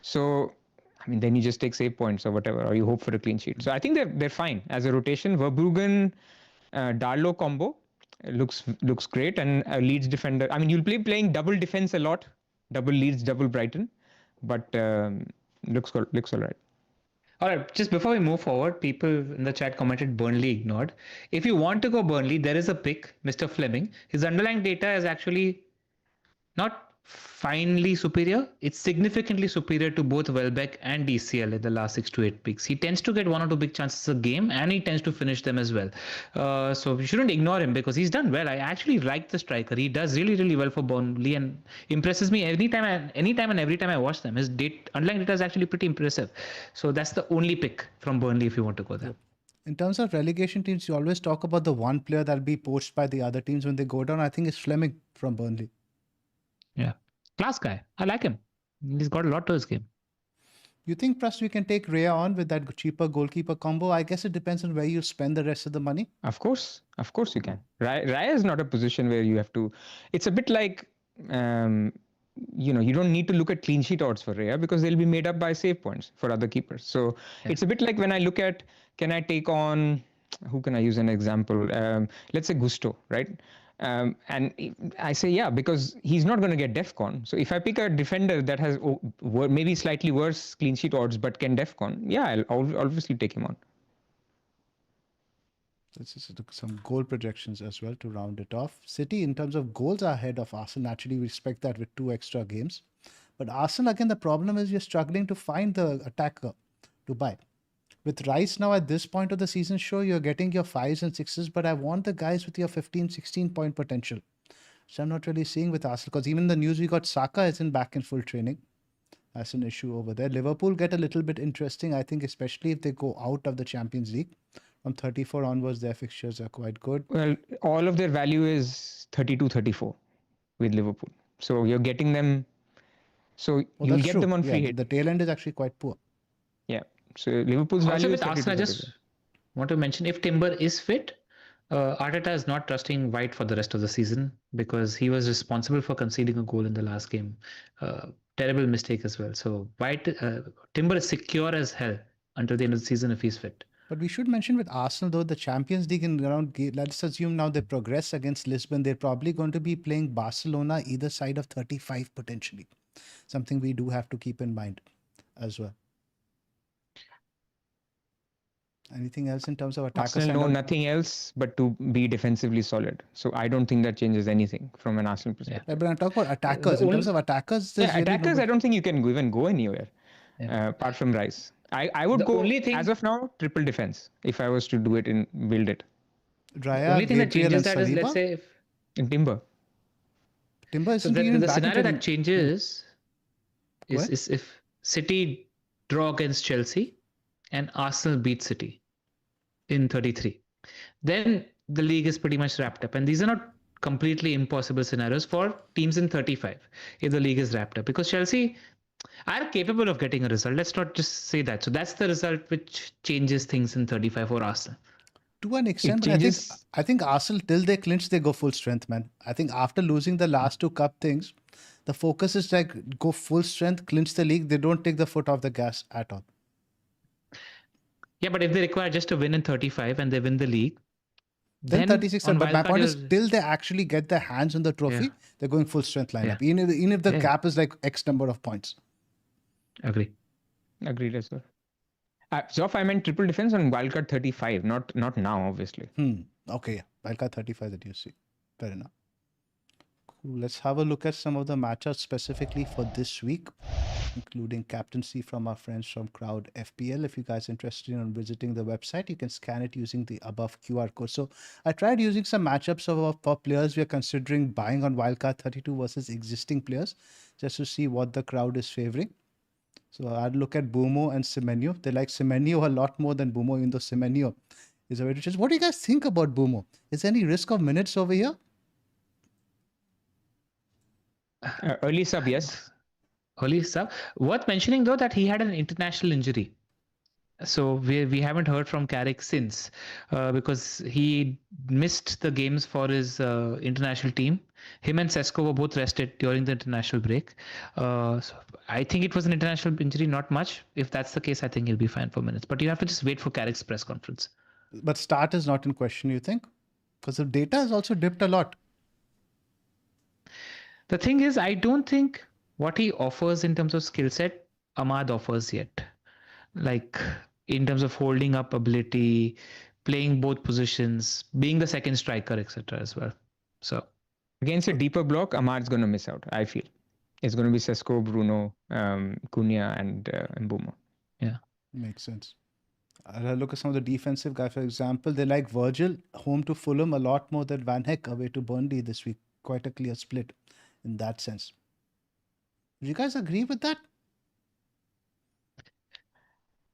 So, I mean, then you just take save points or whatever, or you hope for a clean sheet. So I think they're fine as a rotation. Verbruggen, Darlow combo looks great, and a Leeds defender. I mean, you'll playing double defense a lot, double Leeds, double Brighton, but looks all right. All right, just before we move forward, people in the chat commented Burnley ignored. If you want to go Burnley, there is a pick, Mr. Fleming. His underlying data is actually not finely superior. It's significantly superior to both Welbeck and DCL in the last 6 to 8 weeks. He tends to get 1 or 2 big chances a game, and he tends to finish them as well. So we shouldn't ignore him because he's done well. I actually like the striker. He does really, really well for Burnley and impresses me anytime and every time I watch them. His underlying data is actually pretty impressive. So that's the only pick from Burnley if you want to go there. In terms of relegation teams, you always talk about the one player that'll be poached by the other teams when they go down. I think it's Fleming from Burnley. Yeah. Class guy. I like him. He's got a lot to his game. You think, Pras, we can take Rhea on with that cheaper goalkeeper combo? I guess it depends on where you spend the rest of the money. Of course you can. Raya is not a position where you have to. It's a bit like, you don't need to look at clean sheet odds for Rhea because they'll be made up by save points for other keepers. So it's a bit like when I look at, can I take on, who can I use an example? Let's say Gusto, right? And I say, yeah, because he's not going to get DEFCON. So if I pick a defender that has maybe slightly worse clean sheet odds but can DEFCON, yeah, I'll obviously take him on. Let's just look some goal projections as well to round it off. City, in terms of goals, are ahead of Arsenal. Naturally, we expect that with 2 extra games. But Arsenal, again, the problem is you're struggling to find the attacker to buy. With Rice now at this point of the season, sure, you're getting your 5s and 6s, but I want the guys with your 15, 16 point potential. So I'm not really seeing with Arsenal, because even the news we got, Saka isn't back in full training. That's an issue over there. Liverpool get a little bit interesting, I think, especially if they go out of the Champions League. From 34 onwards, their fixtures are quite good. Well, all of their value is 32, 34 with Liverpool. So you're getting them. So you'll get them on free hit. The tail end is actually quite poor. Yeah. So Liverpool's value also is with Arsenal, I just want to mention, if Timber is fit, Arteta is not trusting White for the rest of the season because he was responsible for conceding a goal in the last game. Terrible mistake as well. So Timber is secure as hell until the end of the season if he's fit. But we should mention with Arsenal, though, the Champions League in around, let's assume now they progress against Lisbon, they're probably going to be playing Barcelona either side of 35 potentially. Something we do have to keep in mind as well. Anything else in terms of attackers? Arsenal know nothing else but to be defensively solid. So I don't think that changes anything from an Arsenal perspective. Yeah, but I'm talking about attackers. In terms of attackers, attackers, I don't think you can even go anywhere apart from Rice. I would go, as of now, triple defense if I was to do it and build it. Raya, the only thing that Gabriel, changes that is, Saliba? let's say, In Timber. Timber so isn't even the back scenario into that changes is if City draw against Chelsea and Arsenal beat City in 33. Then the league is pretty much wrapped up. And these are not completely impossible scenarios for teams in 35 if the league is wrapped up. Because Chelsea are capable of getting a result. Let's not just say that. So that's the result which changes things in 35 for Arsenal. To an extent, but I think Arsenal, till they clinch, they go full strength, man. I think after losing the last 2 cup things, the focus is like go full strength, clinch the league. They don't take the foot off the gas at all. Yeah, but if they require just a win in 35 and they win the league, then 36. But my point is, till they actually get their hands on the trophy, they're going full strength lineup. Yeah. Even if the gap is like X number of points. Agreed as well. Zoph, I meant triple defense on Wildcard 35, not now, obviously. Okay, Wildcard 35 that you see. Fair enough. Cool. Let's have a look at some of the matchups specifically for this week, including captaincy from our friends from Crowd FPL. If you guys are interested in visiting the website, you can scan it using the above QR code. So I tried using some matchups for players we are considering buying on Wildcard 32 versus existing players, just to see what the crowd is favoring. So I'd look at Bumo and Semenyo. They like Semenyo a lot more than Bumo, even though Semenyo is a very rich. What do you guys think about Bumo? Is there any risk of minutes over here? Early sub, yes. Early sub. Worth mentioning though that he had an international injury. So we haven't heard from Carrick since because he missed the games for his international team. Him and Sesko were both rested during the international break. So I think it was an international injury, not much. If that's the case, I think he'll be fine for minutes. But you have to just wait for Carrick's press conference. But start is not in question, you think? Because the data has also dipped a lot. The thing is, I don't think what he offers in terms of skill set, Ahmad offers yet. Like, in terms of holding up ability, playing both positions, being the second striker, etc. as well. So against a deeper block, Amar's going to miss out, I feel. It's going to be Sesko, Bruno, Cunha, and Mbeumo. Yeah. Makes sense. I'll look at some of the defensive guys. For example, they like Virgil home to Fulham a lot more than Van Heck away to Burnley this week. Quite a clear split in that sense. Do you guys agree with that?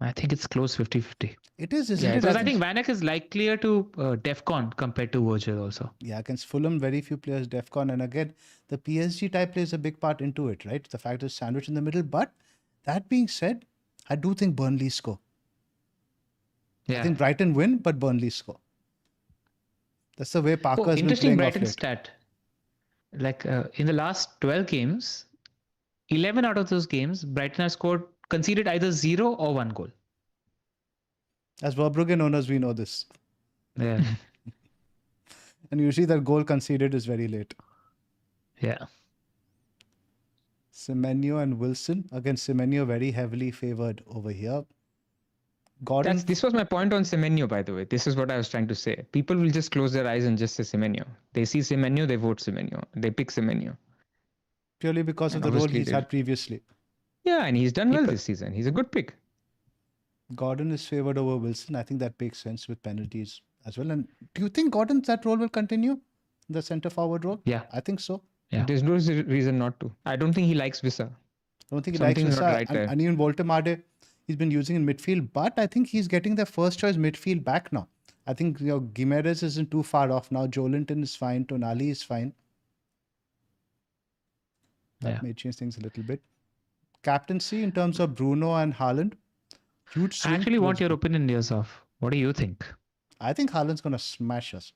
I think it's close 50-50. It is, isn't Yeah, it? because I think Van Eyck is likelier to DEFCON compared to Virgil also. Yeah, against Fulham, very few players DEFCON. And again, the PSG type plays a big part into it, right? The fact is sandwich in the middle. But that being said, I do think Burnley score. Yeah. I think Brighton win, but Burnley score. That's the way Parker's been interesting playing off Brighton late. stat. Like in the last 12 games, 11 out of those games, Brighton has conceded either 0 or 1 goal. As Verbruggen owners, we know this. Yeah. And usually that goal conceded is very late. Yeah. Semenyo and Wilson. Again, Semenyo very heavily favored over here. Gordon. This was my point on Semenyo, by the way. This is what I was trying to say. People will just close their eyes and just say Semenyo. They see Semenyo, they vote Semenyo. They pick Semenyo. Purely because of the role he's had previously. Yeah, and he's done well this season. He's a good pick. Gordon is favored over Wilson. I think that makes sense with penalties as well. And do you think Gordon's that role will continue? The centre forward role? Yeah. I think so. Yeah. There's no reason not to. I don't think he likes Vissa. I don't think he Something's likes not Vissa. right there. And even Voltemade, he's been using in midfield. But I think he's getting their first choice midfield back now. I think Gimenez isn't too far off now. Joelinton is fine. Tonali is fine. That may change things a little bit. Captaincy in terms of Bruno and Haaland. Huge swing. I actually want your opinion, Zoph. What do you think? I think Haaland's going to smash us.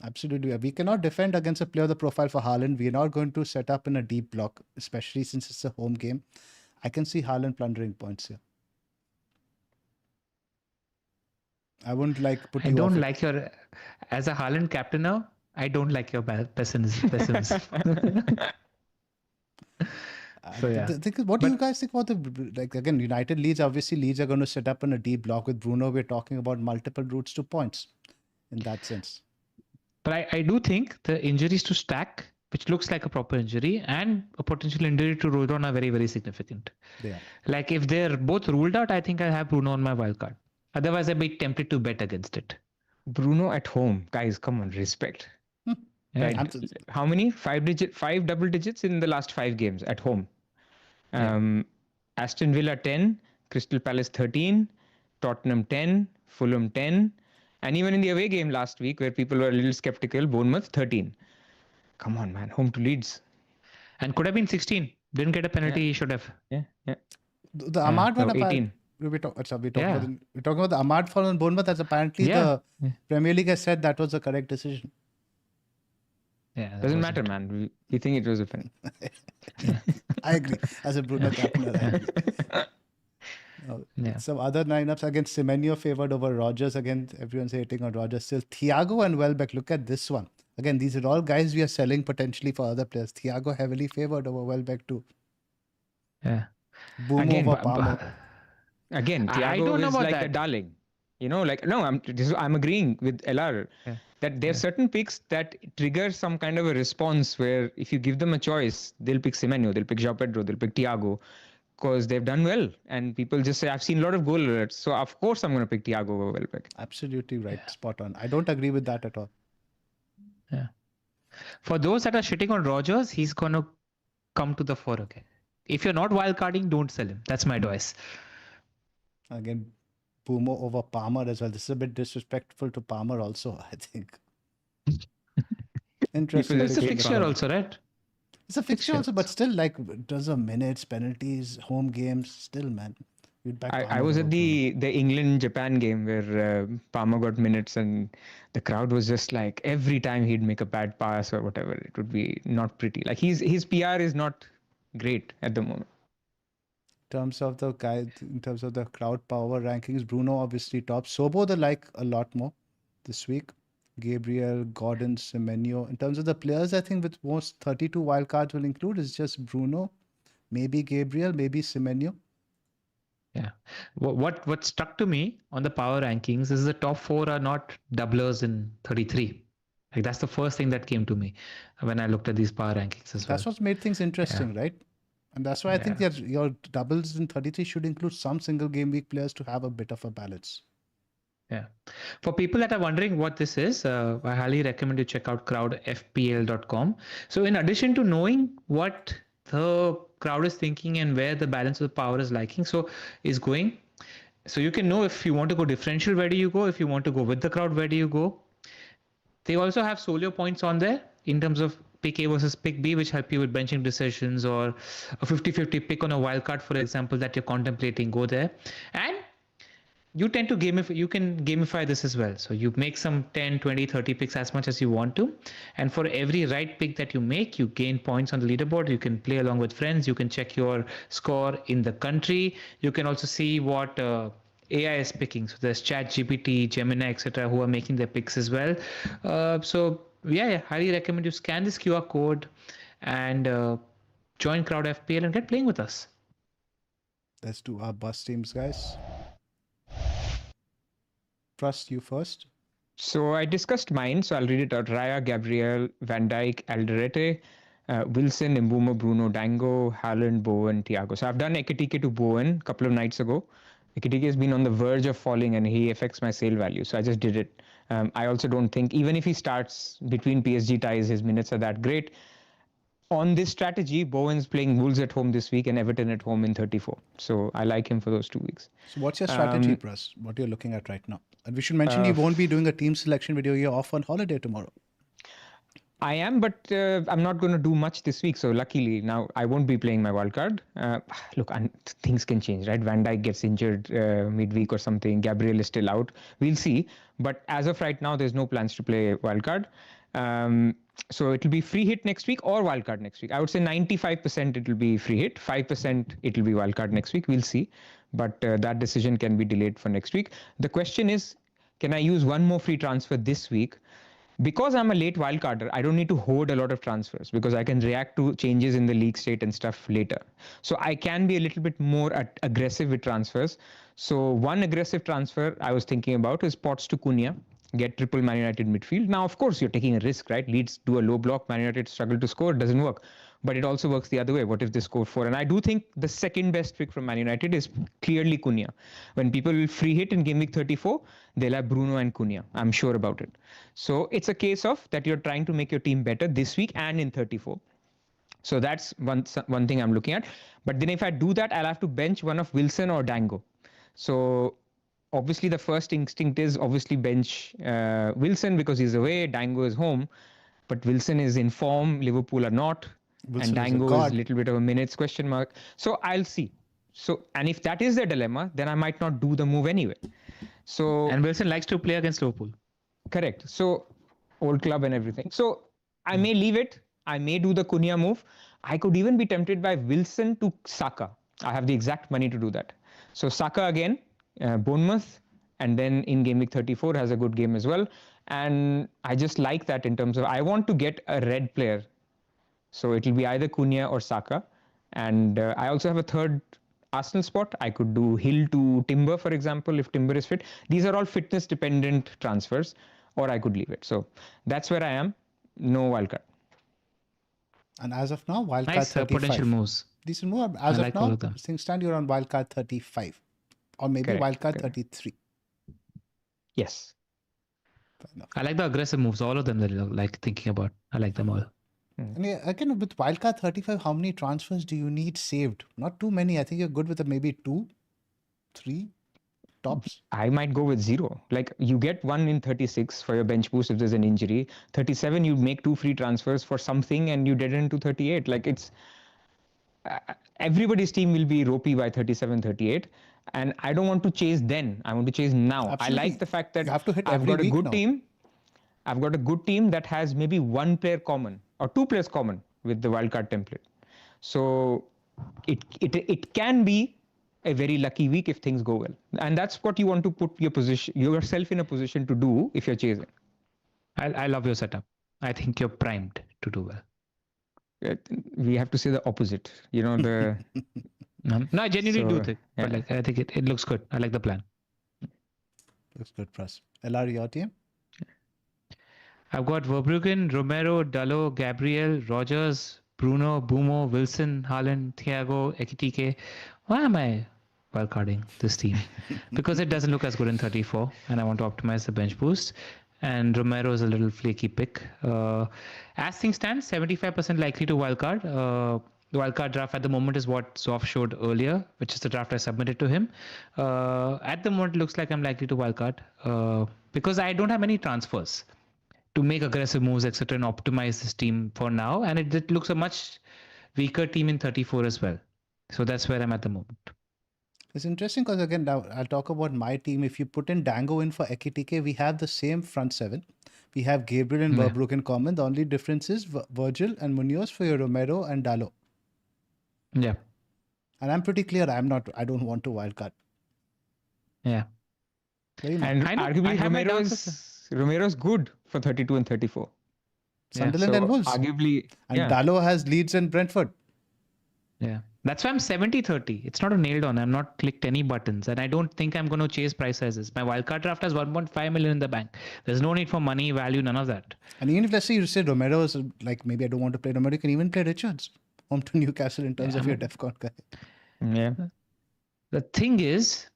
Absolutely. We cannot defend against a player of the profile for Haaland. We are not going to set up in a deep block, especially since it's a home game. I can see Haaland plundering points here. I wouldn't like put you I don't off like your... As a Haaland captain now, I don't like your pessimism. So, yeah. What do you guys think about again, United Leeds are going to set up in a deep block with Bruno. We're talking about multiple routes to points in that sense. But I do think the injuries to Stack, which looks like a proper injury, and a potential injury to Rodon are very, very significant. They are. Like if they're both ruled out, I think I have Bruno on my wildcard. Otherwise, I'd be tempted to bet against it. Bruno at home. Guys, come on, respect. Yeah. Right. How many? 5 double digits in the last 5 games at home. Aston Villa 10, Crystal Palace 13, Tottenham 10, Fulham 10, and even in the away game last week where people were a little skeptical, Bournemouth 13. Come on, man. Home to Leeds. And could have been 16. Didn't get a penalty, he should have. Yeah. The Ahmad one, 18. We're talking about the Ahmad fall on Bournemouth, as apparently the Premier League has said that was the correct decision. Yeah, doesn't matter, man. We think it was a pen. I agree. As a Bruno captain, I agree. Some other lineups against Semenyo favored over Rodgers. Again, everyone's hating on Rodgers still. Thiago and Welbeck. Look at this one. Again, these are all guys we are selling potentially for other players. Thiago heavily favored over Welbeck too. Yeah. Boom over Palmer. Again, Thiago is like a darling. I'm agreeing with LR that there are certain picks that trigger some kind of a response where if you give them a choice, they'll pick Semenyo, they'll pick João Pedro, they'll pick Thiago because they've done well. And people just say, I've seen a lot of goal alerts. So of course I'm going to pick Thiago over Welbeck. Absolutely right. Yeah. Spot on. I don't agree with that at all. Yeah. For those that are shitting on Rodgers, he's going to come to the fore again. If you're not wildcarding, don't sell him. That's my advice. Again, Pumo over Palmer as well. This is a bit disrespectful to Palmer also, I think. Interesting. It's a fixture also, right? It's a fixture also, but still, like, does the minutes, penalties, home games, still, man. I was at the England-Japan game where Palmer got minutes and the crowd was just like, every time he'd make a bad pass or whatever, it would be not pretty. Like his PR is not great at the moment. In terms of the crowd power rankings, Bruno obviously top. Sobo they like a lot more this week. Gabriel, Gordon, Semenyo. In terms of the players, I think with most 32 wildcards will include is just Bruno, maybe Gabriel, maybe Semenyo. Yeah. What stuck to me on the power rankings is the top 4 are not doublers in 33. Like that's the first thing that came to me when I looked at these power rankings as well. That's what's made things interesting, right? And that's why I think that your doubles in 33 should include some single game week players to have a bit of a balance. Yeah. For people that are wondering what this is, I highly recommend you check out crowdfpl.com. So in addition to knowing what the crowd is thinking and where the balance of the power is going, so you can know if you want to go differential, where do you go? If you want to go with the crowd, where do you go? They also have solo points on there in terms of pick A versus pick B, which help you with benching decisions, or a 50-50 pick on a wildcard, for example, that you're contemplating, go there. And you tend to gamify this as well. So you make some 10, 20, 30 picks as much as you want to. And for every right pick that you make, you gain points on the leaderboard. You can play along with friends. You can check your score in the country. You can also see what AI is picking. So there's ChatGPT, Gemini, etc., who are making their picks as well. I highly recommend you scan this QR code and join Crowd FPL and get playing with us. Let's do our bus teams, guys. Trust you first. So I discussed mine, so I'll read it out. Raya, Gabriel, Van Dijk, Alderete, Wilson, Mbeumo, Bruno, Dango, Haaland, Bowen, Thiago. So I've done Ekitike to Bowen a couple of nights ago. Ekitike has been on the verge of falling and he affects my sale value. So I just did it. I also don't think, even if he starts between PSG ties, his minutes are that great. On this strategy, Bowen's playing Wolves at home this week and Everton at home in 34. So I like him for those 2 weeks. So what's your strategy, Pras? What you're looking at right now? And we should mention you won't be doing a team selection video. You're off on holiday tomorrow. I am, but I'm not going to do much this week. So luckily, now I won't be playing my wildcard. Look, things can change, right? Van Dijk gets injured midweek or something. Gabriel is still out. We'll see. But as of right now, there's no plans to play wildcard. So it'll be free hit next week or wildcard next week. I would say 95% it'll be free hit. 5% it'll be wildcard next week. We'll see. But that decision can be delayed for next week. The question is, can I use one more free transfer this week? Because I'm a late wildcarder, I don't need to hoard a lot of transfers because I can react to changes in the league state and stuff later. So I can be a little bit more aggressive with transfers. So one aggressive transfer I was thinking about is Potts to Cunha, get triple Man United midfield. Now, of course, you're taking a risk, right? Leeds do a low block, Man United struggle to score, it doesn't work. But it also works the other way. What if they score 4? And I do think the second best pick from Man United is clearly Cunha. When people will free hit in Game Week 34, they'll have Bruno and Cunha. I'm sure about it. So it's a case of that you're trying to make your team better this week and in 34. So that's one thing I'm looking at. But then if I do that, I'll have to bench one of Wilson or Dango. So obviously the first instinct is obviously bench Wilson because he's away, Dango is home. But Wilson is in form, Liverpool are not. Wilson and Dango is a little bit of a minutes question mark. So I'll see. So, and if that is the dilemma, then I might not do the move anyway. So and Wilson likes to play against Liverpool. Correct. So old club and everything. So I may leave it. I may do the Cunha move. I could even be tempted by Wilson to Saka. I have the exact money to do that. So Saka again, Bournemouth, and then in Game Week 34 has a good game as well. And I just like that in terms of I want to get a red player. So it will be either Cunha or Saka. And I also have a third Arsenal spot. I could do Hill to Timber, for example, if Timber is fit. These are all fitness dependent transfers, or I could leave it. So that's where I am. No wildcard. And as of now, wildcard nice, 35. Potential moves. Decent move. As of now, things stand, you're on wildcard 35. Or maybe wildcard 33. Yes. I like the aggressive moves. All of them that I like thinking about. I like them all. And again, with wildcard 35, how many transfers do you need saved? Not too many. I think you're good with maybe 2, 3 tops. I might go with 0. Like you get 1 in 36 for your bench boost if there's an injury. 37, you make 2 free transfers for something and you dead into 38. Like it's everybody's team will be ropey by 37, 38. And I don't want to chase then. I want to chase now. Absolutely. I like the fact that you have to hit I've got a good now. team. I've got a good team that has maybe 1 player common or 2 players common with the wildcard template. So it can be a very lucky week if things go well. And that's what you want to put yourself in a position to do if you're chasing. I love your setup. I think you're primed to do well. We have to say the opposite. You know, No, I genuinely do So, think, yeah. but like I think it looks good. I like the plan. Looks good, Pras. LR, your team? I've got Verbruggen, Romero, Dalot, Gabriel, Rogers, Bruno, Bumo, Wilson, Haaland, Thiago, Ekitike. Why am I wildcarding this team? Because it doesn't look as good in 34, and I want to optimize the bench boost. And Romero is a little flaky pick. As things stand, 75% likely to wildcard. The wildcard draft at the moment is what Zoph showed earlier, which is the draft I submitted to him. At the moment, it looks like I'm likely to wildcard because I don't have many transfers to make aggressive moves, etc., and optimize this team for now. And it looks a much weaker team in 34 as well. So that's where I'm at the moment. It's interesting because, again, now I'll talk about my team. If you put in Dango in for Ekitike, we have the same front seven. We have Gabriel and Verbruggen common. The only difference is Virgil and Munoz for your Romero and Dalot. Yeah. And I'm pretty clear I don't want to wildcard. Yeah. Very much. And I know, I arguably have my doubts Romero's good for 32 and 34. Sunderland So and Wolves. arguably, And Dalot has Leeds and Brentford. Yeah. That's why I'm 70-30. It's not a nailed on. I'm not clicked any buttons. And I don't think I'm going to chase price sizes. My wildcard draft has 1.5 million in the bank. There's no need for money, value, none of that. And even if, let's say, you say Romero is like, maybe I don't want to play Romero, you can even play Richards. Home to Newcastle in terms of your DEFCON guy. yeah. The thing is,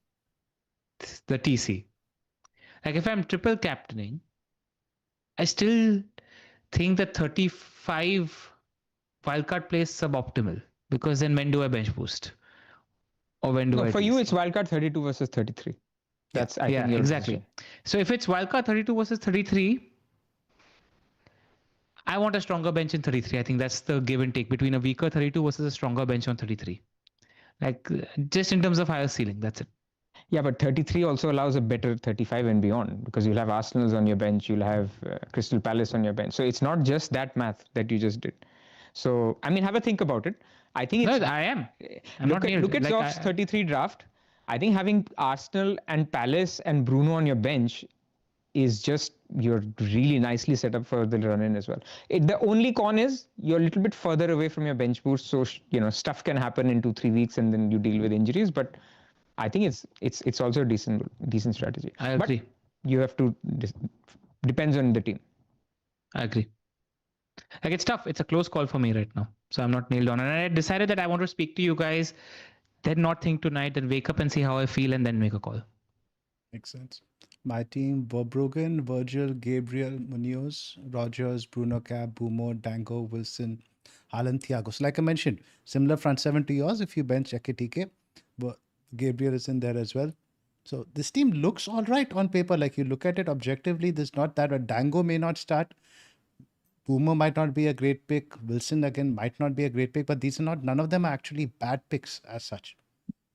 the TC. Like if I'm triple captaining, I still think that 35 wildcard plays suboptimal because then when do I bench boost? Or when do I For you, TC? it's wildcard 32 versus 33. That's I think your exactly. decision. So if it's wildcard 32 versus 33, I want a stronger bench in 33. I think that's the give and take between a weaker 32 versus a stronger bench on 33. Like just in terms of higher ceiling, that's it. Yeah, but 33 also allows a better 35 and beyond because you'll have Arsenal's on your bench, you'll have Crystal Palace on your bench. So it's not just that math that you just did. So, I mean, have a think about it. I think it's... No, I am. I'm look not at, look at like Zoph's 33 draft. I think having Arsenal and Palace and Bruno on your bench is just, you're really nicely set up for the run-in as well. The only con is you're a little bit further away from your bench boost, so stuff can happen in 2-3 weeks and then you deal with injuries. But I think it's also a decent strategy. I agree. But you have to depends on the team. I agree. Like it's tough. It's a close call for me right now. So I'm not nailed on. And I decided that I want to speak to you guys, then not think tonight, then wake up and see how I feel and then make a call. Makes sense. My team, Verbruggen, Virgil, Gabriel, Munoz, Rogers, Bruno Cab, Bumo, Dango, Wilson, Haaland, Thiago. So like I mentioned, similar front seven to yours if you bench Ekitike. But Gabriel is in there as well. So this team looks all right on paper. Like you look at it objectively, there's not that. But Dango may not start. Boomer might not be a great pick. Wilson again might not be a great pick. But these are not. None of them are actually bad picks as such.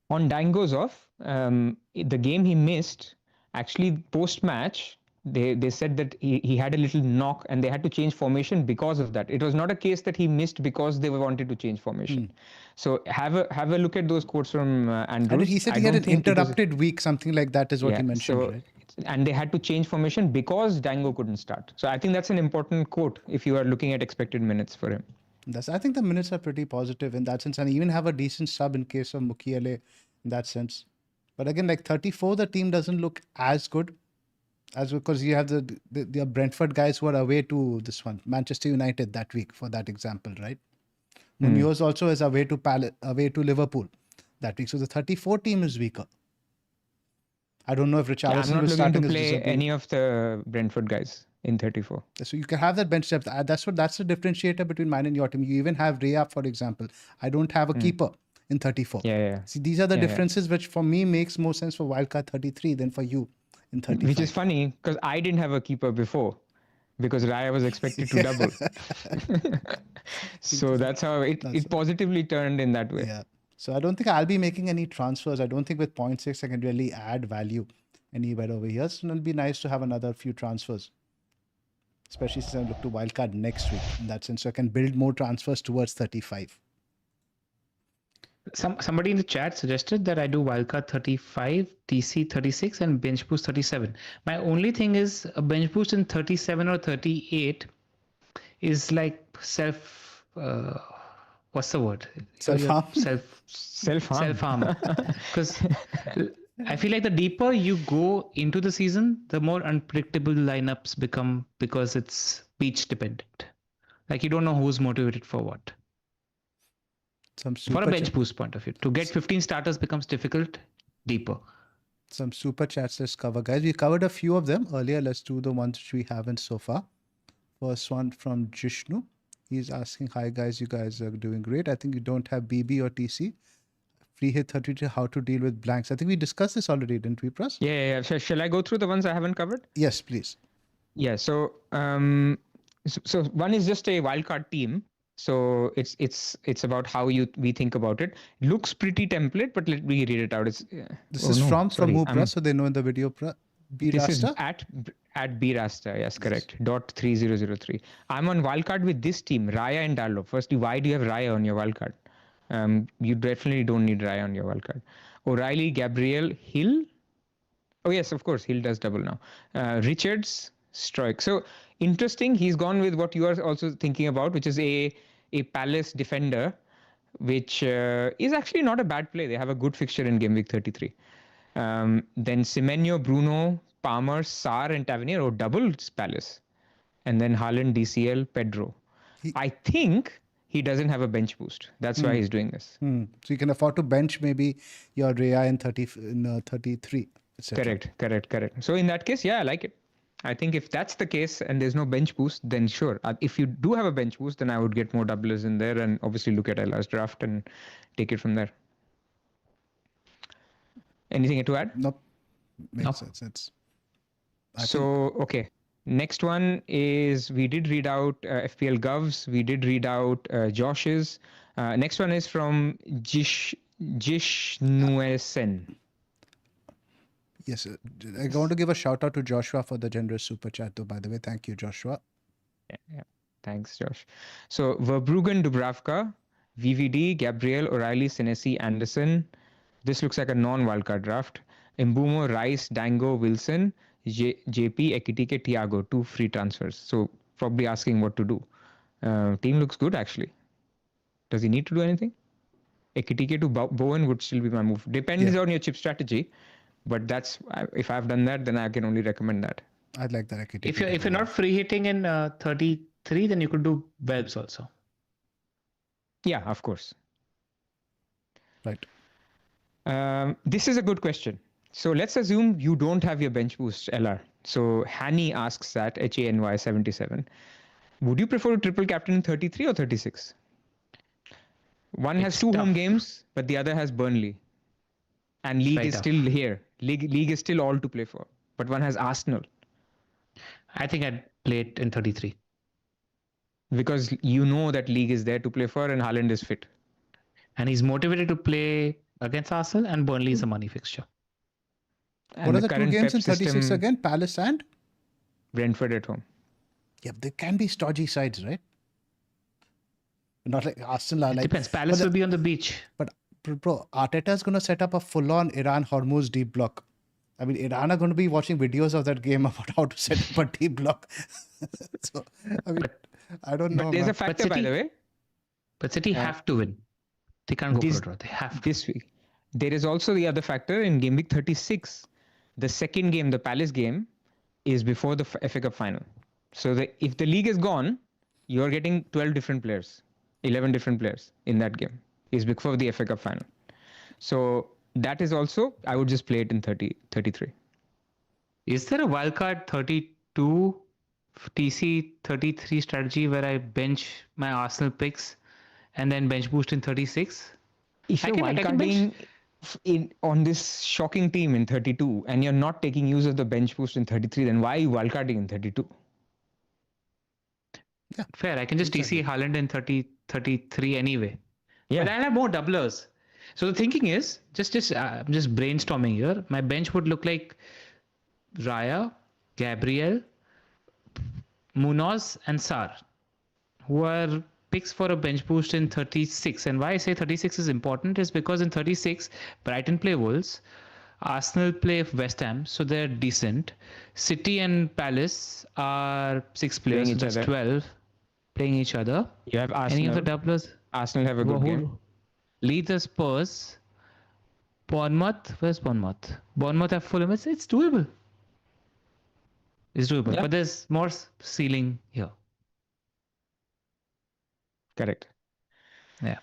On Dango's off, the game he missed, actually post-match, they said that he had a little knock and they had to change formation because of that. It was not a case that he missed because they wanted to change formation. So have a look at those quotes from Andrews. And he said he had an interrupted week, something like that is what he mentioned. So, right? And they had to change formation because Dango couldn't start. So I think that's an important quote if you are looking at expected minutes for him. I think the minutes are pretty positive in that sense, and even have a decent sub in case of Mukiele in that sense. But again, like 34, the team doesn't look as good as because you have the Brentford guys who are away to this one, Manchester United that week for that example, right? Munoz also is away to Liverpool that week. So the 34 team is weaker. I don't know if Richarlison I'm will not looking to start play any of the Brentford guys in 34. So you can have that bench depth. That's the differentiator between mine and your team. You even have Rhea, for example. I don't have a keeper in 34. Yeah. See, these are the differences which for me makes more sense for wildcard 33 than for you in 35. Which is funny because I didn't have a keeper before because Raya was expected to double. So that's how it positively turned in that way. Yeah. So I don't think I'll be making any transfers. I don't think with 0.6 I can really add value anywhere over here. So it'll be nice to have another few transfers. Especially since I look to wildcard next week in that sense. So I can build more transfers towards 35. Somebody in the chat suggested that I do wildcard 35, TC 36 and bench boost 37. My only thing is a bench boost in 37 or 38 is like what's the word? Self-harm? Self-harm. Because I feel like the deeper you go into the season, the more unpredictable lineups become because it's beach dependent. Like you don't know who's motivated for what. Some For a super bench boost point of view, to get 15 starters becomes difficult deeper. some super chats let's cover, guys. We covered a few of them earlier. Let's do the ones which we haven't so far. First one from Jishnu. He's asking, hi guys, you guys are doing great. I think you don't have BB or TC. Free hit 32, how to deal with blanks. I think we discussed this already, didn't we, Pras? Yeah. Shall I go through the ones I haven't covered? Yes, please. Yeah. So so one is just a wildcard team. So it's about how we think about it. Looks pretty template, but let me read it out. It's This is from who, Pras? So they know in the video, this is B-Rasta? at B-Rasta, yes, correct. .3003. I'm on wildcard with this team, Raya and Darlow. Firstly, why do you have Raya on your wildcard? You definitely don't need Raya on your wildcard. O'Reilly, Gabriel, Hill. Oh yes, of course, Hill does double now. Richards, Stroik. So interesting. He's gone with what you are also thinking about, which is a Palace defender, which is actually not a bad play. They have a good fixture in Game Week 33. Then Semenyo, Bruno, Palmer, Sarr, and Tavernier, or double Palace. And then Haaland, DCL, Pedro. I think he doesn't have a bench boost. That's why he's doing this. So you can afford to bench maybe your Rhea in 33. etc. Correct. So in that case, yeah, I like it. I think if that's the case and there's no bench boost, then sure. If you do have a bench boost, then I would get more doublers in there and obviously look at Ella's draft and take it from there. Anything to add? Nope. Makes sense. Okay. Next one is we did read out FPL Govs. We did read out Josh's. Next one is from Jishnuesen. Yes, I want to give a shout out to Joshua for the generous super chat, though, by the way. Thank you, Joshua. Yeah. Thanks, Josh. So Verbruggen, Dubravka, VVD, Gabriel, O'Reilly, Senesi, Anderson. This looks like a non-wildcard draft. Mbumo, Rice, Dango, Wilson, JP, Ekitike, Thiago, 2 free transfers. So probably asking what to do. Team looks good, actually. Does he need to do anything? Ekitike to Bowen would still be my move. Depends on your chip strategy. But that's, if I've done that, then I can only recommend that. I'd like that. If you're not free hitting in 33, then you could do Welbs also. Yeah, of course. Right. This is a good question. So let's assume you don't have your bench boost LR. So Hani asks that, HANY77. Would you prefer to triple captain in 33 or 36? One has 2 home games, but the other has Burnley. And league is still here. League is still all to play for. But one has Arsenal. I think I'd play it in 33. Because you know that league is there to play for and Haaland is fit. And he's motivated to play against Arsenal and Burnley is a money fixture. And what are the 2 games in 36 again? Palace and? Brentford at home. Yeah, there can be stodgy sides, right? Not like Arsenal. Depends. Palace will be on the beach. But bro, Arteta is going to set up a full-on Iran Hormuz deep block. I mean, Iran are going to be watching videos of that game about how to set up a deep block. So, I mean, I don't know. But there's a factor, by the way. But City have to win. They can't go for a draw. They have to. This week. There is also the other factor in Game Week 36. The second game, the Palace game, is before the FA Cup final. So if the league is gone, you're getting 12 different players, 11 different players in that game. Is before the FA Cup final. So that is also, I would just play it in 33. Is there a wildcard 32 TC 33 strategy where I bench my Arsenal picks and then bench boost in 36? If you're wildcarding on this shocking team in 32 and you're not taking use of the bench boost in 33, then why are you wildcarding in 32? Yeah, fair. I can just TC Haaland in 33 anyway. Yeah. But I'll have more doublers. So the thinking is, I'm just brainstorming here. My bench would look like Raya, Gabriel, Munoz, and Sarr, who are picks for a bench boost in 36. And why I say 36 is important is because in 36, Brighton play Wolves, Arsenal play West Ham, so they're decent. City and Palace are 6 players, so that's 12 playing each other. You have Arsenal. Any other doublers? Arsenal have a good game. Leeds are Spurs. Bournemouth. Where's Bournemouth? Bournemouth have Fulham. It's doable. It's doable. Yeah. But there's more ceiling here. Correct. Yeah.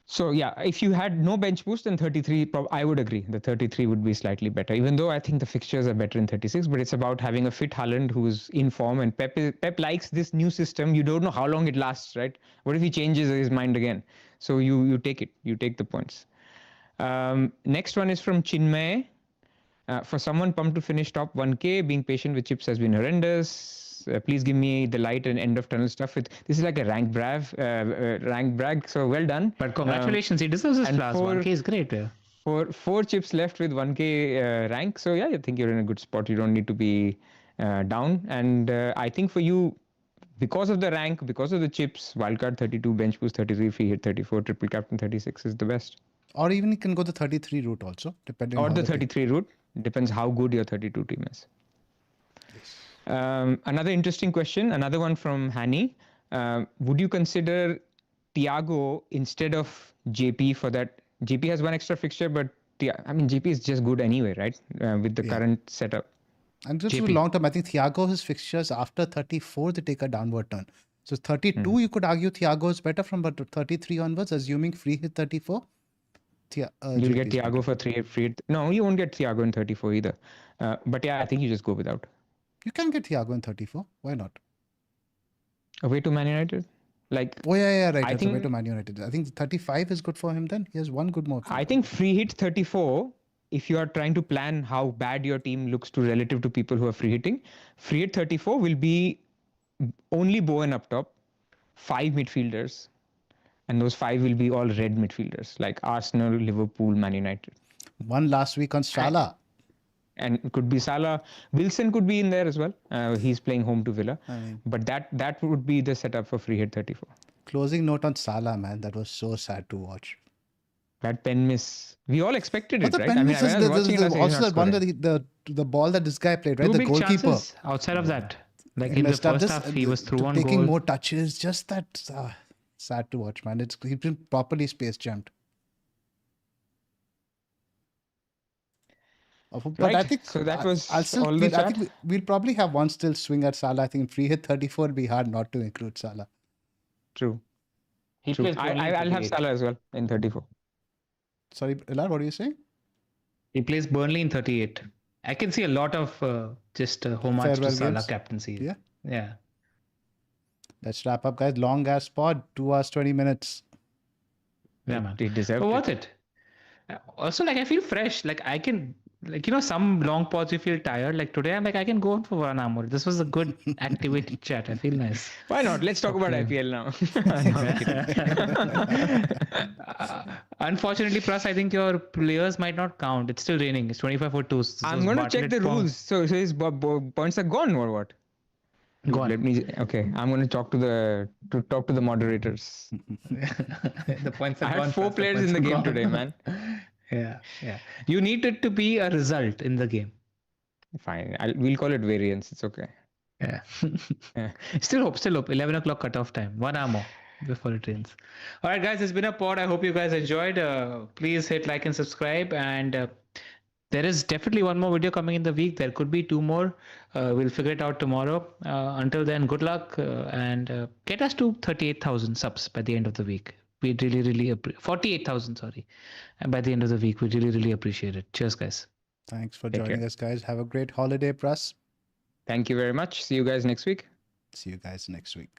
So yeah, if you had no bench boost, then 33, I would agree. The 33 would be slightly better, even though I think the fixtures are better in 36. But it's about having a fit Haaland who's in form, and Pep likes this new system. You don't know how long it lasts, right? What if he changes his mind again? So you take it. You take the points. Next one is from Chinmay. For someone pumped to finish top 1K, being patient with chips has been horrendous. Please give me the light and end of tunnel stuff. This is like a rank brag. So well done. But congratulations, he deserves his class. 1K is great. Yeah. Four chips left with 1K rank. So yeah, I think you're in a good spot. You don't need to be down. And I think for you, because of the rank, because of the chips, wildcard 32, bench boost 33, free hit 34, triple captain 36 is the best. Or even you can go the 33 route also, depending on the 33 route. Depends how good your 32 team is. Yes. Another interesting question, another one from Hani. Would you consider Thiago instead of JP for that? JP has one extra fixture, but JP is just good anyway, right? With the current setup. And just for long term, I think Thiago's fixtures after 34, they take a downward turn. So 32, you could argue Thiago is better from, but 33 onwards, assuming free hit 34. You'll get Thiago for free. No, you won't get Thiago in 34 either. But yeah, I think you just go without. You can get Thiago in 34. Why not? Away to Man United? Right. I think away to Man United. I think 35 is good for him then. He has one good more. I think free hit 34, if you are trying to plan how bad your team looks to relative to people who are free hitting, free hit 34 will be only Bowen up top, 5 midfielders. And those 5 will be all red midfielders, like Arsenal, Liverpool, Man United. One last week on Salah. And it could be Salah. Wilson could be in there as well. He's playing home to Villa. But that would be the setup for free hit 34. Closing note on Salah, man. That was so sad to watch. That pen miss. We all expected it, right? Pen miss is also the ball that this guy played, right? Two the goalkeeper. Chances outside of that. Like in the first half, he was through on goal. Taking more touches. Just that... sad to watch, man. He's been properly space jammed. But right. I think so. That was I think we'll probably have one still swing at Salah. I think in free hit 34 would be hard not to include Salah. True. I'll have Salah as well in 34. Sorry, Ilar, what are you saying? He plays Burnley in 38. I can see a lot of homage to Salah captaincy. Yeah. Let's wrap up, guys. Long ass pod, 2 hours, 20 minutes. Yeah, man. It deserved but worth it. Also, I feel fresh. I can, some long pods you feel tired. Like today, I'm I can go on for 1 hour more. This was a good activated chat. I feel nice. Why not? Let's talk about IPL now. Unfortunately, Pras, I think your players might not count. It's still raining. It's 25 for 2. I'm going to check the rules. So his points are gone or what? Go on. I'm going to talk to the moderators. The points are I gone. had 4 players in the game today, man. Yeah. You need it to be a result in the game. Fine. We'll call it variance. It's okay. Yeah. Still hope. 11 o'clock cutoff time. 1 hour more before it rains. All right, guys. It's been a pod. I hope you guys enjoyed. Please hit like and subscribe. And there is definitely one more video coming in the week. There could be 2 more. We'll figure it out tomorrow. Until then, good luck and get us to 38,000 subs by the end of the week. We really 48,000, sorry. And by the end of the week, we really appreciate it. Cheers, guys. Thanks for joining us, guys. Have a great holiday, Pras. Thank you very much. See you guys next week. See you guys next week.